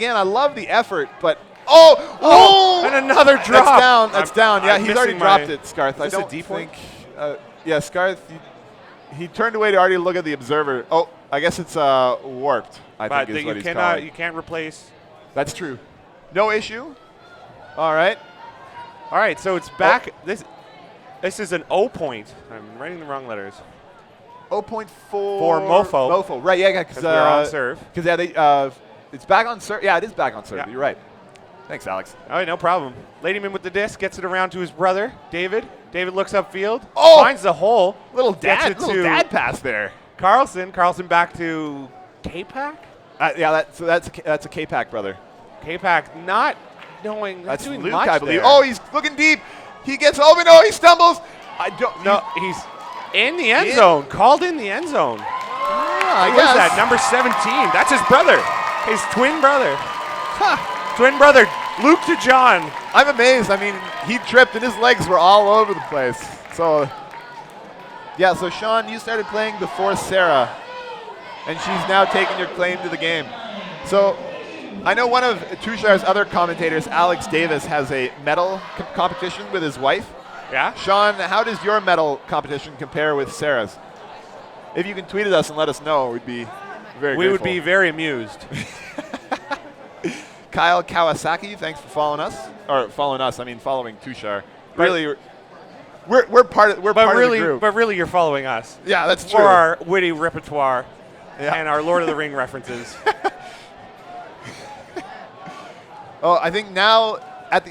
Speaker 2: the effort, but
Speaker 1: and another drop.
Speaker 2: That's down. That's down. Yeah,
Speaker 1: I'm
Speaker 2: he's already
Speaker 1: missing
Speaker 2: dropped it, Scarth.
Speaker 1: Is this a D point?
Speaker 2: Yeah, Scarth. He turned away to already look at the observer. Oh, I guess it's warped. I think is what he's calling.
Speaker 1: You can't replace.
Speaker 2: That's true. No issue. All right.
Speaker 1: So it's back. This is an O point. I'm writing the wrong letters.
Speaker 2: 0.4
Speaker 1: for MOFO.
Speaker 2: MOFO, right? Yeah, because
Speaker 1: we're on serve.
Speaker 2: Because it's back on serve. Yeah, it is back on serve.
Speaker 1: Yeah.
Speaker 2: You're right. Thanks, Alex.
Speaker 1: All right, no problem. Ladyman with the disc gets it around to his brother, David. David looks upfield, finds the hole.
Speaker 2: Little dad pass there.
Speaker 1: Carlson back to K-Pack?
Speaker 2: Yeah, that's a K-Pack brother.
Speaker 1: K-Pack not knowing.
Speaker 2: That's
Speaker 1: doing
Speaker 2: Luke,
Speaker 1: much
Speaker 2: I believe.
Speaker 1: there.
Speaker 2: Oh, he's looking deep. He gets open. Oh, he stumbles.
Speaker 1: He's in the end zone. Called in the end zone.
Speaker 2: I
Speaker 1: Who
Speaker 2: guess.
Speaker 1: is that? Number 17. That's his brother. His twin brother. Twin brother, Luke to John.
Speaker 2: I'm amazed. I mean, he tripped and his legs were all over the place. So, yeah, so Sean, you started playing before Sarah. and she's now taken your claim to the game. So I know one of Tushar's other commentators, Alex Davis, has a medal competition with his wife.
Speaker 1: Yeah?
Speaker 2: Sean, how does your medal competition compare with Sarah's? If you can tweet at us and let us know, we'd be very grateful.
Speaker 1: We would be very amused.
Speaker 2: Kyle Kawasaki, thanks for following us. Or following us, I mean following Tushar. Really, we're part of the group.
Speaker 1: But really, you're following us.
Speaker 2: Yeah, that's
Speaker 1: for
Speaker 2: true.
Speaker 1: our witty repertoire and our Lord of the Ring references.
Speaker 2: Oh, I think now,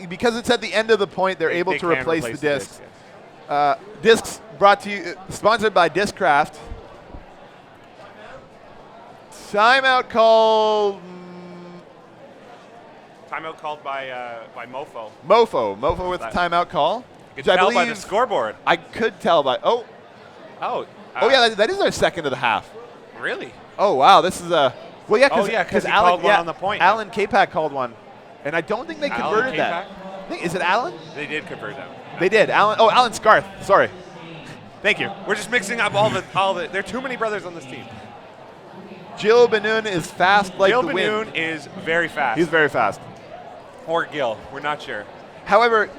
Speaker 2: because it's at the end of the point, they're able to replace the discs.
Speaker 1: Yes.
Speaker 2: Discs brought to you, sponsored by Discraft. Timeout called.
Speaker 1: Timeout called by MOFO.
Speaker 2: MOFO with the timeout call.
Speaker 1: You can tell by the scoreboard.
Speaker 2: I could tell by. Oh yeah, that is our second of the half.
Speaker 1: Really?
Speaker 2: Oh wow, this is a. Well, yeah, because
Speaker 1: he called one on the point.
Speaker 2: Alan Kapak called one, and I don't think they converted that. Is it Alan?
Speaker 1: They did convert that.
Speaker 2: They did. Alan Scarth. Sorry. Thank you.
Speaker 1: We're just mixing up all the. There are too many brothers on this team.
Speaker 2: Jill Benoon is fast like the wind.
Speaker 1: Jill Benoon is very fast.
Speaker 2: He's very fast.
Speaker 1: Or Gil. We're not sure.
Speaker 2: However,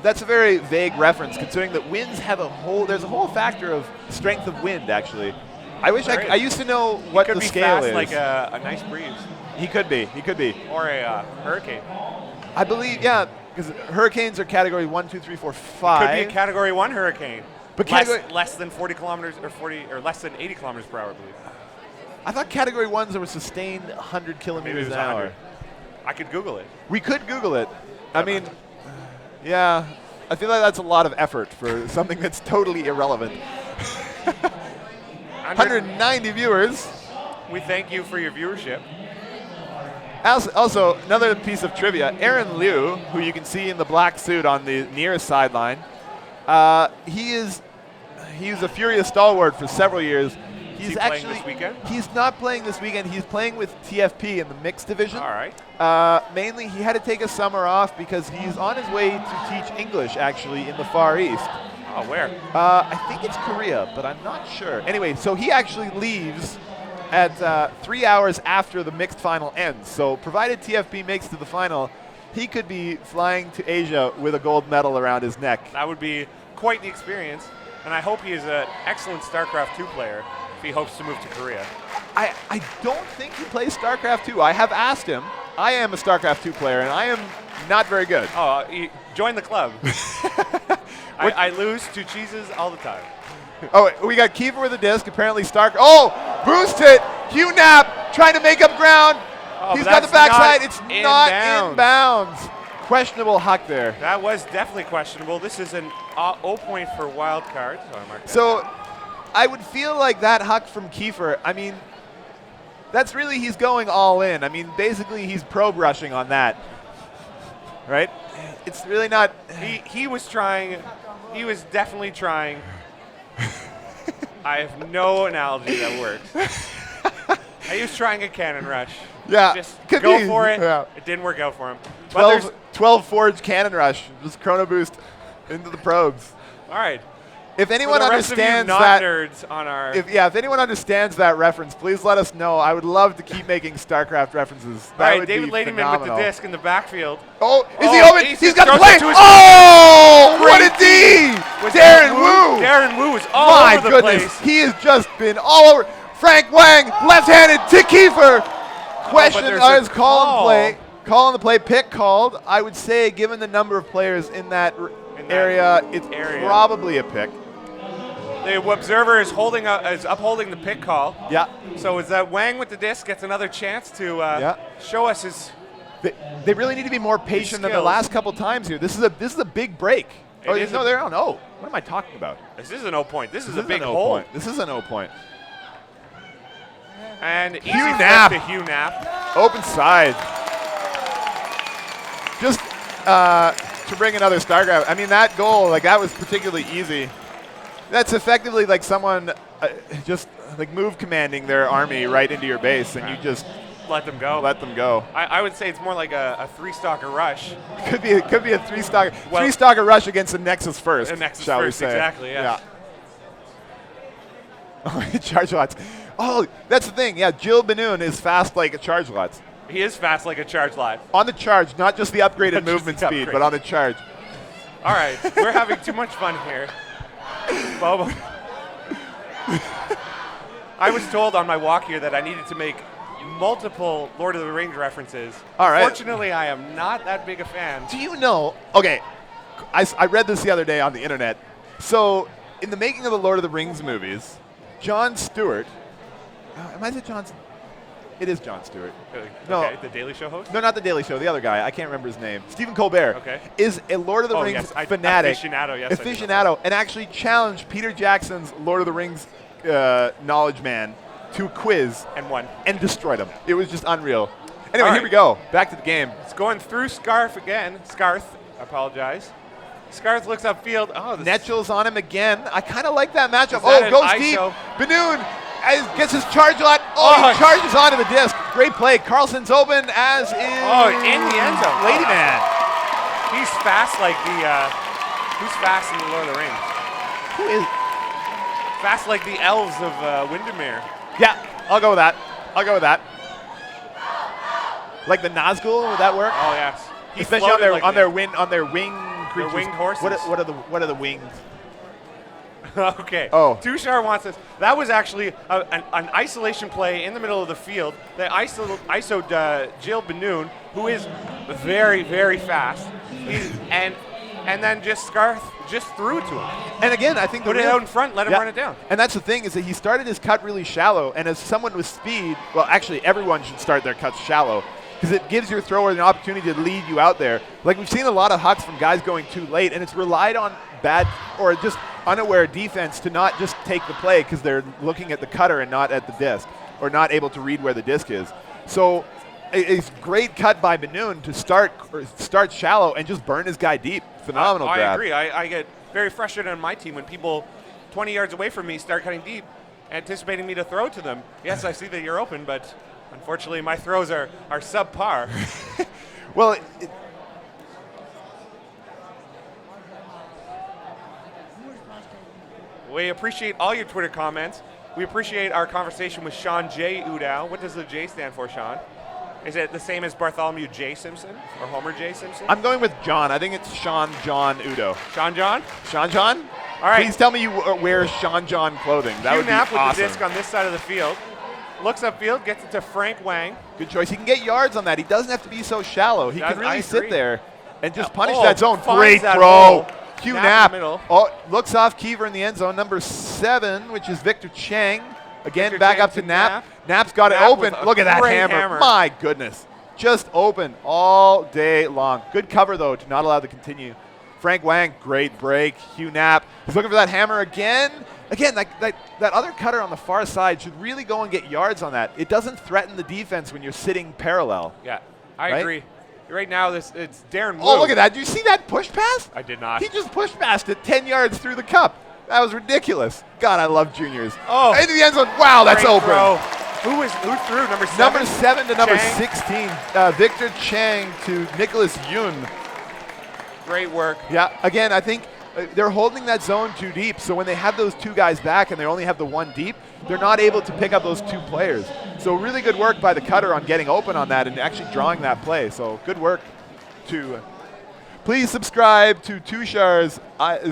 Speaker 2: that's a very vague reference, considering that winds have there's a whole factor of strength of wind, actually. I wish I used to know what the scale is.
Speaker 1: Like a nice breeze.
Speaker 2: He could be.
Speaker 1: Or a hurricane.
Speaker 2: I believe, yeah, because hurricanes are category 1, 2, 3, 4, 5.
Speaker 1: Could be a category 1 hurricane.
Speaker 2: But
Speaker 1: less than 40 kilometers or less than 80 kilometers per hour, I believe.
Speaker 2: I thought category 1s were sustained 100 kilometers an hour.
Speaker 1: I could Google it.
Speaker 2: We could Google it. I mean, yeah, I feel like that's a lot of effort for something that's totally irrelevant. 190 viewers.
Speaker 1: We thank you for your viewership.
Speaker 2: Also, another piece of trivia, Aaron Liu, who you can see in the black suit on the near sideline, he's a furious stalwart for several years.
Speaker 1: He's playing this weekend?
Speaker 2: He's not playing this weekend. He's playing with TFP in the mixed division.
Speaker 1: All right.
Speaker 2: Mainly, he had to take a summer off because he's on his way to teach English, actually, in the Far East.
Speaker 1: Oh, where?
Speaker 2: I think it's Korea, but I'm not sure. Anyway, so he actually leaves at 3 hours after the mixed final ends. So provided TFP makes to the final, he could be flying to Asia with a gold medal around his neck.
Speaker 1: That would be quite the experience, and I hope he is an excellent StarCraft 2 player if he hopes to move to Korea.
Speaker 2: I don't think he plays StarCraft 2. I have asked him. I am a StarCraft 2 player, and I am not very good.
Speaker 1: Oh, join the club. I lose to cheeses all the time.
Speaker 2: Oh, we got Kiefer with a disc. Apparently Stark. Oh, boost it. Hugh Knapp trying to make up ground.
Speaker 1: Oh,
Speaker 2: he's got the backside. It's not
Speaker 1: in
Speaker 2: in bounds. Questionable huck there.
Speaker 1: That was definitely questionable. This is an 0 point for Wildcard.
Speaker 2: So I would feel like that huck from Kiefer, I mean, that's really, he's going all in. I mean, basically he's pro brushing on that. Right? It's really not.
Speaker 1: He was trying. He was definitely trying. I have no analogy that works. He was trying a cannon rush.
Speaker 2: Yeah.
Speaker 1: Just go for it.
Speaker 2: Yeah.
Speaker 1: It didn't work out for him.
Speaker 2: 12 forge cannon rush. Just chrono boost into the probes.
Speaker 1: All right.
Speaker 2: If anyone understands
Speaker 1: that, nerds on our
Speaker 2: if anyone understands that reference, please let us know. I would love to keep making StarCraft references.
Speaker 1: All right, David Ladyman with the disc in the backfield.
Speaker 2: Oh, is he open? He's got the play.
Speaker 1: Oh,
Speaker 2: what a D! Darren Wu.
Speaker 1: Darren Wu is all over the place.
Speaker 2: He has just been all over. Frank Wang, left-handed to Kiefer. Question is call on the play. Pick called. I would say, given the number of players in that area, it's probably a pick.
Speaker 1: The observer is upholding the pick call.
Speaker 2: Yeah.
Speaker 1: So is that Wang with the disc gets another chance to show us his.
Speaker 2: They really need to be more patient than the last couple times here. This is a big break. They're on O. What am I talking about?
Speaker 1: This is an 0 point. This is a big hole.
Speaker 2: This is an 0 point.
Speaker 1: And
Speaker 2: Hugh Knapp.
Speaker 1: to Hugh Knapp.
Speaker 2: Open side. Just to bring another StarCraft. I mean, that goal, that was particularly easy. That's effectively like someone just move commanding their army right into your base, and you just
Speaker 1: let them go. I would say it's more like a 3-stalker rush.
Speaker 2: Could be a 3-stalker. 3-stalker rush against a Nexus first.
Speaker 1: A Nexus
Speaker 2: shall
Speaker 1: first,
Speaker 2: we say?
Speaker 1: Exactly. Yeah.
Speaker 2: Charge lots. Oh, that's the thing. Yeah, Jill Benoon is fast like a charge lots.
Speaker 1: He is fast like a charge lot.
Speaker 2: On the charge, not just the upgraded
Speaker 1: Not just
Speaker 2: movement
Speaker 1: the
Speaker 2: speed,
Speaker 1: upgrade.
Speaker 2: but on the charge.
Speaker 1: All right, we're having too much fun here. Bobo. I was told on my walk here that I needed to make multiple Lord of the Rings references.
Speaker 2: All right.
Speaker 1: Fortunately, I am not that big a fan.
Speaker 2: Do you know? Okay, I read this the other day on the internet. So, in the making of the Lord of the Rings movies, Jon Stewart. Am I the Jon? It is Jon Stewart. No.
Speaker 1: Okay, the Daily Show host?
Speaker 2: No, not the Daily Show. The other guy. I can't remember his name. Stephen Colbert.
Speaker 1: Okay.
Speaker 2: Is a Lord of the Rings
Speaker 1: yes,
Speaker 2: fanatic.
Speaker 1: Aficionado, yes.
Speaker 2: Aficionado, and actually challenged Peter Jackson's Lord of the Rings knowledge man to a quiz.
Speaker 1: And won.
Speaker 2: And destroyed him. It was just unreal. Anyway,
Speaker 1: All
Speaker 2: here
Speaker 1: right.
Speaker 2: we go. Back to the game.
Speaker 1: It's going through Scarth again. Scarth, I apologize. Scarth looks upfield. Oh, this
Speaker 2: Netchel's on him again. I kind of like that matchup.
Speaker 1: Is that an
Speaker 2: Goes
Speaker 1: ISO?
Speaker 2: deep. Benoon gets his charge lot. He charges onto the disc. Great play. Carlson's open, as is
Speaker 1: in the end zone.
Speaker 2: Lady Man.
Speaker 1: He's fast like the. Who's fast in the Lord of the Rings?
Speaker 2: Who is?
Speaker 1: Fast like the elves of Windermere.
Speaker 2: Yeah, I'll go with that. Like the Nazgul, would that work?
Speaker 1: Oh yes. He
Speaker 2: Especially on
Speaker 1: floated
Speaker 2: their
Speaker 1: like
Speaker 2: on their wing creatures.
Speaker 1: winged horses.
Speaker 2: What are the wings?
Speaker 1: Okay.
Speaker 2: Oh.
Speaker 1: Tushar wants this. That was actually an isolation play in the middle of the field. They ISO'd Jill Benoon, who is very, very fast. And then just Scarth just threw it to him.
Speaker 2: And again, I think
Speaker 1: Put it out in front, let him run it down.
Speaker 2: And that's the thing, is that he started his cut really shallow, and as someone with speed, well, actually everyone should start their cuts shallow, because it gives your thrower an opportunity to lead you out there. Like, we've seen a lot of hucks from guys going too late, and it's relied on bad or just unaware defense to not just take the play because they're looking at the cutter and not at the disc, or not able to read where the disc is. So it's great cut by Benoon to start shallow and just burn his guy deep. Phenomenal grab.
Speaker 1: I agree. I get very frustrated on my team when people 20 yards away from me start cutting deep, anticipating me to throw to them. Yes, I see that you're open, but unfortunately my throws are subpar.
Speaker 2: Well,
Speaker 1: We appreciate all your Twitter comments. We appreciate our conversation with Sean J. Udow. What does the J stand for, Sean? Is it the same as Bartholomew J. Simpson or Homer J. Simpson?
Speaker 2: I'm going with John. I think it's Sean John Udo.
Speaker 1: Sean John?
Speaker 2: Sean John?
Speaker 1: All right.
Speaker 2: Please tell me you wear Sean John clothing. That would be
Speaker 1: Nap with
Speaker 2: awesome.
Speaker 1: the disc on this side of the field. Looks upfield, gets it to Frank Wang.
Speaker 2: Good choice. He can get yards on that. He doesn't have to be so shallow. He can really sit there and just punish that zone. Great throw. Hugh Knapp. Oh, looks off Kiever in the end zone. Number 7, which is Victor Chang. Again,
Speaker 1: Victor
Speaker 2: back
Speaker 1: Chang
Speaker 2: up to
Speaker 1: to
Speaker 2: Knapp. Knapp's got it
Speaker 1: Knapp
Speaker 2: open.
Speaker 1: with a
Speaker 2: Look at that
Speaker 1: great
Speaker 2: hammer.
Speaker 1: hammer.
Speaker 2: My goodness. Just open all day long. Good cover, though, to not allow to continue. Frank Wang, great break. Hugh Knapp. He's looking for that hammer again. Again, that other cutter on the far side should really go and get yards on that. It doesn't threaten the defense when you're sitting parallel.
Speaker 1: Yeah, I
Speaker 2: Right?
Speaker 1: agree. Right now, it's Darren Wu.
Speaker 2: Oh, look at that. Did you see that push pass?
Speaker 1: I did not.
Speaker 2: He just push passed it 10 yards through the cup. That was ridiculous. God, I love juniors.
Speaker 1: Oh.
Speaker 2: Into the end zone. Wow, that's
Speaker 1: Great
Speaker 2: open.
Speaker 1: throw. Who threw? Number 7?
Speaker 2: Number 7 to number
Speaker 1: Chang.
Speaker 2: 16. Victor Chang to Nicholas Yun.
Speaker 1: Great work.
Speaker 2: Yeah, again, I think they're holding that zone too deep, so when they have those 2 guys back and they only have the 1 deep, they're not able to pick up those 2 players. So really good work by the cutter on getting open on that and actually drawing that play. So good work to... Please subscribe to Tushar's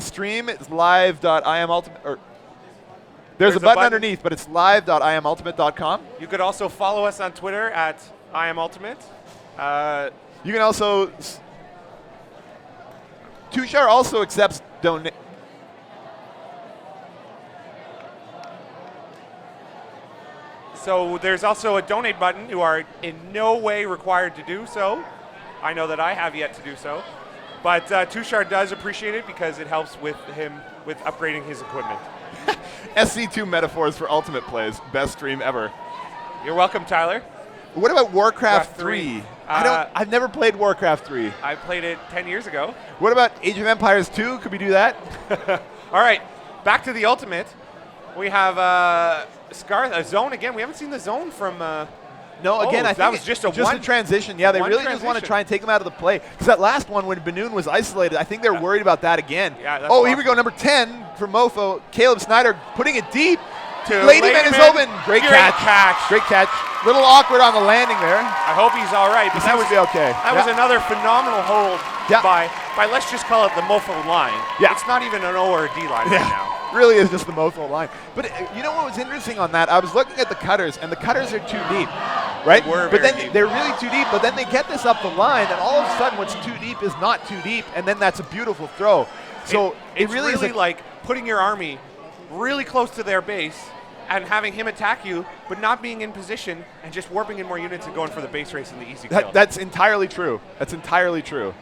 Speaker 2: stream. It's live.imultimate. There's a button underneath, but it's live.imultimate.com.
Speaker 1: You could also follow us on Twitter at IamUltimate.
Speaker 2: You can also... Tushar also accepts donate.
Speaker 1: So there's also a donate button. You are in no way required to do so. I know that I have yet to do so. But Tushar does appreciate it because it helps with him with upgrading his equipment.
Speaker 2: SC2 metaphors for ultimate plays. Best stream ever.
Speaker 1: You're welcome, Tyler.
Speaker 2: What about Warcraft
Speaker 1: Warcraft 3?
Speaker 2: 3? I've never played Warcraft 3.
Speaker 1: I played it 10 years ago.
Speaker 2: What about Age of Empires 2? Could we do that?
Speaker 1: All right, back to the ultimate. We have Scarth, a zone again. We haven't seen the zone from...
Speaker 2: No, again, I think
Speaker 1: that was just a
Speaker 2: transition. Yeah, they
Speaker 1: one
Speaker 2: really just want to
Speaker 1: transition.
Speaker 2: try and take him out of the play. Because that last one, when Benoon was isolated, I think they're worried about that again.
Speaker 1: Yeah, that's
Speaker 2: oh, here we
Speaker 1: awesome.
Speaker 2: go, number 10 for MOFO. Caleb Snyder putting it deep. Ladyman is open. Great catch.
Speaker 1: catch.
Speaker 2: Great catch. Little awkward on the landing there.
Speaker 1: I hope he's all right.
Speaker 2: He seems to be okay.
Speaker 1: That was another phenomenal hold
Speaker 2: Yeah.
Speaker 1: by, let's just call it the MOFO line.
Speaker 2: Yeah.
Speaker 1: It's not even an O or a D line right now.
Speaker 2: Really is just the MOFO line. But you know what was interesting on that? I was looking at the cutters, and the cutters are too deep, right?
Speaker 1: They were
Speaker 2: but
Speaker 1: very
Speaker 2: then
Speaker 1: deep.
Speaker 2: they're really too deep, but then they get this up the line, and all of a sudden what's too deep is not too deep, and then that's a beautiful throw. So
Speaker 1: it's
Speaker 2: really is
Speaker 1: like putting your army really close to their base and having him attack you, but not being in position and just warping in more units and going for the base race and the easy kill.
Speaker 2: That's entirely true. That's entirely true.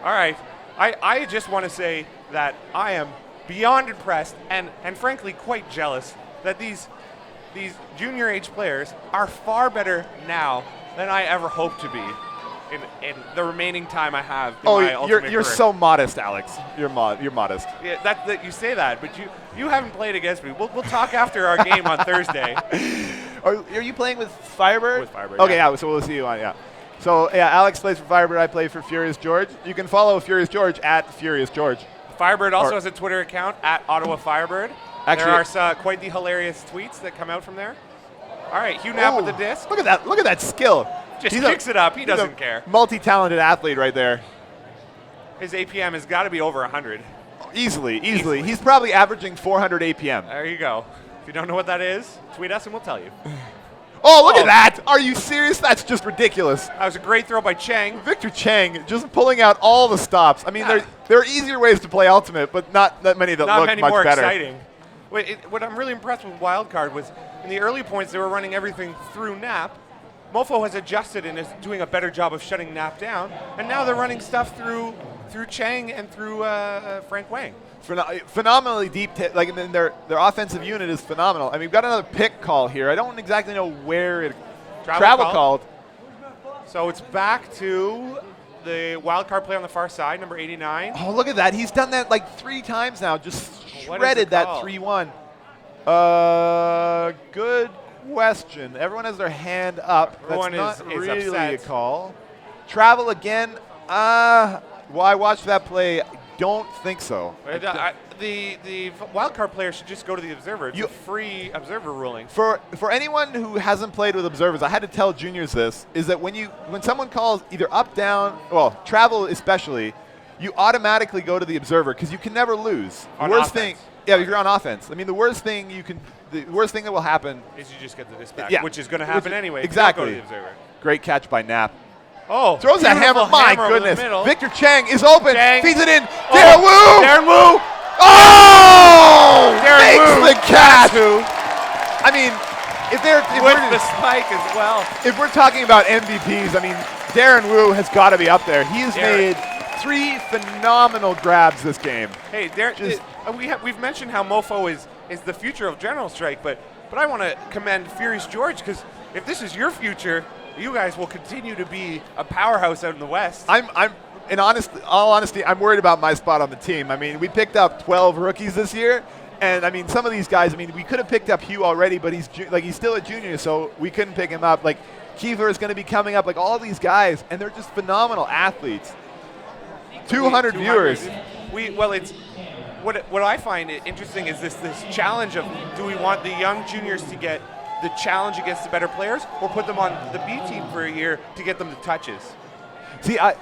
Speaker 1: All right. I just want to say that I am beyond impressed and frankly quite jealous that these junior age players are far better now than I ever hoped to be in the remaining time I have in my ultimate
Speaker 2: you're
Speaker 1: career.
Speaker 2: so modest, Alex. You're modest.
Speaker 1: Yeah, that you say that, but you haven't played against me. We'll talk after our game on Thursday.
Speaker 2: Are you playing with Firebird?
Speaker 1: With Firebird,
Speaker 2: Okay,
Speaker 1: yeah.
Speaker 2: yeah. So we'll see you on. Yeah. So yeah, Alex plays for Firebird. I play for Furious George. You can follow Furious George at Furious George.
Speaker 1: Firebird also has a Twitter account at Ottawa Firebird.
Speaker 2: Actually,
Speaker 1: there are quite the hilarious tweets that come out from there. All right, Hugh Knapp with the disc.
Speaker 2: Look at that! Look at that skill.
Speaker 1: Just
Speaker 2: He's
Speaker 1: kicks it up. He
Speaker 2: he's
Speaker 1: doesn't
Speaker 2: a
Speaker 1: care.
Speaker 2: Multi-talented athlete right there.
Speaker 1: His APM has got to be over 100.
Speaker 2: Easily. He's probably averaging 400 APM.
Speaker 1: There you go. If you don't know what that is, tweet us and we'll tell you.
Speaker 2: Oh, look at that! Are you serious? That's just ridiculous.
Speaker 1: That was a great throw by Chang.
Speaker 2: Victor Chang just pulling out all the stops. I mean, there are easier ways to play Ultimate, but not that many that
Speaker 1: Not
Speaker 2: look
Speaker 1: many
Speaker 2: much
Speaker 1: more
Speaker 2: better.
Speaker 1: exciting. What I'm really impressed with Wildcard was in the early points they were running everything through Nap. MOFO has adjusted and is doing a better job of shutting Nap down, and now they're running stuff through Chang and through Frank Wang.
Speaker 2: Phenomenally deep. I mean, their offensive unit is phenomenal. I mean, we've got another pick call here. I don't exactly know where it travel called.
Speaker 1: So it's back to the Wildcard player on the far side, number 89.
Speaker 2: Oh, look at that! He's done that like 3 times now. Just shredded that 3-1. Good question. Everyone has their hand up.
Speaker 1: Everyone
Speaker 2: That's
Speaker 1: is
Speaker 2: not really
Speaker 1: upset.
Speaker 2: a call. Travel again. Why watch that play? Don't think so.
Speaker 1: The Wildcard player should just go to the Observer. It's a free Observer ruling.
Speaker 2: For anyone who hasn't played with observers, I had to tell juniors this, is that when someone calls either up, down, well, travel especially, you automatically go to the Observer because you can never lose.
Speaker 1: On
Speaker 2: The worst
Speaker 1: offense.
Speaker 2: thing, yeah, if you're on offense. I mean, the worst thing that will happen
Speaker 1: is you just get the disc back,
Speaker 2: Yeah.
Speaker 1: which is going to happen anyway.
Speaker 2: Exactly.
Speaker 1: If you don't go to the Observer.
Speaker 2: Great catch by Knapp.
Speaker 1: Oh,
Speaker 2: Throws that hammer. My
Speaker 1: over the
Speaker 2: goodness.
Speaker 1: middle.
Speaker 2: Victor Chang is open.
Speaker 1: Chang.
Speaker 2: Feeds it in. Darren Wu.
Speaker 1: Darren Wu.
Speaker 2: Oh!
Speaker 1: Darren
Speaker 2: Makes
Speaker 1: Wu.
Speaker 2: the catch.
Speaker 1: That's who.
Speaker 2: I mean, if
Speaker 1: With the spike as well.
Speaker 2: If we're talking about MVPs, I mean, Darren Wu has got to be up there. He has
Speaker 1: Darren.
Speaker 2: made 3 phenomenal grabs this game.
Speaker 1: Hey, we've mentioned how MOFO is the future of General Strike, but I want to commend Furious George because if this is your future, you guys will continue to be a powerhouse out in the West.
Speaker 2: In all honesty, I'm worried about my spot on the team. I mean, we picked up 12 rookies this year, and I mean, some of these guys. I mean, we could have picked up Hugh already, but he's still a junior, so we couldn't pick him up. Like Kiefer is going to be coming up. Like all these guys, and they're just phenomenal athletes. 200 viewers.
Speaker 1: It's what I find interesting is this challenge of do we want the young juniors to get the challenge against the better players, or put them on the B team for a year to get them the touches?
Speaker 2: See, I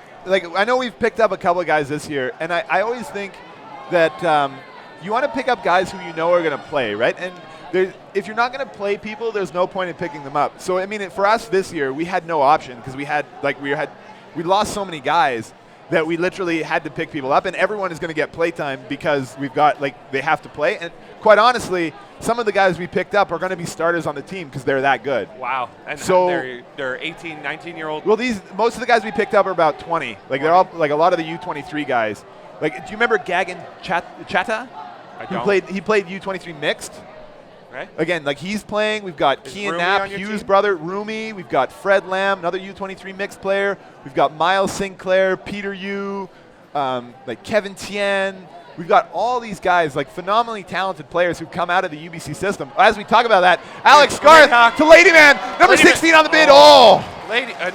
Speaker 2: know we've picked up a couple of guys this year, and I always think that you want to pick up guys who you know are going to play, right? And if you're not going to play people, there's no point in picking them up. So I mean, for us this year, we had no option because we lost so many guys that we literally had to pick people up, and everyone is going to get playtime because we've got they have to play. And quite honestly, some of the guys we picked up are going to be starters on the team because they're that good.
Speaker 1: Wow. And
Speaker 2: so
Speaker 1: they're 18, 19-year-old.
Speaker 2: Well, most of the guys we picked up are about 20. Like they're all like a lot of the U23 guys. Like, do you remember Gagan Chata?
Speaker 1: I don't.
Speaker 2: He played U23 mixed.
Speaker 1: Right.
Speaker 2: Again, like he's playing. We've got Kian
Speaker 1: Rumi
Speaker 2: Knapp,
Speaker 1: on your
Speaker 2: Hughes'
Speaker 1: team?
Speaker 2: brother, Rumi. We've got Fred Lamb, another U23 mixed player. We've got Miles Sinclair, Peter Yu, like Kevin Tien. We've got all these guys, like phenomenally talented players who come out of the UBC system. As we talk about that, Alex Scarth to Ladyman, number 16 on the bid.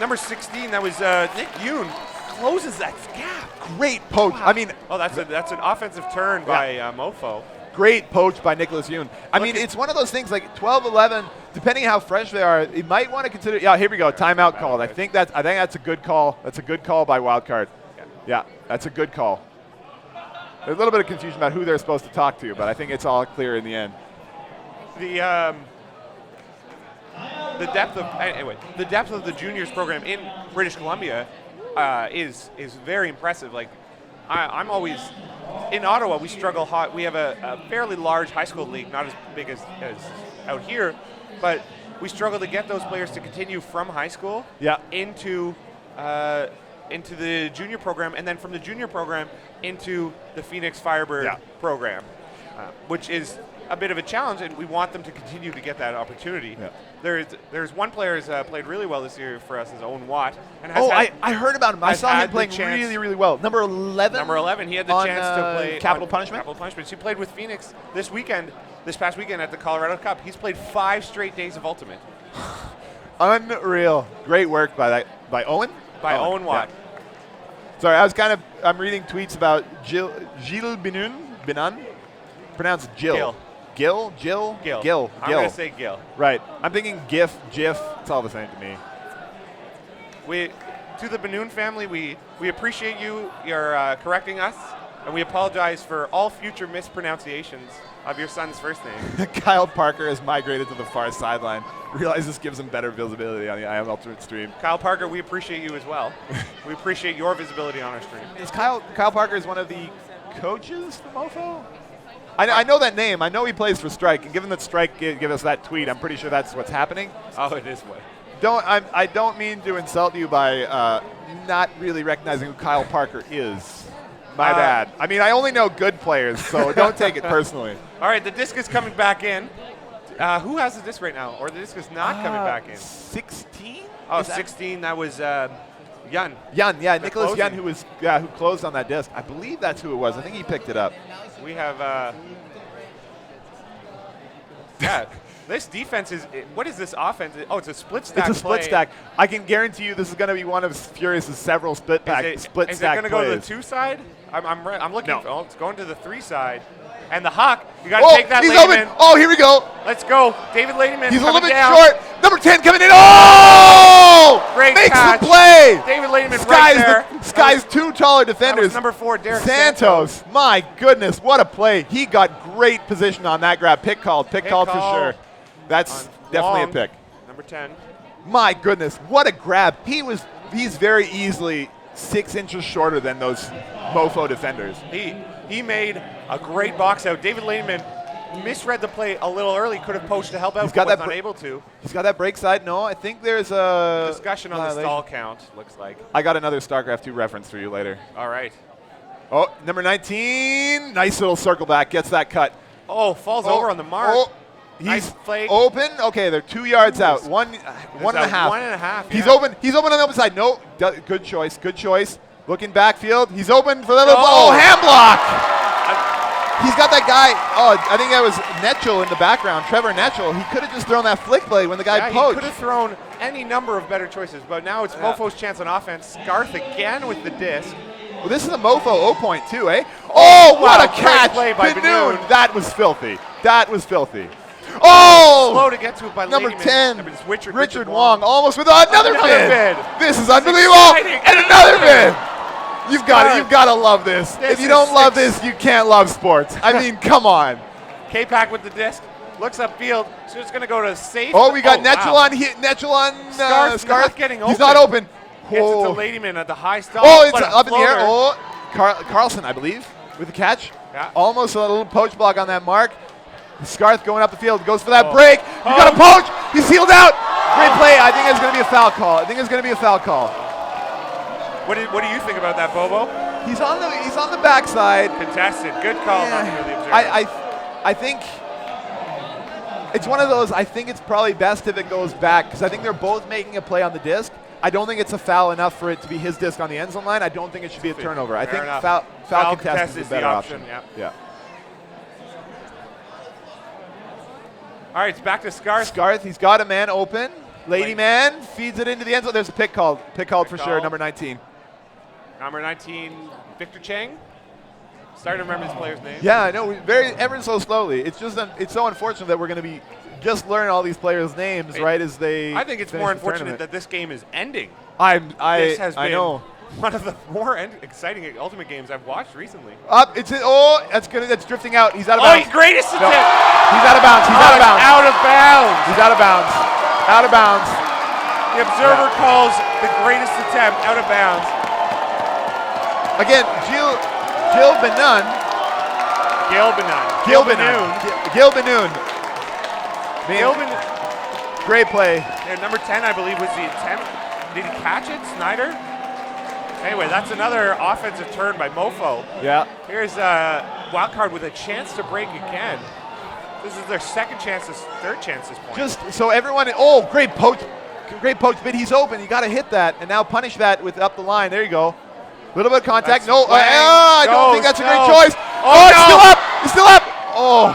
Speaker 1: Number 16, that was Nick Yoon, closes that gap.
Speaker 2: Great poach.
Speaker 1: Wow.
Speaker 2: I mean,
Speaker 1: that's an offensive turn by MOFO.
Speaker 2: Great poach by Nicholas Yoon. I mean, it's one of those things like 12-11, depending how fresh they are, you might want to consider. Yeah, here we go. Timeout called. I think that's a good call. That's a good call by Wildcard. Yeah, that's a good call. There's a little bit of confusion about who they're supposed to talk to, but I think it's all clear in the end.
Speaker 1: The depth of the juniors program in British Columbia is very impressive. Like I'm always in Ottawa. We struggle hot. We have a fairly large high school league, not as big as out here, but we struggle to get those players to continue from high school into the junior program, and then from the junior program into the Phoenix Firebird program, which is a bit of a challenge, and we want them to continue to get that opportunity. Yeah. There's one player who's played really well this year for us, is Owen Watt. And
Speaker 2: I heard about him. I saw him playing really, really well. Number 11?
Speaker 1: Number 11. He had the chance to play
Speaker 2: Capital Punishment?
Speaker 1: Capital Punishment. He played with Phoenix this past weekend at the Colorado Cup. He's played 5 straight days of Ultimate.
Speaker 2: Unreal. Great work by Owen?
Speaker 1: By Owen Watt.
Speaker 2: Yeah. Sorry, I'm reading tweets about Gilles Binan. Pronounced Jill. Gil.
Speaker 1: I'm going to say Gil.
Speaker 2: Right. I'm thinking GIF. It's all the same to me.
Speaker 1: To the Benoon family, we appreciate you're correcting us, and we apologize for all future mispronunciations of your son's first name.
Speaker 2: Kyle Parker has migrated to the far sideline. Realize this gives him better visibility on the I Am Ultimate stream.
Speaker 1: Kyle Parker, we appreciate you as well. We appreciate your visibility on our stream.
Speaker 2: Is Kyle Parker is one of the coaches for MOFO? I know that name. I know he plays for Strike. And given that Strike gave us that tweet, I'm pretty sure that's what's happening.
Speaker 1: Oh, it is what.
Speaker 2: I don't mean to insult you by not really recognizing who Kyle Parker is. My bad. I mean, I only know good players, so don't take it personally.
Speaker 1: All right, the disc is coming back in. Who has the disc right now? Or the disc is not coming back in?
Speaker 2: 16?
Speaker 1: Oh, 16. That was Yun.
Speaker 2: Yeah, Nicholas Yun, who closed on that disc. I believe that's who it was. I think he picked it up.
Speaker 1: We have, this defense is, what is this offense? Oh, it's a split stack.
Speaker 2: It's a split stack. I can guarantee you this is going to be one of Furious's several split stack plays.
Speaker 1: Is it going to go to the 2 side? I'm looking. No. Oh, it's going to the 3 side. And the Hawk, you got to take that Ladyman.
Speaker 2: Open. Oh, here we go.
Speaker 1: Let's go. David Ladyman.
Speaker 2: He's a little bit short. Number 10 coming in. Oh!
Speaker 1: Great
Speaker 2: Makes
Speaker 1: catch.
Speaker 2: the play.
Speaker 1: David Ladyman right there.
Speaker 2: Sky's 2 taller defenders.
Speaker 1: Number 4, Derek
Speaker 2: Santos. My goodness, what a play. He got great position on that grab. Pick called for sure. That's definitely a pick.
Speaker 1: Number 10.
Speaker 2: My goodness, what a grab. He's very easily 6 inches shorter than those MOFO defenders.
Speaker 1: He made a great box out. David Laneman misread the play a little early. Could have poached to help out, but was unable to.
Speaker 2: He's got that break side. No, I think there's a
Speaker 1: discussion on the stall count, looks like.
Speaker 2: I got another StarCraft 2 reference for you later.
Speaker 1: All right.
Speaker 2: Oh, number 19. Nice little circle back. Gets that cut.
Speaker 1: Oh, falls over on the mark. Oh,
Speaker 2: he's open. Okay, they're 2 yards out. One and a half.
Speaker 1: 1.5.
Speaker 2: He's open. He's open on the open side. No, good choice. Good choice. Looking backfield. He's open for the little hand block. He's got that guy. Oh, I think that was Netchel in the background. Trevor Netchel. He could have just thrown that flick play when the guy poached.
Speaker 1: He could have thrown any number of better choices, but now it's MOFO's chance on offense. Scarth again with the disc.
Speaker 2: Well, this is a MOFO 0 point too, eh? Oh, what a catch
Speaker 1: play by Benoon.
Speaker 2: That was filthy. That was filthy. Oh!
Speaker 1: Slow to get to it by
Speaker 2: number
Speaker 1: Ladyman.
Speaker 2: 10, Richard Wong, almost with another bid. This is unbelievable.
Speaker 1: Exciting.
Speaker 2: And another bid. You've got to love this. If you don't love this, you can't love sports. I mean, come on.
Speaker 1: K-Pack with the disc. Looks upfield. So it's going to go to safe.
Speaker 2: Oh, we got Netchel on
Speaker 1: Scarth not getting open.
Speaker 2: He's not open.
Speaker 1: Gets it to Ladyman at the high stop.
Speaker 2: Oh, it's up in the air. Oh, Carlson, I believe, with the catch.
Speaker 1: Yeah.
Speaker 2: Almost a little poach block on that mark. Scarth going up the field, goes for that break. You got a poach. He's sealed out. Great play. I think it's going to be a foul call.
Speaker 1: What do you think about that, Bobo?
Speaker 2: He's on the backside.
Speaker 1: Contested. Good call.
Speaker 2: Yeah. I think it's one of those. I think it's probably best if it goes back because I think they're both making a play on the disc. I don't think it's a foul enough for it to be his disc on the end zone line. I don't think it should be a turnover. I think foul contest is a better option. Yeah.
Speaker 1: All right, it's back to Scarth.
Speaker 2: Scarth, he's got a man open. Lady man feeds it into the end zone. There's a pick called. Pick called for sure, number 19.
Speaker 1: Number 19, Victor Chang. Starting to remember this player's name.
Speaker 2: Yeah, I know. Ever so slowly. It's just it's so unfortunate that we're going to be just learning all these players' names right as they.
Speaker 1: I think it's more unfortunate that this game is ending. This has been
Speaker 2: know.
Speaker 1: one of the more exciting Ultimate games I've watched recently.
Speaker 2: Up, that's drifting out. He's out of
Speaker 1: Oh,
Speaker 2: bounds.
Speaker 1: he's greatest attempt.
Speaker 2: He's out of bounds. He's out of bounds.
Speaker 1: Out of bounds.
Speaker 2: He's out of bounds. Out of bounds.
Speaker 1: The observer calls the greatest attempt out of bounds.
Speaker 2: Again, Gil Benon.
Speaker 1: Gil Benoon.
Speaker 2: Great play.
Speaker 1: Yeah, number 10, I believe, was the attempt. Did he catch it, Snyder? Anyway, that's another offensive turn by MOFO.
Speaker 2: Yeah.
Speaker 1: Here's Wildcard with a chance to break again. This is their third chance this point.
Speaker 2: Just so everyone, great poach bid. He's open. You got to hit that, and now punish that with up the line. There you go. A little bit of contact. I don't think that's a great choice. It's still up. Oh.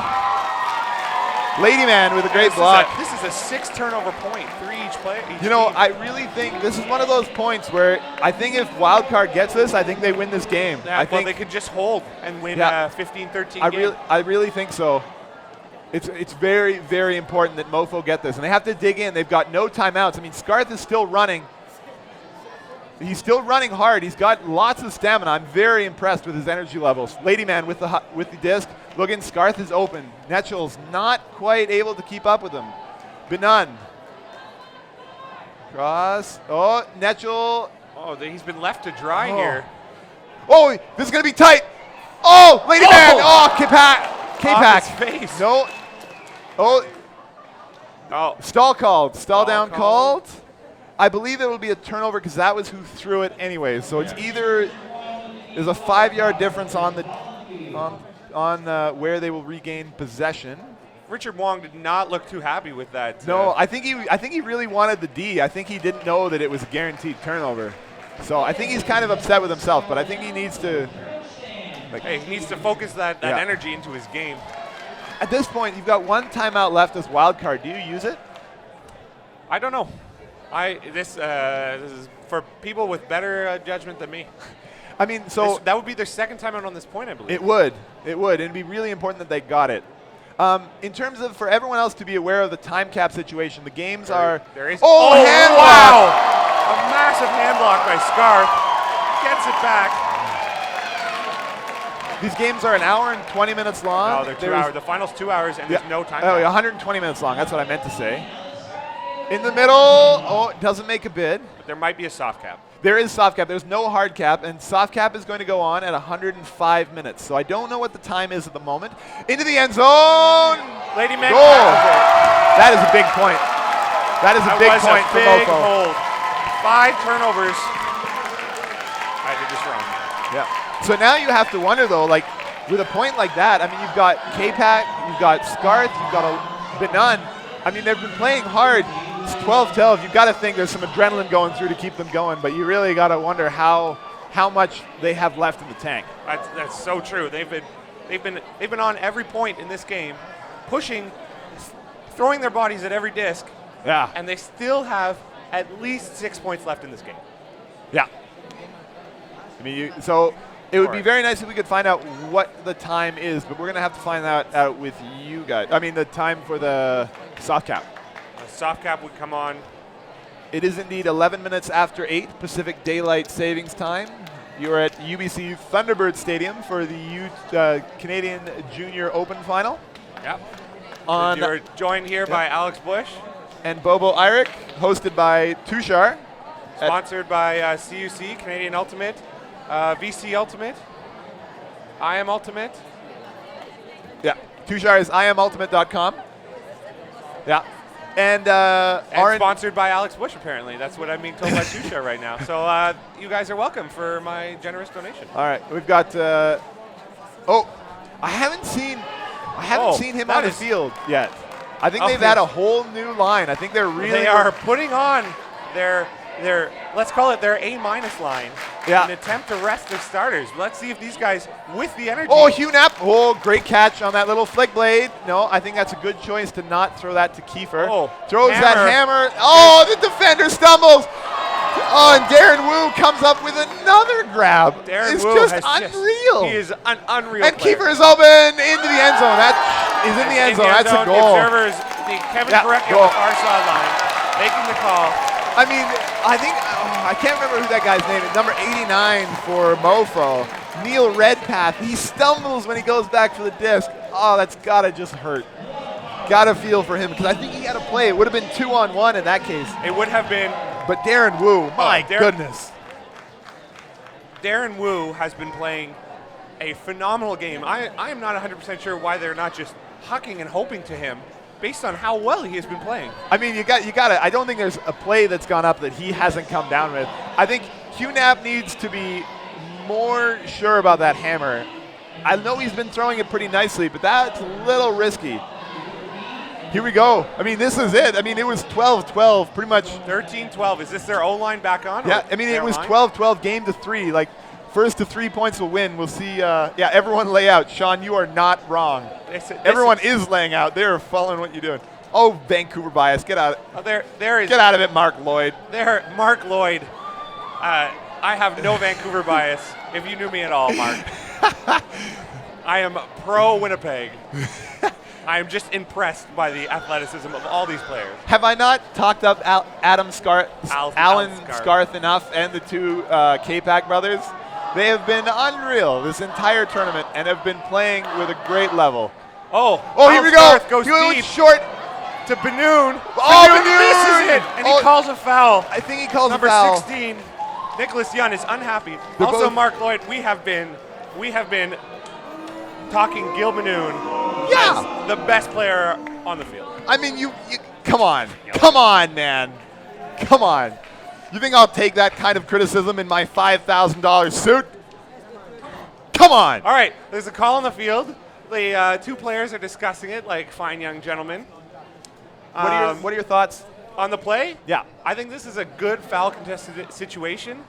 Speaker 2: Lady Man with a great block.
Speaker 1: This is a 6 turnover point, 3 each play.
Speaker 2: I really think this is one of those points where I think if Wildcard gets this, I think they win this game.
Speaker 1: Yeah, I think they could just hold and win 15-13
Speaker 2: I really think so. It's very, very important that MOFO get this. And they have to dig in. They've got no timeouts. I mean, Scarth is still running. He's still running hard. He's got lots of stamina. I'm very impressed with his energy levels. Ladyman with the disc. Logan, Scarth is open. Netchel's not quite able to keep up with him. Benon. Cross. Oh, Netchel.
Speaker 1: Oh, he's been left to dry here.
Speaker 2: Oh, this is going to be tight. Oh, Ladyman. Oh, K-Pack.
Speaker 1: Off his face.
Speaker 2: No. Oh. Stall called. Stall down called. I believe it will be a turnover because that was who threw it anyway. So it's either there's a 5-yard difference on where they will regain possession.
Speaker 1: Richard Wong did not look too happy with that.
Speaker 2: No, I think he really wanted the D. I think he didn't know that it was a guaranteed turnover. So I think he's kind of upset with himself. But I think he needs to.
Speaker 1: He needs to focus that energy into his game.
Speaker 2: At this point, you've got 1 timeout left as Wildcard. Do you use it?
Speaker 1: I don't know. This is for people with better judgment than me.
Speaker 2: I mean,
Speaker 1: that would be their second time out on this point, I believe.
Speaker 2: It would. It'd be really important that they got it. In terms of for everyone else to be aware of the time cap situation, the games are.
Speaker 1: There is.
Speaker 2: Hand
Speaker 1: wow! A massive hand block by Scarth. Gets it back.
Speaker 2: These games are an hour and 20 minutes long.
Speaker 1: No, they're 2 hours. The final's 2 hours, and there's no time.
Speaker 2: 120 minutes long. That's what I meant to say. In the middle, it doesn't make a bid.
Speaker 1: But there might be a soft cap.
Speaker 2: There is soft cap. There's no hard cap, and soft cap is going to go on at 105 minutes. So I don't know what the time is at the moment. Into the end zone.
Speaker 1: Lady Man.
Speaker 2: Goal. That is a big point. That is a big point for MOFO.
Speaker 1: Hold. 5 turnovers. I did this wrong.
Speaker 2: Yeah. So now you have to wonder, though, like, with a point like that, I mean, you've got K-Pack, you've got Scarth, you've got Benon. I mean, they've been playing hard. It's 12-12. You've got to think there's some adrenaline going through to keep them going, but you really got to wonder how much they have left in the tank.
Speaker 1: That's so true. They've been on every point in this game, pushing, throwing their bodies at every disc.
Speaker 2: Yeah.
Speaker 1: And they still have at least 6 points left in this game.
Speaker 2: Yeah. I mean, so it would be very nice if we could find out what the time is, but we're going to have to find that out with you guys. I mean, the time for the soft cap.
Speaker 1: The soft cap would come on.
Speaker 2: It is indeed 11 minutes after 8 Pacific Daylight Savings Time. You're at UBC Thunderbird Stadium for the Canadian Junior Open Final.
Speaker 1: Yep. You're joined here by Alex Bush.
Speaker 2: And Bobo Eyrich, hosted by Tushar.
Speaker 1: Sponsored by CUC, Canadian Ultimate, VC Ultimate, IM Ultimate.
Speaker 2: Yeah, Tushar is imultimate.com. Yeah. And
Speaker 1: sponsored by Alex Bush, apparently. That's what I'm being told by Tushar right now. So you guys are welcome for my generous donation.
Speaker 2: All right, we've got. I haven't seen him on the field yet. I think they've had a whole new line. I think they're really.
Speaker 1: They are putting on their let's call it their A- line.
Speaker 2: Yeah.
Speaker 1: In an attempt to rest their starters. Let's see if these guys, with the energy.
Speaker 2: Oh, Hugh Knapp. Oh, great catch on that little flick blade. No, I think that's a good choice to not throw that to Kiefer.
Speaker 1: Oh,
Speaker 2: throws that hammer. Oh, the defender stumbles. Oh, and Darren Wu comes up with another grab.
Speaker 1: Darren
Speaker 2: it's
Speaker 1: Wu
Speaker 2: just
Speaker 1: has
Speaker 2: unreal.
Speaker 1: He is an unreal
Speaker 2: And
Speaker 1: player.
Speaker 2: keeper is open into the end zone. That is in the end zone. That's a goal.
Speaker 1: The observers, Kevin Correcchio on the far sideline, making the call.
Speaker 2: I mean, I think, I can't remember who that guy's name is. Number 89 for MOFO, Neil Redpath. He stumbles when he goes back for the disc. Oh, that's got to just hurt. Got to feel for him because I think he had a play. It would have been 2-on-1 in that case.
Speaker 1: It would have been.
Speaker 2: But Darren Wu, my goodness.
Speaker 1: Darren Wu has been playing a phenomenal game. I am not 100% sure why they're not just hucking and hoping to him based on how well he has been playing.
Speaker 2: I mean, you got to. I don't think there's a play that's gone up that he hasn't come down with. I think QNAP needs to be more sure about that hammer. I know he's been throwing it pretty nicely, but that's a little risky. Here we go. I mean, this is it. I mean, it was 12-12, pretty much.
Speaker 1: 13-12. Is this their O-line back on?
Speaker 2: Yeah, I mean, it was 12-12, game to 3. Like, first to 3 points will win. We'll see. Yeah, everyone lay out. Sean, you are not wrong. Everyone is laying out. They're following what you're doing. Oh, Vancouver bias. Get out.
Speaker 1: There is.
Speaker 2: Get out of it, Mark Lloyd.
Speaker 1: Mark Lloyd. I have no Vancouver bias. If you knew me at all, Mark. I am pro Winnipeg. I am just impressed by the athleticism of all these players.
Speaker 2: Have I not talked up Alan Scarth enough and the two K-Pack brothers? They have been unreal this entire tournament and have been playing with a great level.
Speaker 1: Oh,
Speaker 2: here we go.
Speaker 1: Goes deep
Speaker 2: short
Speaker 1: to Benoon.
Speaker 2: Oh,
Speaker 1: Benoon misses it, and he calls a foul.
Speaker 2: I think he calls
Speaker 1: Number
Speaker 2: a foul.
Speaker 1: 16, Nicholas Young is unhappy.
Speaker 2: They're
Speaker 1: also,
Speaker 2: both
Speaker 1: Mark Lloyd, we have been talking Gil Benoon as the best player on the field.
Speaker 2: I mean, you come on. Come on, man. Come on. You think I'll take that kind of criticism in my $5,000 suit? Come on.
Speaker 1: All right, there's a call on the field. The two players are discussing it like fine young gentlemen.
Speaker 2: What are your thoughts?
Speaker 1: On the play?
Speaker 2: Yeah.
Speaker 1: I think this is a good foul contested situation.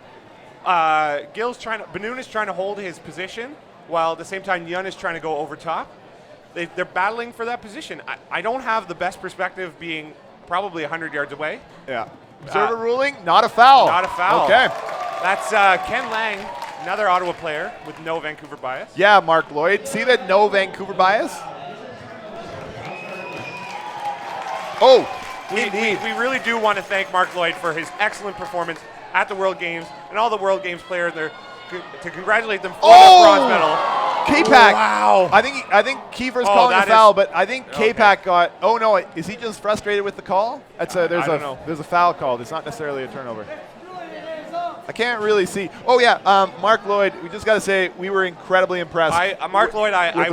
Speaker 1: Benoon is trying to hold his position, while at the same time Yun is trying to go over top. They're battling for that position. I don't have the best perspective being probably 100 yards away.
Speaker 2: Yeah. Observer ruling, not a foul.
Speaker 1: Not a foul.
Speaker 2: Okay.
Speaker 1: That's Ken Lang, another Ottawa player with no Vancouver bias.
Speaker 2: Yeah, Mark Lloyd. See that no Vancouver bias? Oh,
Speaker 1: we really do want to thank Mark Lloyd for his excellent performance at the World Games and all the World Games players there to congratulate them for the bronze medal.
Speaker 2: K-Pack.
Speaker 1: Wow.
Speaker 2: I think Kiefer's calling a foul, but I think K-Pack got. Oh no, is he just frustrated with the call? There's a foul called. It's not necessarily a turnover. I can't really see. Oh yeah, Mark Lloyd. We just got to say we were incredibly impressed.
Speaker 1: Mark Lloyd, I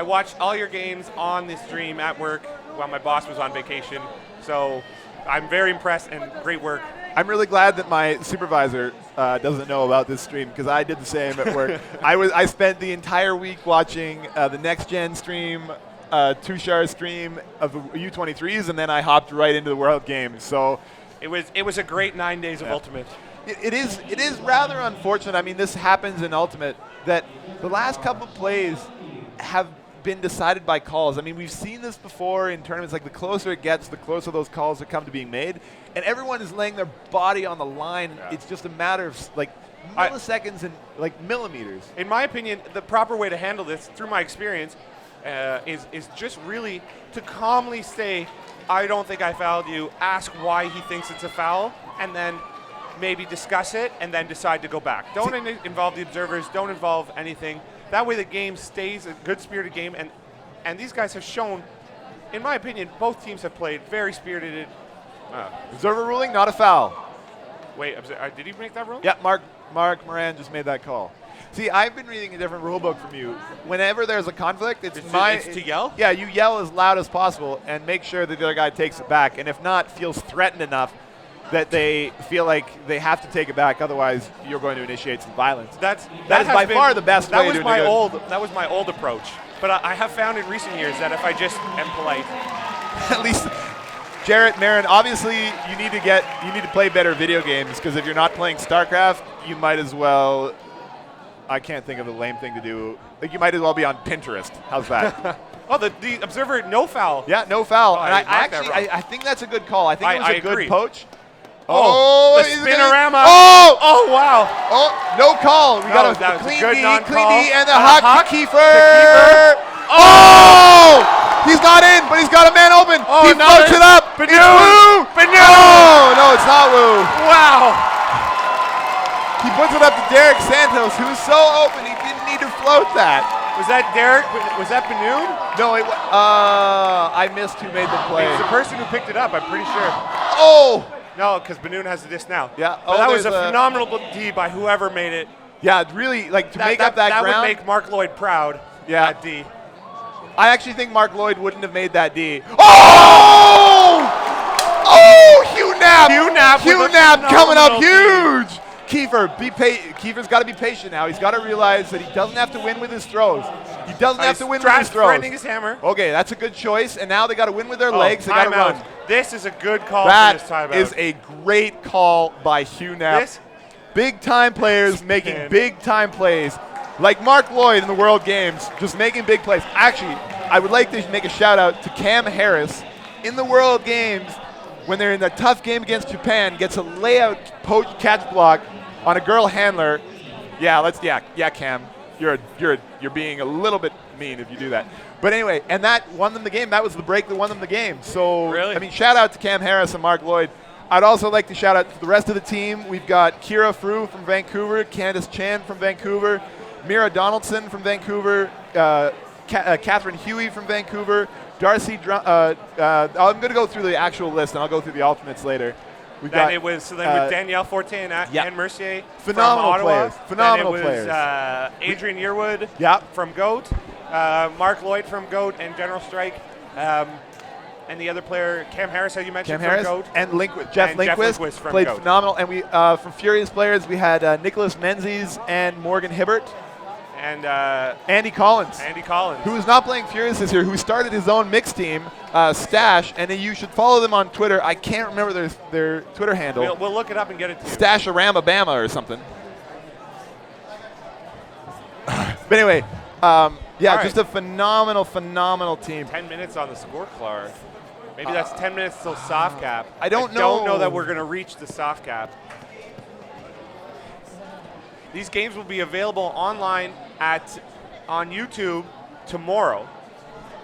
Speaker 1: watched all your games on the stream at work while my boss was on vacation. So I'm very impressed and great work.
Speaker 2: I'm really glad that my supervisor doesn't know about this stream because I did the same at work. I spent the entire week watching the Next Gen stream, Tushar stream of U23s, and then I hopped right into the World Games. So
Speaker 1: it was a great 9 days of Ultimate.
Speaker 2: It is rather unfortunate. I mean, this happens in Ultimate that the last couple plays have been decided by calls. I mean, we've seen this before in tournaments. Like, the closer it gets, the closer those calls that come to being made, and everyone is laying their body on the line. Yeah. It's just a matter of like milliseconds and like millimeters.
Speaker 1: In my opinion, the proper way to handle this, through my experience, is just really to calmly say, "I don't think I fouled you." Ask why he thinks it's a foul, and then maybe discuss it, and then decide to go back. Don't involve the observers. Don't involve anything. That way the game stays a good-spirited game, and these guys have shown, in my opinion, both teams have played very spirited.
Speaker 2: Observer ruling, not a foul.
Speaker 1: Wait, did he make that ruling?
Speaker 2: Yeah, Mark Moran just made that call. See, I've been reading a different rule book from you. Whenever there's a conflict, it's
Speaker 1: to yell?
Speaker 2: Yeah, you yell as loud as possible and make sure that the other guy takes it back, and if not, feels threatened enough that they feel like they have to take it back, otherwise you're going to initiate some violence. That is by far the best way to do it.
Speaker 1: That was my old approach. But I have found in recent years that if I just am polite.
Speaker 2: At least, Jarrett, Marin, obviously you need to play better video games, because if you're not playing StarCraft, you might as well, I can't think of a lame thing to do. Like, you might as well be on Pinterest. How's that?
Speaker 1: Oh, the observer, no foul.
Speaker 2: Yeah, no foul.
Speaker 1: Oh,
Speaker 2: and I think that's a good call. I think it was a good poach.
Speaker 1: Oh, the
Speaker 2: he's
Speaker 1: spinorama.
Speaker 2: Oh,
Speaker 1: wow.
Speaker 2: oh, no call. We got
Speaker 1: that
Speaker 2: a
Speaker 1: was
Speaker 2: clean
Speaker 1: a good
Speaker 2: D,
Speaker 1: non-call.
Speaker 2: and the huck to
Speaker 1: to
Speaker 2: Kiefer. Oh! He's not in, but he's got a man open.
Speaker 1: Oh,
Speaker 2: He floats it up.
Speaker 1: Benoon.
Speaker 2: It's Wu.
Speaker 1: Benoon.
Speaker 2: Oh, no, it's not Wu.
Speaker 1: Wow.
Speaker 2: He puts it up to Derek Santos, who's so open he didn't need to float that.
Speaker 1: Was that Derek? Was that Benoon?
Speaker 2: No, I missed who made the play.
Speaker 1: It's the person who picked it up, I'm pretty sure.
Speaker 2: Oh!
Speaker 1: No, because Benoon has the disc now.
Speaker 2: Yeah.
Speaker 1: But that was a
Speaker 2: there's
Speaker 1: phenomenal D by whoever made it.
Speaker 2: Yeah, really, like to make up that ground.
Speaker 1: That would make Mark Lloyd proud.
Speaker 2: Yeah.
Speaker 1: That D.
Speaker 2: I actually think Mark Lloyd wouldn't have made that D. Oh! Oh, Hugh Knapp! Hugh Knapp coming up huge! Kiefer's got to be patient now. He's got to realize that he doesn't have to win with his throws. He doesn't have to win with his throws.
Speaker 1: His hammer.
Speaker 2: Okay, that's a good choice, and now they got to win with their legs. They got to run.
Speaker 1: This is a good call
Speaker 2: for
Speaker 1: this timeout.
Speaker 2: That is a great call by Hugh Knapp. Big time players making big time plays. Like Mark Lloyd in the World Games, just making big plays. Actually, I would like to make a shout out to Cam Harris in the World Games when they're in a tough game against Japan, gets a layout poach catch block on a girl handler. Yeah, Cam, you're being a little bit mean if you do that. But anyway, and that won them the game. That was the break that won them the game. So
Speaker 1: really?
Speaker 2: I mean, shout out to Cam Harris and Mark Lloyd. I'd also like to shout out to the rest of the team. We've got Kira Frew from Vancouver, Candice Chan from Vancouver, Mira Donaldson from Vancouver, Catherine Huey from Vancouver, Darcy. I'm going to go through the actual list, and I'll go through the alternates later.
Speaker 1: With Danielle Forte and Anne Mercier
Speaker 2: phenomenal
Speaker 1: from Ottawa.
Speaker 2: players. Phenomenal
Speaker 1: players.
Speaker 2: players.
Speaker 1: Adrian Yearwood from GOAT, Mark Lloyd from GOAT and General Strike, and the other player, Cam Harris, how you mentioned, from GOAT.
Speaker 2: And Jeff Lindquist
Speaker 1: from
Speaker 2: played
Speaker 1: GOAT.
Speaker 2: phenomenal. And we from Furious players, we had Nicholas Menzies and Morgan Hibbert.
Speaker 1: And
Speaker 2: Andy Collins. Who is not playing Furious this year, who started his own mixed team, Stash, and you should follow them on Twitter. I can't remember their Twitter handle.
Speaker 1: We'll look it up and get it to you.
Speaker 2: Stash-a-Ram-a-Bama or something. But anyway, just a phenomenal team.
Speaker 1: 10 minutes on the scorecard. Maybe that's 10 minutes till soft cap.
Speaker 2: I don't know
Speaker 1: that we're going to reach the soft cap. These games will be available online on YouTube tomorrow.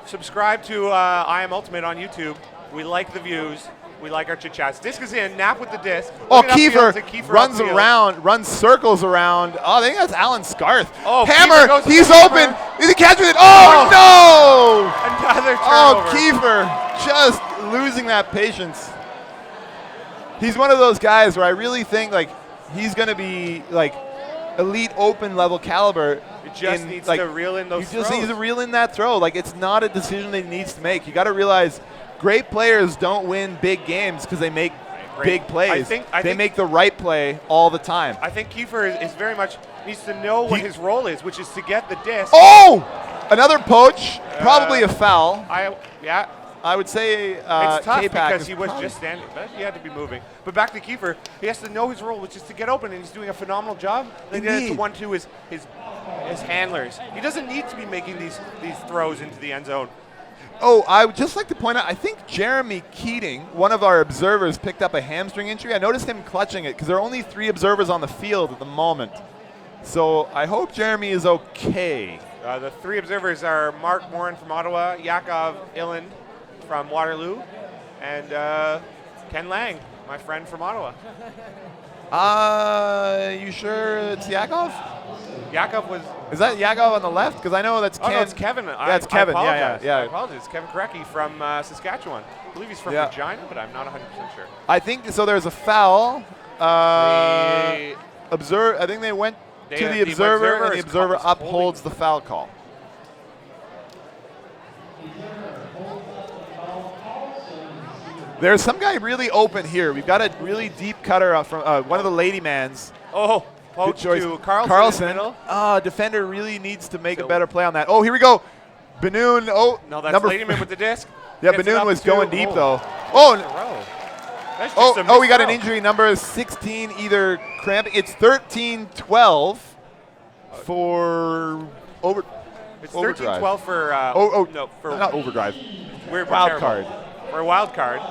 Speaker 1: Subscribe to I Am Ultimate on YouTube. We like the views. We like our chit-chats. Disc is in. Nap with the disc.
Speaker 2: Oh, Kiefer runs around, runs circles around. Oh, I think that's Alan Scarth.
Speaker 1: Oh,
Speaker 2: Hammer, he's open. Is he catching it? Oh, no!
Speaker 1: Another turnover.
Speaker 2: Oh, Kiefer just losing that patience. He's one of those guys where I really think he's going to be elite open level caliber.
Speaker 1: It just needs to reel in those throws.
Speaker 2: He just needs to reel in that throw. It's not a decision that he needs to make. You got to realize great players don't win big games because they make big plays. They make the right play all the time.
Speaker 1: I think Kiefer is very much needs to know what his role is, which is to get the disc.
Speaker 2: Oh! Another poach, probably a foul. I would say
Speaker 1: it's tough
Speaker 2: K-Pack
Speaker 1: because he was just standing, but he had to be moving. But back to Kiefer, he has to know his role, which is to get open, and he's doing a phenomenal job. They get it to 1-2 his handlers. He doesn't need to be making these throws into the end zone.
Speaker 2: Oh, I would just like to point out, I think Jeremy Keating, one of our observers, picked up a hamstring injury. I noticed him clutching it because there are only 3 observers on the field at the moment. So I hope Jeremy is okay.
Speaker 1: The 3 observers are Mark Morin from Ottawa, Yakov Illand from Waterloo, and Ken Lang, my friend from Ottawa.
Speaker 2: You sure it's Yakov?
Speaker 1: Yakov was...
Speaker 2: Is that Yakov on the left? Because I know that's Ken.
Speaker 1: Oh, no, it's Kevin.
Speaker 2: Yeah, it's Kevin.
Speaker 1: I apologize.
Speaker 2: Yeah.
Speaker 1: I apologize. It's Kevin Korecki from Saskatchewan. I believe he's from Regina, but I'm not 100% sure.
Speaker 2: I think so. There's a foul. I think they went to the observer, and the observer upholds the foul call. There's some guy really open here. We've got a really deep cutter from one of the lady mans.
Speaker 1: Oh, poach to Carlson.
Speaker 2: Defender really needs to make a better play on that. Oh, here we go. Benoon. Oh,
Speaker 1: no, that's Ladyman with the disc.
Speaker 2: Yeah, Benoon was going deep though. We got an injury. Number 16, either cramping. It's 13-12 for over.
Speaker 1: It's 13-12 for.
Speaker 2: Not overdrive.
Speaker 1: We're
Speaker 2: wild card.
Speaker 1: For a wild card.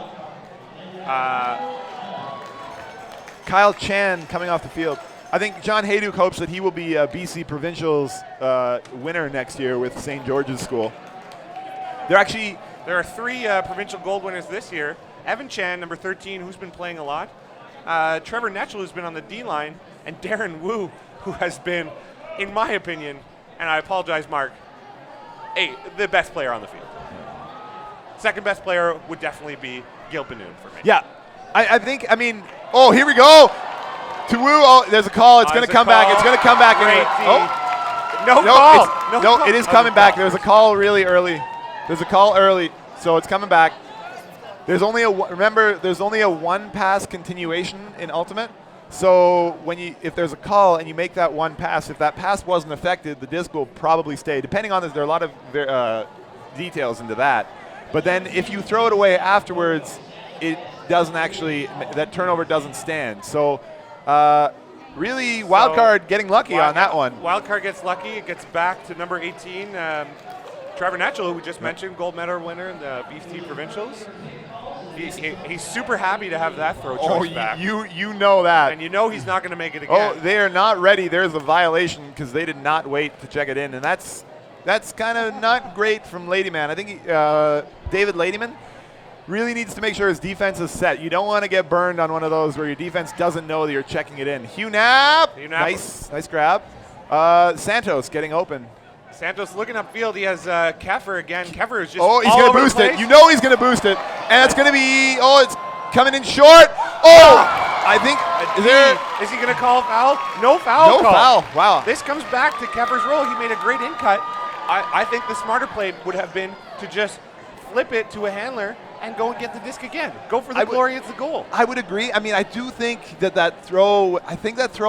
Speaker 2: Kyle Chan coming off the field. I think John Hayduke hopes that he will be BC Provincial's winner next year with St. George's School. There
Speaker 1: are 3 provincial gold winners this year. Evan Chan, number 13, who's been playing a lot. Trevor Netchell, who's been on the D line, and Darren Wu, who has been, in my opinion, and I apologize, Mark, the best player on the field. Second best player would definitely be Gil Benoon for me.
Speaker 2: Yeah, I think. I mean, oh, here we go. To Wu, oh, there's a call. It's going to come back. It's going to come back.
Speaker 1: No call.
Speaker 2: No, it is coming back. There's a call really early. There's a call early, so it's coming back. There's only a one pass continuation in Ultimate. So if there's a call and you make that one pass, if that pass wasn't affected, the disc will probably stay. Depending on this, there are a lot of details into that. But then if you throw it away afterwards, it doesn't actually, that turnover doesn't stand. So really, Wildcard getting lucky on that one.
Speaker 1: Wildcard gets lucky. It gets back to number 18, Trevor Netchell, who we just mentioned, gold medal winner in the BC Provincials. He's super happy to have that throw choice back.
Speaker 2: You know that.
Speaker 1: And you know he's not going to make it again.
Speaker 2: Oh, they are not ready. There's a violation because they did not wait to check it in. And that's kind of not great from Ladyman. I think David Ladyman really needs to make sure his defense is set. You don't want to get burned on one of those where your defense doesn't know that you're checking it in. Hugh Knapp. Nice grab. Santos getting open.
Speaker 1: Santos looking upfield. He has Keffer again. Keffer is just
Speaker 2: he's going to boost it. You know he's going to boost it. And it's going to be, it's coming in short. I think,
Speaker 1: is he going to call a foul? No foul.
Speaker 2: No foul. Wow.
Speaker 1: This comes back to Keffer's role. He made a great in cut. I think the smarter play would have been to just flip it to a handler and go and get the disc again. Go for the glory, it's the goal.
Speaker 2: I would agree. I mean, I do think that throw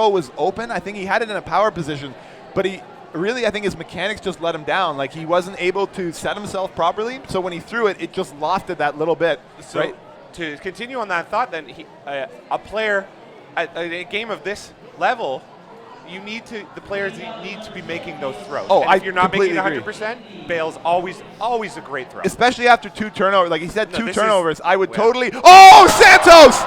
Speaker 2: was open. I think he had it in a power position, but I think his mechanics just let him down. Like, he wasn't able to set himself properly, so when he threw it, it just lofted that little bit.
Speaker 1: So
Speaker 2: right?
Speaker 1: To continue on that thought, then, a player at a game of this level, the players need to be making those throws. If you're not making 100%, Bale's always a great throw.
Speaker 2: Especially after 2 turnovers. Like he said, 2 turnovers. I would totally. Oh, Santos!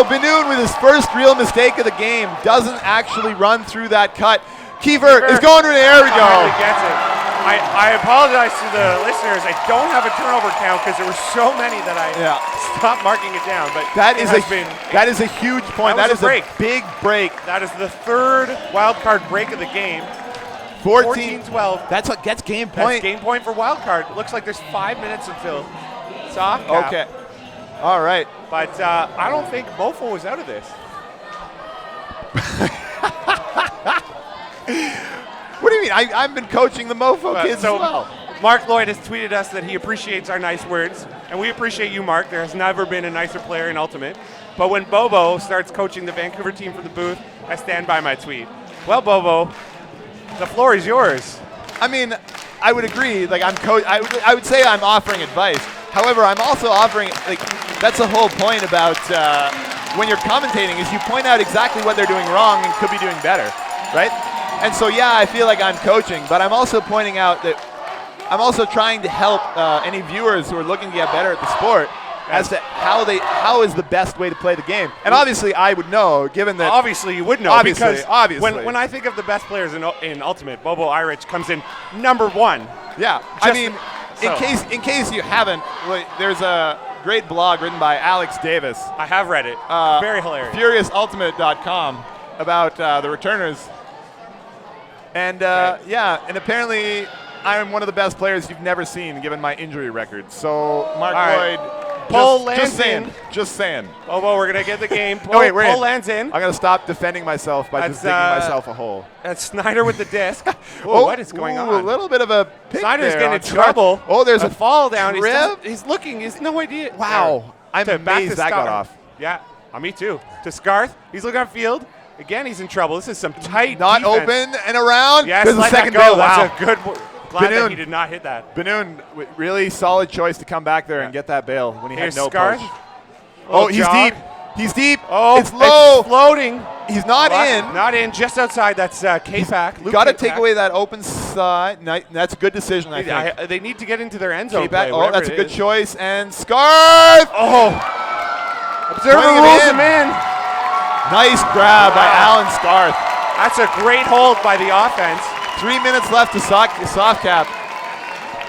Speaker 2: Benoon with his first real mistake of the game doesn't actually run through that cut. Kiefer is going to the air. We go.
Speaker 1: Gets it. I apologize to the listeners. I don't have a turnover count because there were so many that I stopped marking it down. But
Speaker 2: that is a huge point. That is a big break.
Speaker 1: That is the 3rd wildcard break of the game. 14-12.
Speaker 2: That's what gets game point.
Speaker 1: That's game point for wildcard. Looks like there's 5 minutes until soft cap.
Speaker 2: Okay. All right.
Speaker 1: But I don't think MOFO was out of this.
Speaker 2: What do you mean? I've been coaching the MOFO kids as well.
Speaker 1: Mark Lloyd has tweeted us that he appreciates our nice words, and we appreciate you, Mark. There has never been a nicer player in Ultimate. But when Bobo starts coaching the Vancouver team from the booth, I stand by my tweet. Well, Bobo, the floor is yours.
Speaker 2: I mean, I would agree. Like, I would say I'm offering advice. However, I'm also offering, like, that's the whole point about when you're commentating is you point out exactly what they're doing wrong and could be doing better, right? And so, I feel like I'm coaching, but I'm also pointing out that I'm also trying to help any viewers who are looking to get better at the sport as to how is the best way to play the game. And obviously, I would know, given that.
Speaker 1: Obviously, you would know.
Speaker 2: Obviously.
Speaker 1: When I think of the best players in Ultimate, Bobo Eyrich comes in number 1.
Speaker 2: Yeah. In case you haven't, there's a great blog written by Alex Davis.
Speaker 1: I have read it. Very hilarious.
Speaker 2: FuriousUltimate.com about the returners. And and apparently I'm one of the best players you've never seen given my injury record. So Mark Lloyd, just saying.
Speaker 1: Bobo, we're going to get the game.
Speaker 2: Pull
Speaker 1: lands in.
Speaker 2: I'm going to stop defending myself by just digging myself a hole.
Speaker 1: That's Snyder with the disc. What is going on?
Speaker 2: A little bit of a pick
Speaker 1: Snyder's
Speaker 2: there
Speaker 1: getting in trouble.
Speaker 2: There's a
Speaker 1: fall down.
Speaker 2: Rib?
Speaker 1: He's looking. He's no idea.
Speaker 2: Wow. I'm amazed that got off.
Speaker 1: Yeah, me too. To Scarth. He's looking on field. Again, he's in trouble. This is some tight
Speaker 2: Not
Speaker 1: defense.
Speaker 2: open and around.
Speaker 1: Yes,
Speaker 2: there's
Speaker 1: let
Speaker 2: a second
Speaker 1: that go.
Speaker 2: bail. Wow.
Speaker 1: That's a good glad that he did not hit that.
Speaker 2: Benoon, really solid choice to come back there and get that bail when he had no
Speaker 1: Scarth.
Speaker 2: Push. He's deep. He's deep.
Speaker 1: It's
Speaker 2: low.
Speaker 1: It's floating.
Speaker 2: He's not in.
Speaker 1: Not in. Just outside. That's K-Pack.
Speaker 2: Got to take away that open side. That's a good decision, I think.
Speaker 1: They need to get into their end zone
Speaker 2: K-Pack.
Speaker 1: play.
Speaker 2: That's a good choice. And Scarth.
Speaker 1: Observer rules him in.
Speaker 2: Nice grab by Alan Scarth.
Speaker 1: That's a great hold by the offense.
Speaker 2: 3 minutes left to soft cap.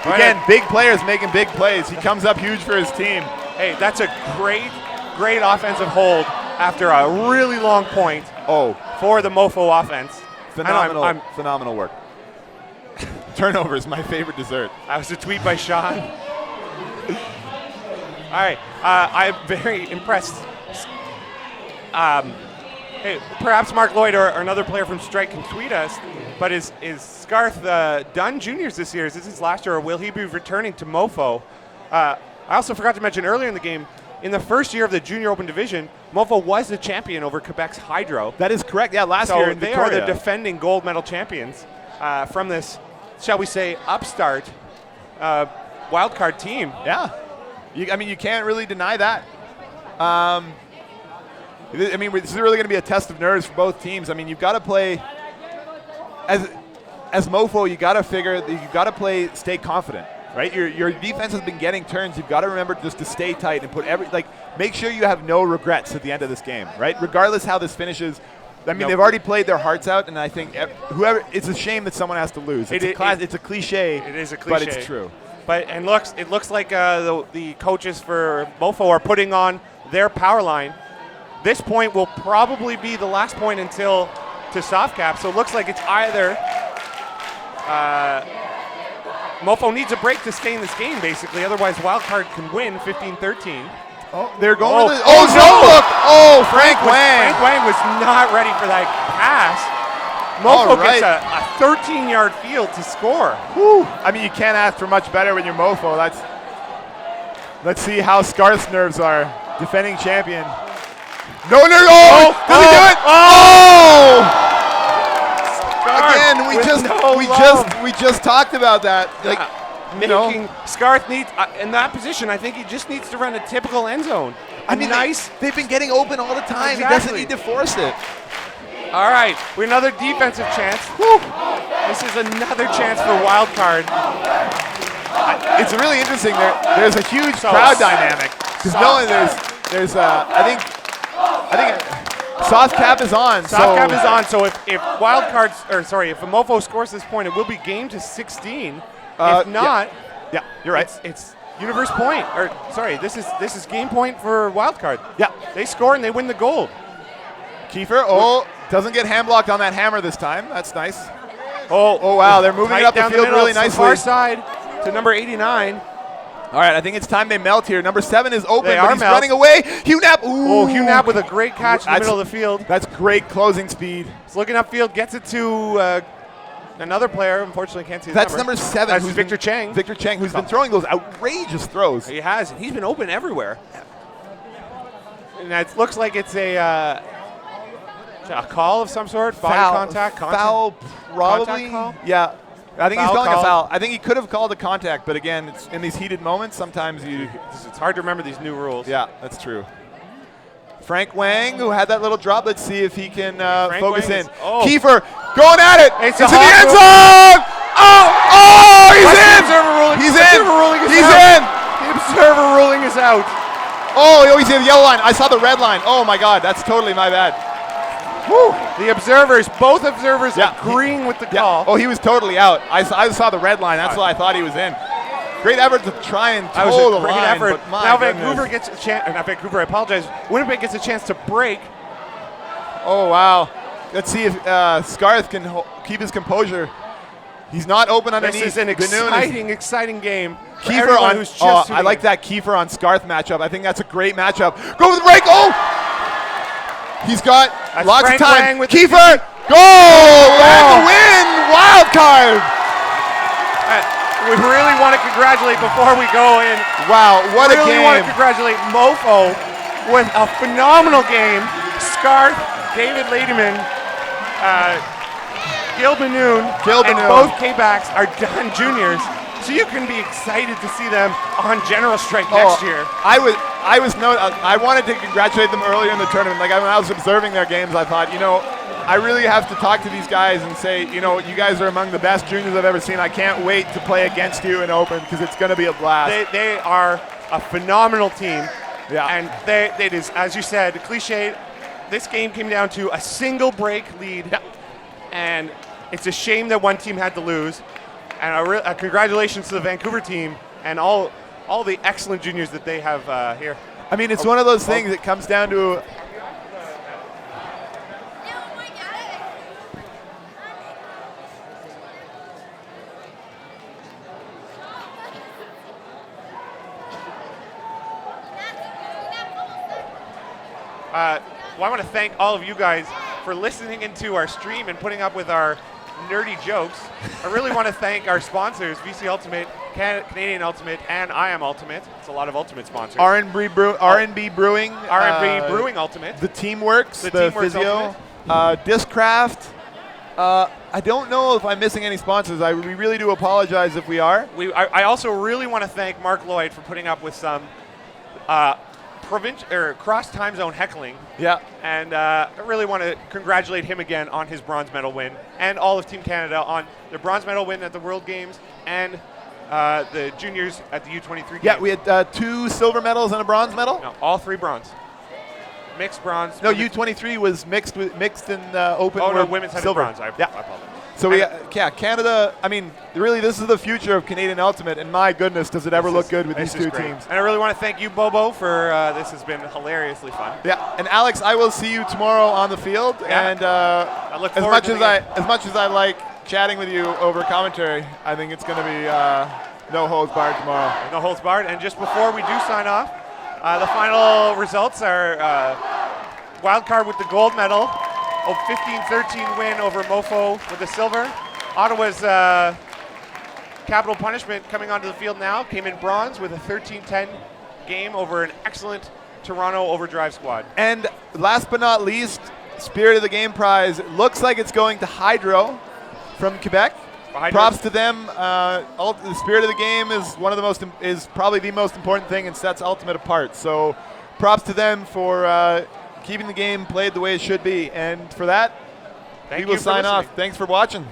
Speaker 2: Again, big players making big plays. He comes up huge for his team.
Speaker 1: Hey, that's a great offensive hold after a really long point for the MOFO offense.
Speaker 2: Phenomenal work. Turnover is my favorite dessert.
Speaker 1: That was a tweet by Sean. All right, I'm very impressed. Hey, perhaps Mark Lloyd or another player from Strike can tweet us, but is Scarth done juniors this year? Is this his last year, or will he be returning to MOFO? I also forgot to mention earlier in the game, in the first year of the Junior Open Division, MOFO was the champion over Quebec's Hydro.
Speaker 2: That is correct. Yeah, last year in
Speaker 1: they
Speaker 2: Victoria.
Speaker 1: are the defending gold medal champions from this, shall we say, upstart wildcard team.
Speaker 2: Yeah. You can't really deny that. This is really going to be a test of nerves for both teams. I mean, you've got to play as MOFO. You got to figure that you've got to stay confident, right? Your defense has been getting turns. You've got to remember just to stay tight and make sure you have no regrets at the end of this game, right? Regardless how this finishes. I mean, they've already played their hearts out, and I think it's a shame that someone has to lose. It's a cliche.
Speaker 1: It is a cliche,
Speaker 2: but it's true.
Speaker 1: But it looks like the coaches for MOFO are putting on their power line. This point will probably be the last point until to soft cap. So it looks like it's either MOFO needs a break to stay in this game, basically. Otherwise, Wildcard can win 15-13.
Speaker 2: Oh, they're going.
Speaker 1: Look!
Speaker 2: Oh, Frank Wang.
Speaker 1: Frank Wang was not ready for that pass. MOFO gets a 13-yard field to score.
Speaker 2: Whew. I mean, you can't ask for much better when you're MOFO. Let's see how Scarth's nerves are. Defending champion. No, does he do it? Oh! Again, we just talked about that.
Speaker 1: Scarth needs in that position. I think he just needs to run a typical end zone.
Speaker 2: They've been getting open all the time. Exactly. He doesn't need to force it.
Speaker 1: All right, we have another defensive chance. Whew. This is another chance for Wildcard.
Speaker 2: It's really interesting. There's a huge crowd dynamic because I think soft cap is on.
Speaker 1: Soft cap is on. So if if a MOFO scores this point, it will be game to 16. If not,
Speaker 2: yeah, you're right.
Speaker 1: It's universe point. This is game point for Wildcard.
Speaker 2: Yeah,
Speaker 1: they score and they win the gold.
Speaker 2: Kiefer, doesn't get hand blocked on that hammer this time. That's nice.
Speaker 1: Oh
Speaker 2: wow, they're moving it up the field really nicely.
Speaker 1: Far side to number 89.
Speaker 2: All right, I think it's time they melt here. Number 7 is open, but he's running away. Hugh Knapp.
Speaker 1: Ooh. Hugh Knapp with a great catch in the middle of the field.
Speaker 2: That's great closing speed.
Speaker 1: He's looking upfield, gets it to another player. Unfortunately, can't see his
Speaker 2: That's number 7.
Speaker 1: That's Victor Cheng.
Speaker 2: Victor Cheng, who's been throwing those outrageous throws.
Speaker 1: He has. He's been open everywhere. And it looks like it's a call of some sort. Body contact.
Speaker 2: Foul, probably.
Speaker 1: Contact call?
Speaker 2: Yeah. I think he's calling a foul. I think he could have called a contact, but again, it's in these heated moments, sometimes
Speaker 1: it's hard to remember these new rules.
Speaker 2: Yeah, that's true. Frank Wang, who had that little drop. Let's see if he can focus in. Kiefer going at it. It's in the end zone. He's in. He's in.
Speaker 1: The observer ruling is out.
Speaker 2: He's in the yellow line. I saw the red line. Oh my God, that's totally my bad.
Speaker 1: Woo. Both observers agreeing with the call.
Speaker 2: Oh, he was totally out. I saw the red line. That's why I thought he was in. Great effort to try and toe the line.
Speaker 1: Effort. Now Vancouver gets a chance. Not Vancouver, I apologize. Winnipeg gets a chance to break.
Speaker 2: Oh, wow. Let's see if Scarth can keep his composure. He's not open underneath.
Speaker 1: This is an exciting game.
Speaker 2: Kiefer on. I like that Kiefer on Scarth matchup. I think that's a great matchup. Go with the break. He's got lots of time. Kiefer, go! And the win, Wildcard.
Speaker 1: We really want to congratulate before we go in.
Speaker 2: Wow, what a game!
Speaker 1: We really want to congratulate MOFO with a phenomenal game. Scarth, David Lademan, Gil Benoon, and both K-backs are done juniors. So you can be excited to see them on General Strike next year.
Speaker 2: I wanted to congratulate them earlier in the tournament. When I was observing their games, I thought, I really have to talk to these guys and say, you guys are among the best juniors I've ever seen. I can't wait to play against you in Open because it's going to be a blast.
Speaker 1: They are a phenomenal team.
Speaker 2: Yeah.
Speaker 1: And it is, as you said, cliche. this game came down to a single break lead, and it's a shame that one team had to lose. And a congratulations to the Vancouver team and all the excellent juniors that they have here.
Speaker 2: I mean, it's one of those things that comes down to
Speaker 1: well, I want to thank all of you guys for listening into our stream and putting up with our nerdy jokes. I really want to thank our sponsors, VC Ultimate, Canadian Ultimate, and I Am Ultimate. It's a lot of Ultimate sponsors.
Speaker 2: R&B Brewing.
Speaker 1: R&B Brewing Ultimate.
Speaker 2: The Teamworks, the
Speaker 1: Teamworks
Speaker 2: Physio. Discraft. I don't know if I'm missing any sponsors. We really do apologize if we are.
Speaker 1: I also really want to thank Mark Lloyd for putting up with some cross time zone heckling.
Speaker 2: Yeah.
Speaker 1: And I really want to congratulate him again on his bronze medal win, and all of Team Canada on their bronze medal win at the World Games, and the juniors at the U23 games.
Speaker 2: Yeah, we had 2 silver medals and a bronze medal.
Speaker 1: No, all 3 bronze. Mixed bronze.
Speaker 2: No, U23 was mixed in open.
Speaker 1: Oh no, women's had
Speaker 2: silver.
Speaker 1: bronze. I apologize.
Speaker 2: So Canada. I mean, really, this is the future of Canadian Ultimate, and my goodness, does it ever look good with these 2 teams?
Speaker 1: And I really want to thank you, Bobo, for this has been hilariously fun.
Speaker 2: Yeah, and Alex, I will see you tomorrow on the field, and
Speaker 1: I look
Speaker 2: as
Speaker 1: forward
Speaker 2: much
Speaker 1: to
Speaker 2: as I like chatting with you over commentary, I think it's going to be no holds barred tomorrow.
Speaker 1: No holds barred. And just before we do sign off, the final results are Wildcard with the gold medal. 15-13 win over MOFO with the silver. Ottawa's Capital Punishment coming onto the field now came in bronze with a 13-10 game over an excellent Toronto Overdrive squad.
Speaker 2: And last but not least, Spirit of the Game prize. It looks like it's going to Hydro from Quebec. Props to them. The Spirit of the Game is probably the most important thing and sets Ultimate apart. So props to them for keeping the game played the way it should be. And for that, we will sign off. Thanks for watching.